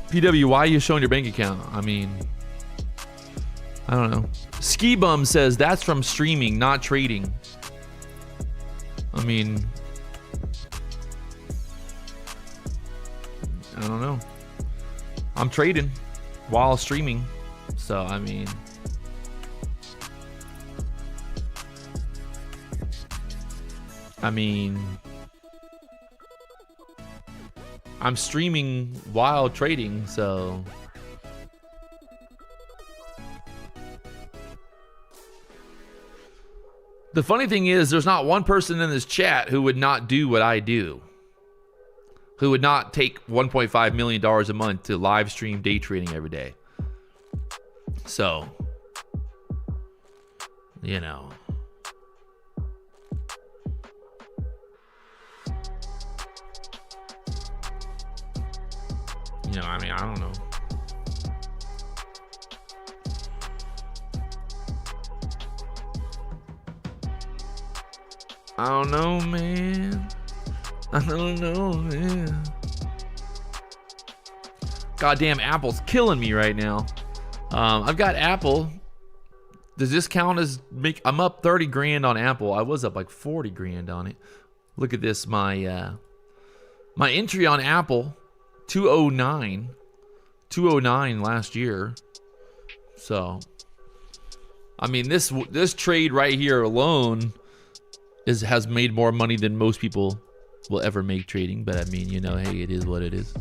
PW, why are you showing your bank account? I mean, I don't know. Ski Bum says that's from streaming, not trading. I mean, I don't know. I'm trading while streaming. So, I mean, I'm streaming while trading, so the funny thing is there's not one person in this chat who would not do what I do, who would not take $1.5 million a month to live stream day trading every day. So, you know, I mean, I don't know. I don't know, man. I don't know, man. Goddamn, Apple's killing me right now. I've got Apple. Does this count as I'm up 30 grand on Apple. I was up like 40 grand on it. Look at this. My entry on Apple, 209 last year. So, I mean, this trade right here alone has made more money than most people will ever make trading. But I mean, you know, hey, it is what it is.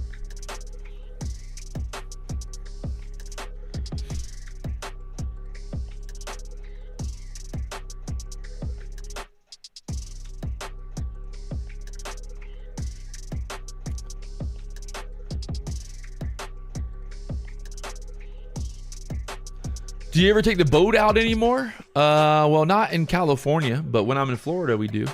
Do you ever take the boat out anymore? Well, not in California, but when I'm in Florida, we do.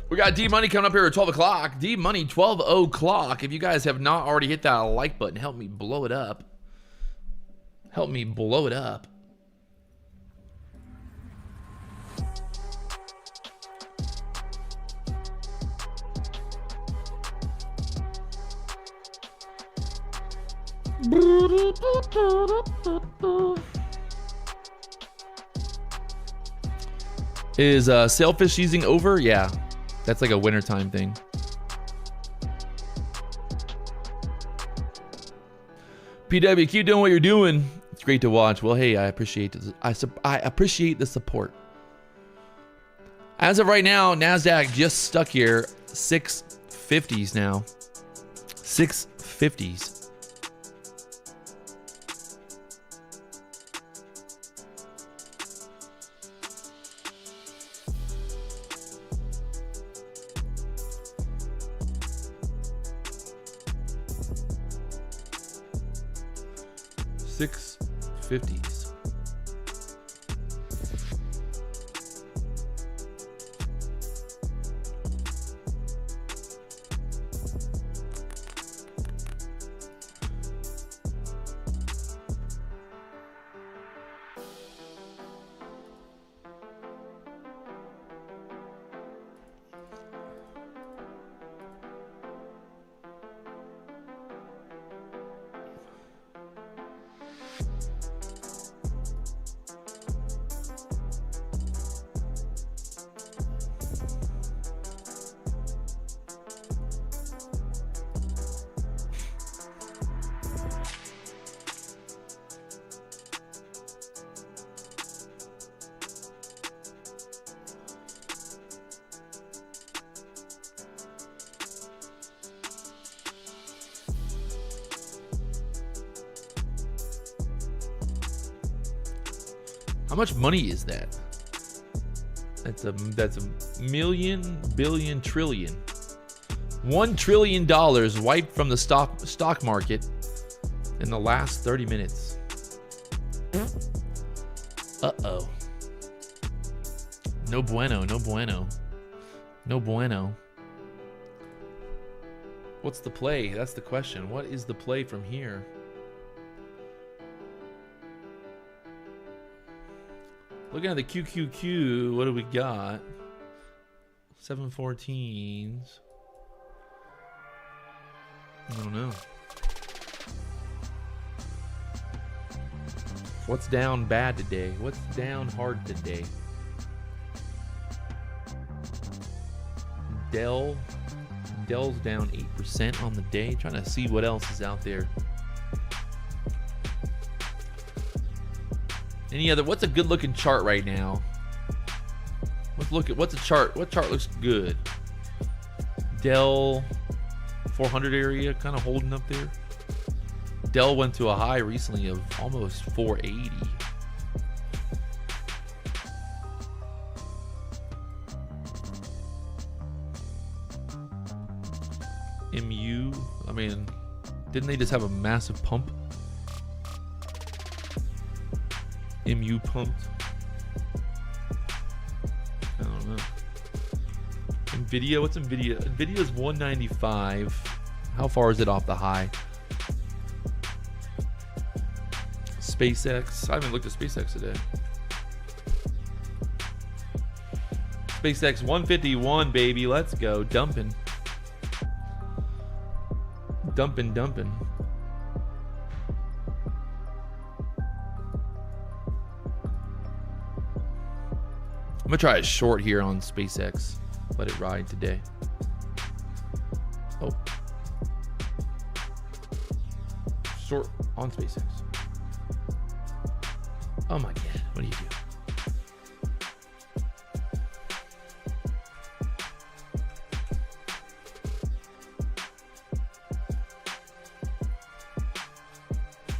We got D-Money coming up here at 12 o'clock. D-Money, 12 o'clock. If you guys have not already hit that like button, help me blow it up. Help me blow it up. Is sailfish season over? Yeah. That's like a wintertime thing. PW, keep doing what you're doing. It's great to watch. Well, hey, I appreciate this. I appreciate the support. As of right now, Nasdaq just stuck here 650s now. 650s. $6.50s. How much money is that? That's a million, billion, trillion. $1 trillion wiped from the stock market in the last 30 minutes. Uh-oh. No bueno, no bueno. No bueno. What's the play? That's the question. What is the play from here? Looking at the QQQ, what do we got? 714s. I don't know. What's down bad today? What's down hard today? Dell's down 8% on the day. Trying to see what else is out there. Any other? What's a good looking chart right now? Let's look at what's a chart. What chart looks good? Dell 400 area kind of holding up there. Dell went to a high recently of almost 480. MU, I mean, didn't they just have a massive pump? MU pumped. I don't know. Nvidia, what's Nvidia? Nvidia's 195. How far is it off the high? SpaceX. I haven't looked at SpaceX today. SpaceX 151, baby. Let's go. Dumping. Dumping. I'm gonna try a short here on SpaceX. Let it ride today. Oh. Short on SpaceX. Oh my God, what do you do?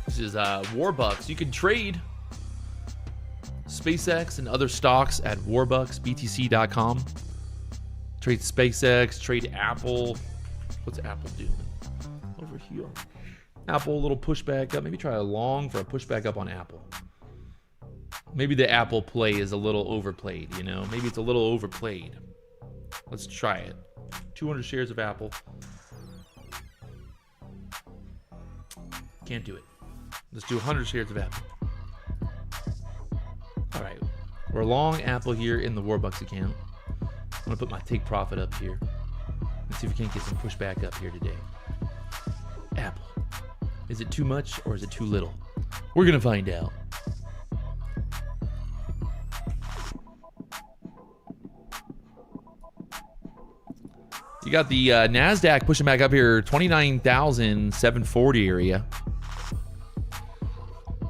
This is Warbucks. You can trade SpaceX and other stocks at warbucksbtc.com. Trade SpaceX, trade Apple. What's Apple doing? Over here. Apple, a little pushback up. Maybe try a long for a pushback up on Apple. Maybe the Apple play is a little overplayed, you know? Maybe it's a little overplayed. Let's try it. 200 shares of Apple. Can't do it. Let's do 100 shares of Apple. All right. We're long Apple here in the Warbucks account. I'm going to put my take profit up here. Let's see if we can't get some pushback up here today. Apple. Is it too much or is it too little? We're going to find out. You got the Nasdaq pushing back up here, 29,740 area.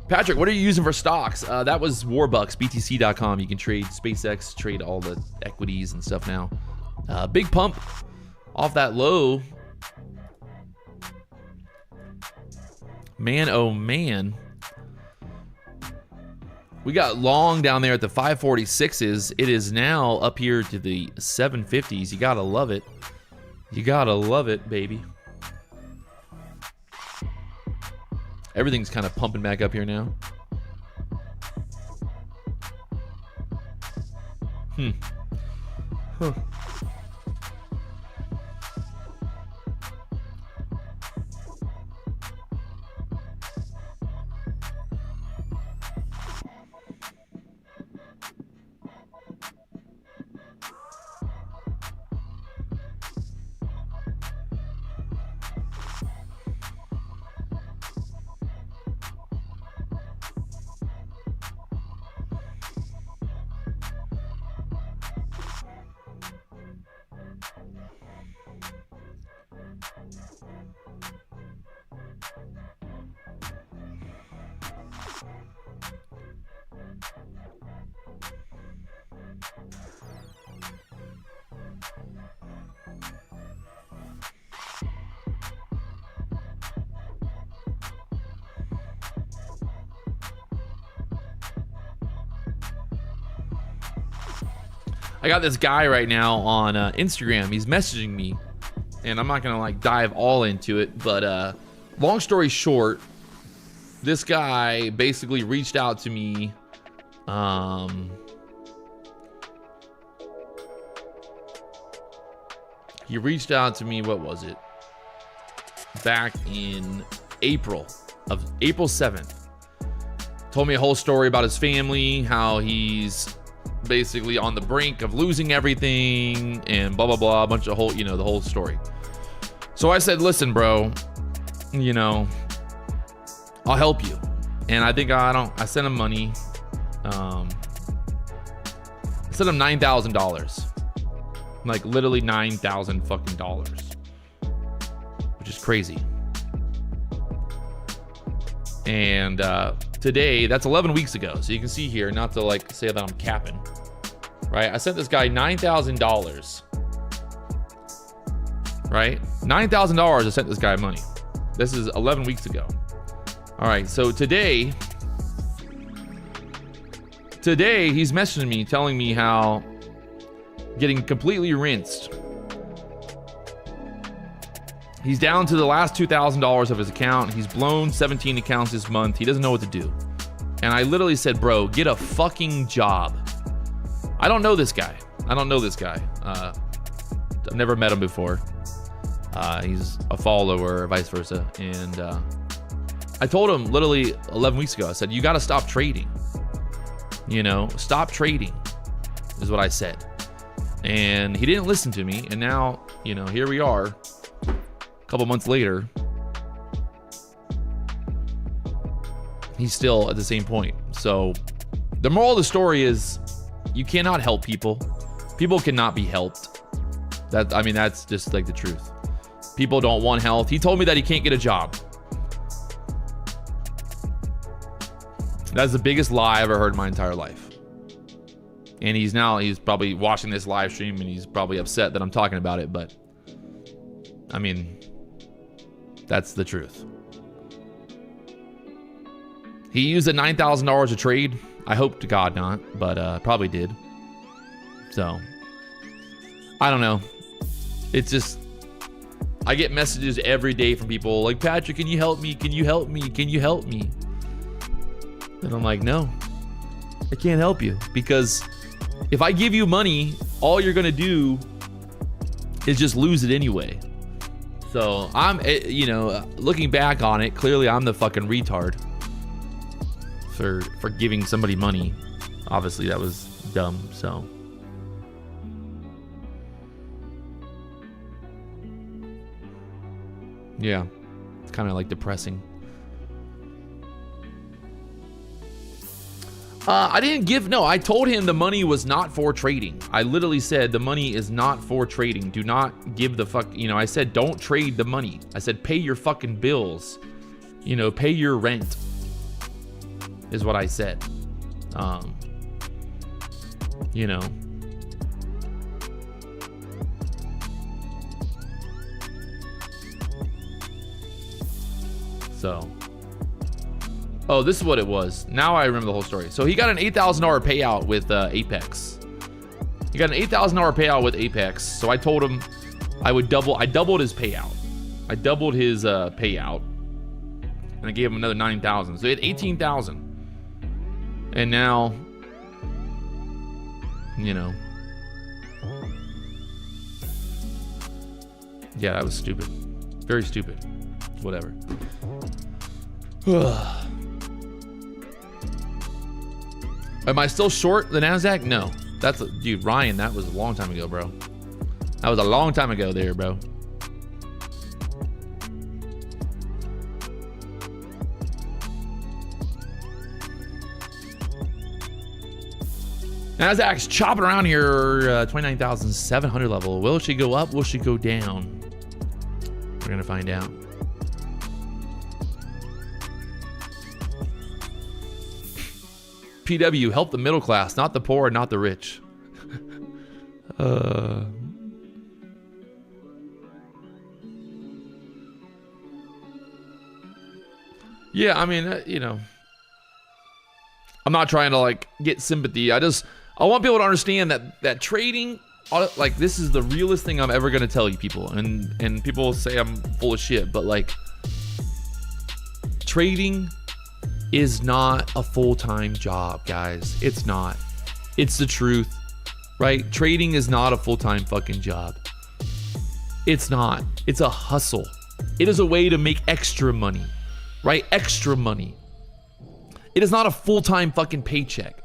Patrick, what are you using for stocks? That was Warbucks, BTC.com. You can trade SpaceX, trade all the equities and stuff now. Big pump off that low. Man, oh man. We got long down there at the 546s. It is now up here to the 750s. You gotta love it. You gotta love it, baby. Everything's kind of pumping back up here now. Huh. I got this guy right now on Instagram. He's messaging me, and I'm not gonna like dive all into it, but long story short, this guy basically reached out to me. He reached out to me, what was it? Back in April 7th. Told me a whole story about his family, how he's basically on the brink of losing everything and blah blah blah, a bunch of whole, you know, the whole story. So I said, listen bro, you know, I'll help you. And I think I sent him money. I sent him $9,000, like literally $9,000 fucking dollars, which is crazy. And today, that's 11 weeks ago. So you can see here, not to like say that I'm capping, right? I sent this guy $9,000, right? $9,000 I sent this guy money. This is 11 weeks ago. All right, so today he's messaging me telling me how getting completely rinsed. He's down to the last $2,000 of his account. He's blown 17 accounts this month. He doesn't know what to do. And I literally said, bro, get a fucking job. I don't know this guy. I've never met him before. He's a follower or vice versa. And I told him literally 11 weeks ago, I said, you got to stop trading. You know, stop trading is what I said. And he didn't listen to me. And now, you know, here we are. Couple months later, he's still at the same point. So the moral of the story is you cannot help people. People cannot be helped. That's just like the truth. People don't want health. He told me that he can't get a job. That's the biggest lie I ever heard in my entire life. And he's probably watching this live stream and he's probably upset that I'm talking about it, but I mean, that's the truth. He used the $9,000 to trade. I hope to God not, but probably did. So, I don't know. It's just, I get messages every day from people like, Patrick, can you help me? Can you help me? Can you help me? And I'm like, no, I can't help you, because if I give you money, all you're gonna do is just lose it anyway. So I'm, you know, looking back on it, clearly I'm the fucking retard for giving somebody money. Obviously that was dumb. So yeah, it's kind of like depressing. I told him the money was not for trading. I literally said the money is not for trading. Do not give the fuck, you know, I said don't trade the money. I said pay your fucking bills. You know, pay your rent. is what I said. You know. So, oh, this is what it was. Now I remember the whole story. So he got an $8,000 payout with Apex. He got an $8,000 payout with Apex. So I told him I doubled his payout. I doubled his payout, and I gave him another 9,000. So he had 18,000. And now, you know, yeah, that was stupid. Very stupid. Whatever. Am I still short the Nasdaq? No. Dude, Ryan, that was a long time ago, bro. That was a long time ago there, bro. Nasdaq's chopping around here, 29,700 level. Will she go up? Will she go down? We're gonna find out. PW, help the middle class, not the poor, not the rich. Yeah, I mean, you know, I'm not trying to like get sympathy. I want people to understand that trading, like, this is the realest thing I'm ever gonna tell you people, and people say I'm full of shit, but like, trading is not a full-time job, guys. It's not. It's the truth, right? Trading is not a full-time fucking job. It's not. It's a hustle. It is a way to make extra money, right? Extra money. It is not a full-time fucking paycheck.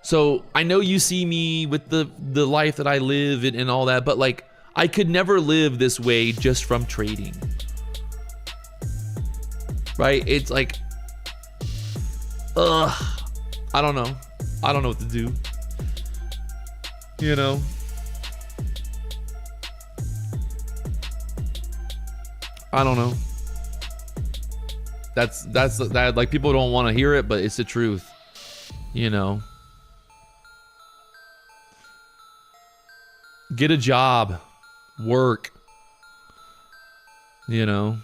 So I know you see me with the life that I live and all that, but like, I could never live this way just from trading, right? It's like, I don't know. I don't know what to do. You know? I don't know. That's like, people don't want to hear it, but it's the truth. You know? Get a job. Work. You know?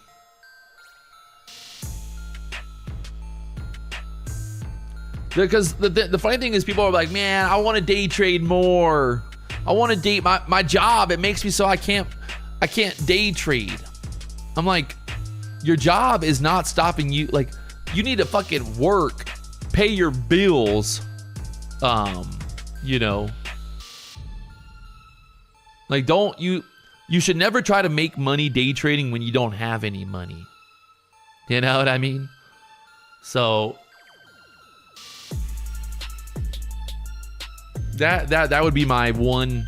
Because the funny thing is, people are like, man, I want to day trade more. I want to date my job. It makes me so I can't day trade. I'm like, your job is not stopping you. Like, you need to fucking work, pay your bills. You know, like, you should never try to make money day trading when you don't have any money. You know what I mean? So that would be my one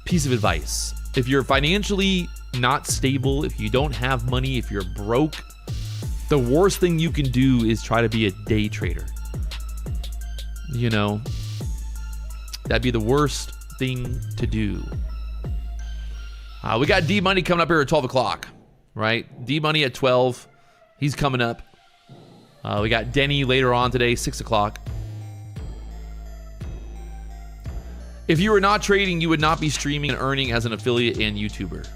piece of advice. If you're financially not stable, if you don't have money, if you're broke, the worst thing you can do is try to be a day trader. You know, that'd be the worst thing to do. We got D Money coming up here at 12 o'clock, right? D Money at 12. He's coming up. We got Denny later on today, 6 o'clock. If you were not trading, you would not be streaming and earning as an affiliate and YouTuber.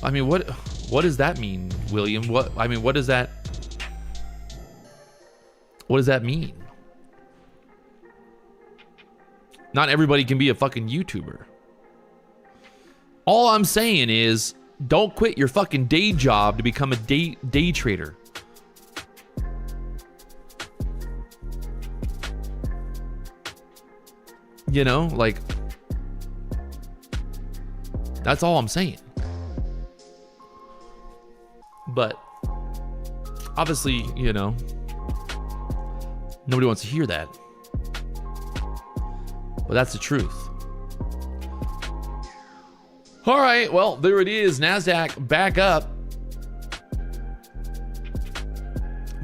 I mean, what does that mean, William? What does that mean? Not everybody can be a fucking YouTuber. All I'm saying is, don't quit your fucking day job to become a day trader. You know, like, that's all I'm saying. But obviously, you know, nobody wants to hear that. But that's the truth. All right, well, there it is. Nasdaq back up.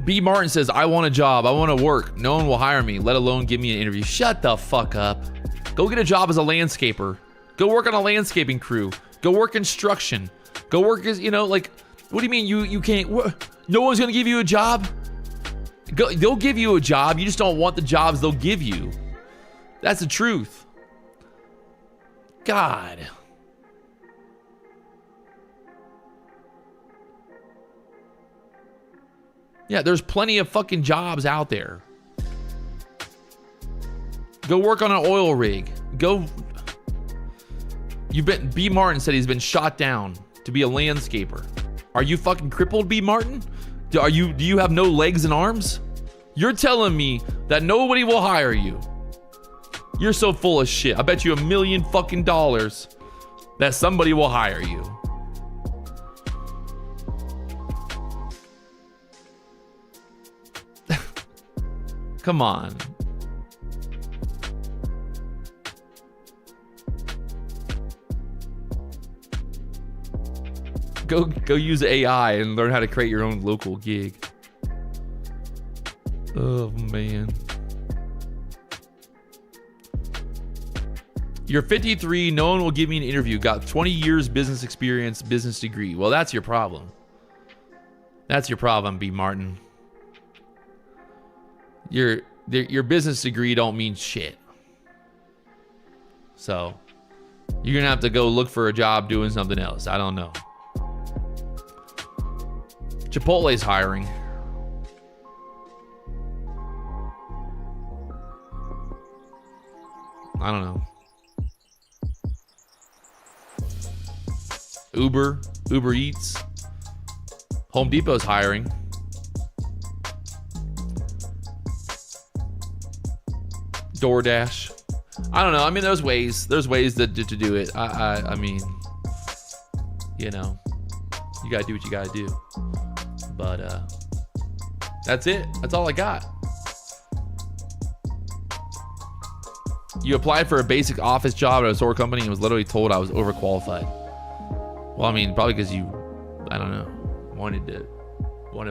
B. Martin says, I want a job. I want to work. No one will hire me, let alone give me an interview. Shut the fuck up. Go get a job as a landscaper. Go work on a landscaping crew. Go work construction. Go work as, you know, like, what do you mean you can't? No one's going to give you a job? They'll give you a job. You just don't want the jobs they'll give you. That's the truth. God. Yeah, there's plenty of fucking jobs out there. Go work on an oil rig. Go. B. Martin said he's been shot down to be a landscaper. Are you fucking crippled, B. Martin? Do you have no legs and arms? You're telling me that nobody will hire you. You're so full of shit. I bet you $1 million fucking dollars that somebody will hire you. Come on. Go use AI and learn how to create your own local gig. Oh man. You're 53, no one will give me an interview. Got 20 years business experience, business degree. Well, that's your problem. That's your problem, B. Martin. Your business degree don't mean shit. So, you're gonna have to go look for a job doing something else. I don't know. Chipotle's hiring. I don't know. Uber Eats. Home Depot's hiring. DoorDash. I don't know. I mean, there's ways to do it. I mean, you know, you gotta do what you gotta do. But that's it. That's all I got. You applied for a basic office job at a store company and was literally told I was overqualified. Well, I mean, probably because you, I don't know, wanted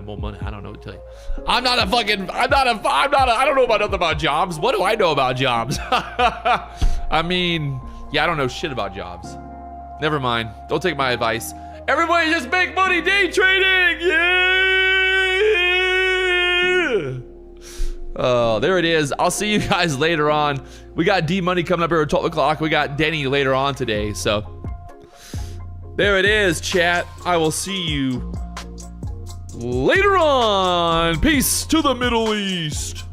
more money. I don't know what to tell you. I don't know about nothing about jobs. What do I know about jobs? I mean, yeah, I don't know shit about jobs. Never mind. Don't take my advice. Everybody just make money day trading. Yeah. Oh, there it is. I'll see you guys later on. We got D Money coming up here at 12 o'clock. We got Denny later on today. So there it is, chat. I will see you later on. Peace to the Middle East.